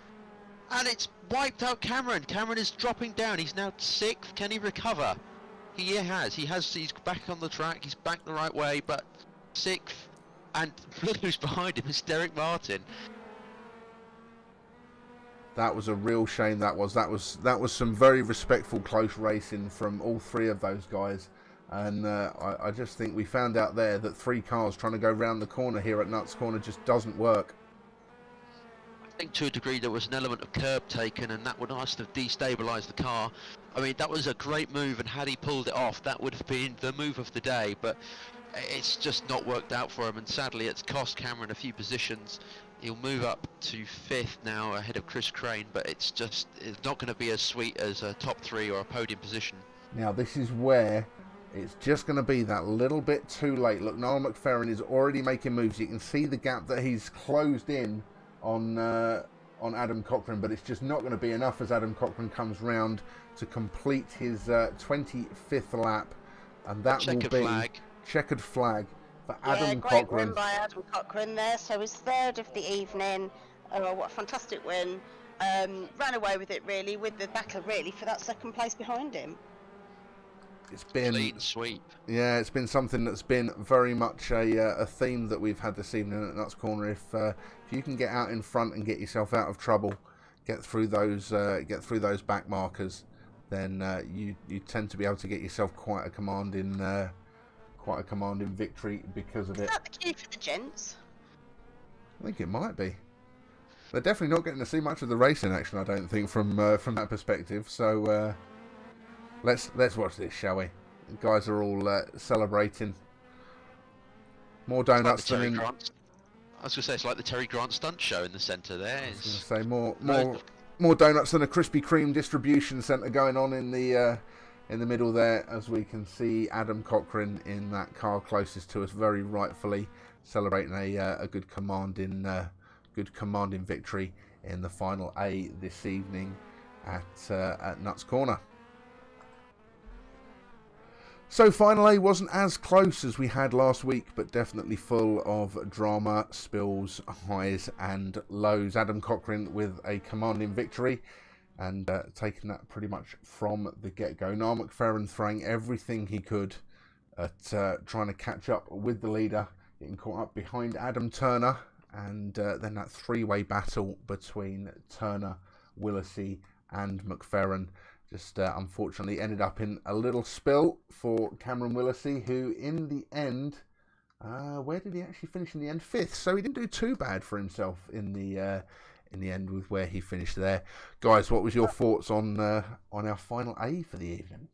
And it's wiped out Cameron. Cameron is dropping down. He's now 6th. Can he recover? He has. He's back on the track. He's back the right way, but 6th. And look who's behind him. It's Derek Martin. That was a real shame. That was some very respectful close racing from all 3 of those guys. And I just think we found out there that 3 cars trying to go round the corner here at Nuts Corner just doesn't work. I think to a degree there was an element of curb taken, and that would must have destabilised the car. I mean, that was a great move, and had he pulled it off, that would have been the move of the day, but it's just not worked out for him, and sadly it's cost Cameron a few positions. He'll move up to 5th now ahead of Chris Crane, but it's not going to be as sweet as a top 3 or a podium position. Now this is where it's just going to be that little bit too late. Look, Niall McFerrin is already making moves. You can see the gap that he's closed in on Adam Cochrane, but it's just not going to be enough as Adam Cochrane comes round to complete his 25th lap, and that will be checkered flag for Yeah, Adam great Cochrane. win by Adam Cochrane there. So his third of the evening. Oh, what a fantastic win. Ran away with it really, with the battle really for that second place behind him. It's been Clean sweep. Yeah, it's been something that's been very much a theme that we've had this evening at Nuts Corner. If you can get out in front and get yourself out of trouble, get through those back markers, then you tend to be able to get yourself quite a commanding victory because of Is it. that the cue for the gents? I think it might be. They're definitely not getting to see much of the racing action, I don't think, from that perspective. So let's watch this, shall we? The guys are all celebrating. More donuts Like than in. Grant. I was going to say it's like the Terry Grant stunt show in the centre there. I was going to say more donuts than a Krispy Kreme distribution centre going on in the middle there, as we can see Adam Cochrane in that car closest to us, very rightfully celebrating a good commanding victory in the final A this evening at Nuts Corner. So final A wasn't as close as we had last week, but definitely full of drama, spills, highs and lows. Adam Cochrane with a commanding victory and taking that pretty much from the get-go. Niall McFerrin throwing everything he could at trying to catch up with the leader, getting caught up behind Adam Turner, and then that three-way battle between Turner, Willesee and McFerrin just unfortunately ended up in a little spill for Cameron Willesee, who in the end, where did he actually finish in the end? 5th. So he didn't do too bad for himself in the end with where he finished there. Guys, what was your thoughts on our final A for the evening?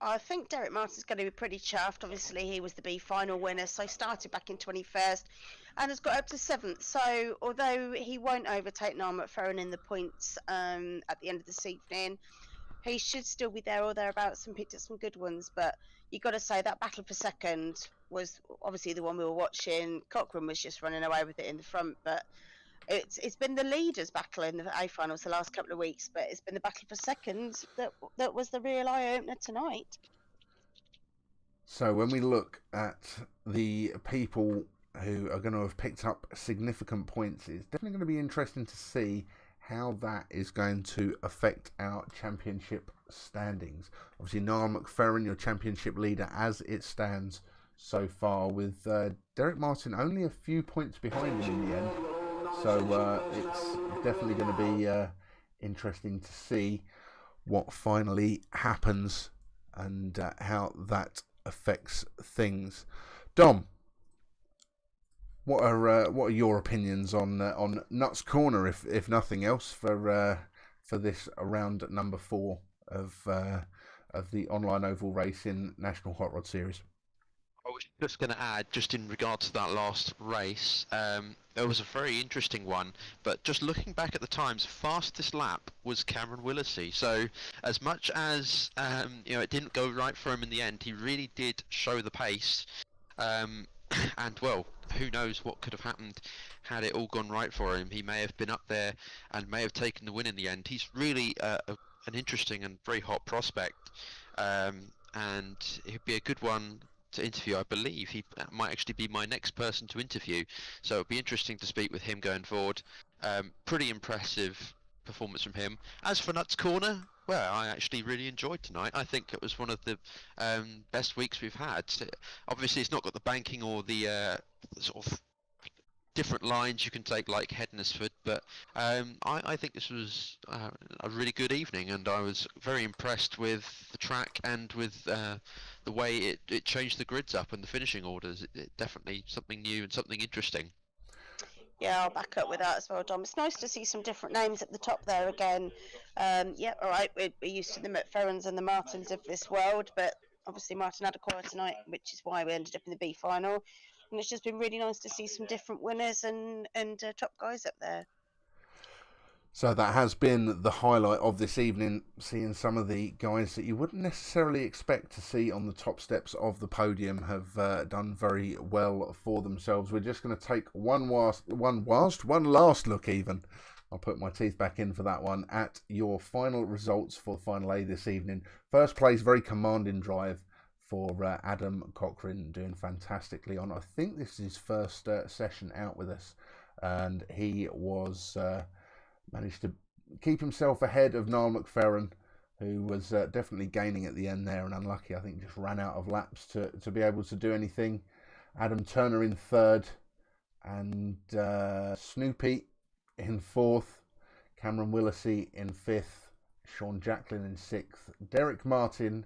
I think Derek Martin's going to be pretty chuffed. Obviously, he was the B final winner, so started back in 21st and has got up to 7th. So, although he won't overtake Niall McFerrin in the points at the end of this evening, he should still be there or thereabouts and picked up some good ones. But you've got to say that battle for second was obviously the one we were watching. Cochrane was just running away with it in the front, but it's been the leaders' battle in the A finals the last couple of weeks, but it's been the battle for second that was the real eye opener tonight. So when we look at the people who are going to have picked up significant points, it's definitely going to be interesting to see how that is going to affect our championship standings. Obviously, Niall McFerrin, your championship leader as it stands so far, with Derek Martin only a few points behind him in the end. So it's definitely going to be interesting to see what finally happens and how that affects things. Dom, what are your opinions on Nuts Corner, if nothing else, for this round number 4 of the online oval racing National Hot Rod Series? I was just going to add, just in regards to that last race, it was a very interesting one, but just looking back at the times, fastest lap was Cameron Willesee. So as much as it didn't go right for him in the end, he really did show the pace. And well, who knows what could have happened had it all gone right for him. He may have been up there and may have taken the win in the end. He's really an interesting and very hot prospect, and he'd be a good one to interview. I believe he might actually be my next person to interview, so it'd be interesting to speak with him going forward. Pretty impressive performance from him. As for Nuts Corner, well, I actually really enjoyed tonight. I think it was one of the best weeks we've had. Obviously, it's not got the banking or the sort of different lines you can take like Hednesford, but I think this was a really good evening, and I was very impressed with the track and with the way it changed the grids up and the finishing orders. It definitely something new and something interesting. Yeah, I'll back up with that as well, Dom. It's nice to see some different names at the top there again. Yeah, all right, we're used to the McFerrins and the Martins of this world, but obviously Martin had a quiet tonight, which is why we ended up in the B final. And it's just been really nice to see some different winners and top guys up there. So that has been the highlight of this evening, seeing some of the guys that you wouldn't necessarily expect to see on the top steps of the podium have done very well for themselves. We're just going to take one last look even. I'll put my teeth back in for that one, at your final results for Final A this evening. First place, very commanding drive for Adam Cochrane, doing fantastically on. I think this is his first session out with us, and he was managed to keep himself ahead of Niall McFerrin, who was definitely gaining at the end there, and unlucky, I think, just ran out of laps to be able to do anything. Adam Turner in third, and Snoopy in fourth, Cameron Willisey in fifth, Sean Jacklin in sixth, Derek Martin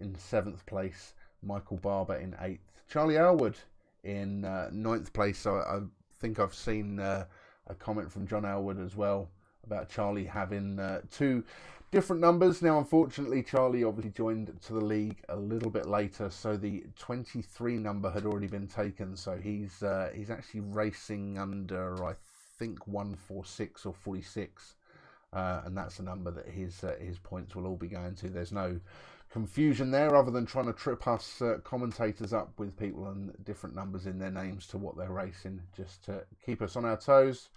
in seventh place, Michael Barber in eighth, Charlie Elwood in ninth place. So I think I've seen a comment from John Elwood as well about Charlie having two different numbers. Now, unfortunately, Charlie obviously joined to the league a little bit later, so the 23 number had already been taken. So he's actually racing under, I think, 146 or 46, and that's the number that his points will all be going to. There's no confusion there, other than trying to trip us commentators up with people and different numbers in their names to what they're racing, just to keep us on our toes.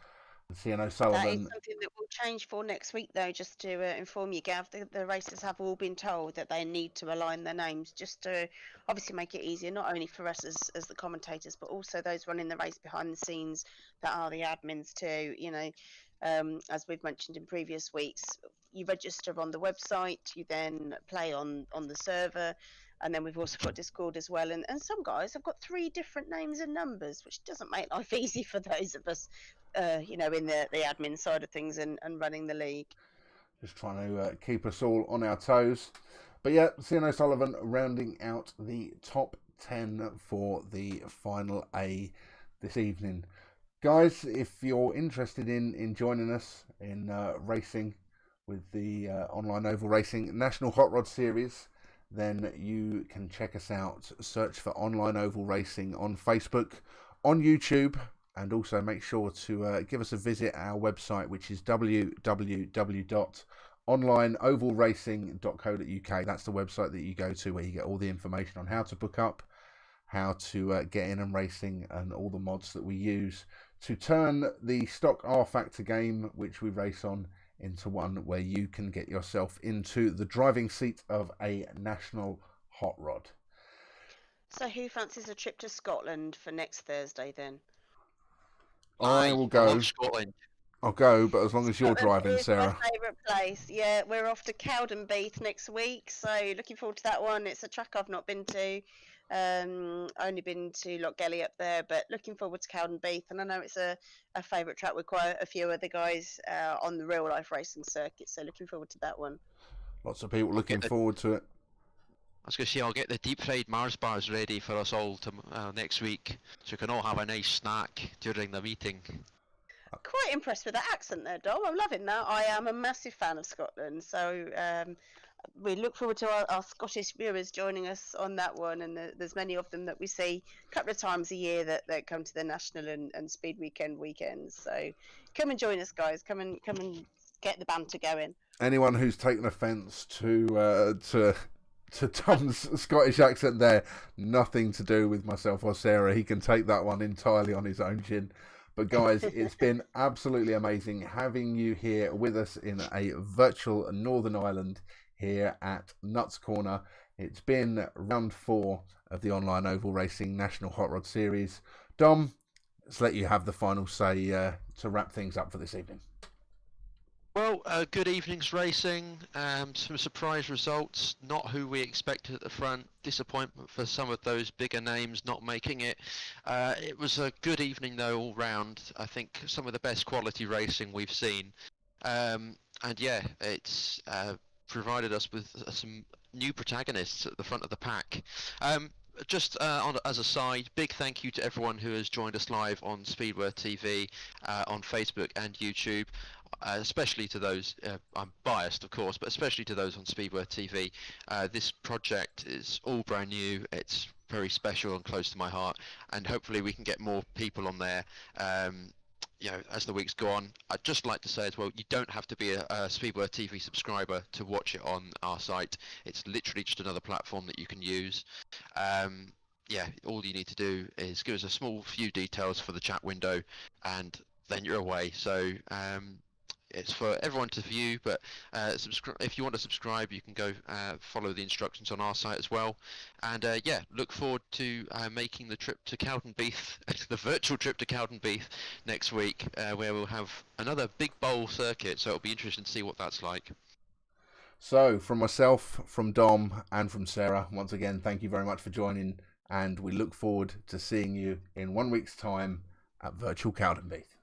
Cian O'Sullivan. That is something that will change for next week, though, just to inform you, Gav. The racers have all been told that they need to align their names, just to obviously make it easier, not only for us as the commentators, but also those running the race behind the scenes that are the admins too. You know, as we've mentioned in previous weeks, you register on the website, you then play on the server, and then we've also got Discord as well. And some guys have got 3 different names and numbers, which doesn't make life easy for those of us, in the admin side of things and running the league. Just trying to keep us all on our toes. But yeah, Cian O'Sullivan rounding out the top 10 for the final A this evening. Guys, if you're interested in joining us in racing with the Online Oval Racing National Hot Rod Series, then you can check us out. Search for Online Oval Racing on Facebook, on YouTube, and also make sure to give us a visit at our website, which is www.onlineovalracing.co.uk. That's the website that you go to where you get all the information on how to book up, how to get in and racing, and all the mods that we use to turn the stock R Factor game, which we race on, into one where you can get yourself into the driving seat of a national hot rod. So who fancies a trip to Scotland for next Thursday then? I will I go. love Scotland. I'll go, but as long as you're Scotland driving, is Sarah. my favourite place. Yeah, we're off to Cowdenbeath next week, so looking forward to that one. It's a track I've not been to. Only been to Lochgelly up there, but looking forward to Cowdenbeath, and I know it's a favourite track with quite a few other guys on the real life racing circuit, so looking forward to that one. Lots of people looking forward to it. I was going to say, I'll get the deep fried Mars bars ready for us all to, next week, so we can all have a nice snack during the meeting. Quite impressed with that accent there, Dom. I'm loving that. I am a massive fan of Scotland, so we look forward to our Scottish viewers joining us on that one, and there's many of them that we see a couple of times a year that come to the national and speed weekends. So come and join us, guys. Come and get the banter going. Anyone who's taken offence to Tom's Scottish accent there, nothing to do with myself or Sarah. He can take that one entirely on his own chin. But guys, it's been absolutely amazing having you here with us in a virtual Northern Ireland here at Nuts Corner. It's been round 4 of the Online Oval Racing National Hot Rod Series. Dom, let's let you have the final say to wrap things up for this evening. Well, good evening's racing, some surprise results, not who we expected at the front, disappointment for some of those bigger names not making it. It was a good evening though all round. I think some of the best quality racing we've seen. And yeah, it's provided us with some new protagonists at the front of the pack. Just as a side, big thank you to everyone who has joined us live on Speedworth TV, on Facebook and YouTube. Especially to those, I'm biased of course, but especially to those on Speedworth TV. This project is all brand new, it's very special and close to my heart, and hopefully we can get more people on there as the weeks go on. I'd just like to say as well, you don't have to be a Speedworth TV subscriber to watch it on our site. It's literally just another platform that you can use. All you need to do is give us a small few details for the chat window, and then you're away. So it's for everyone to view, but if you want to subscribe, you can go follow the instructions on our site as well. And yeah, look forward to making the trip to Cowdenbeath, the virtual trip to Cowdenbeath next week, where we'll have another big bowl circuit. So it'll be interesting to see what that's like. So, from myself, from Dom, and from Sarah, once again, thank you very much for joining, and we look forward to seeing you in 1 week's time at Virtual Cowdenbeath.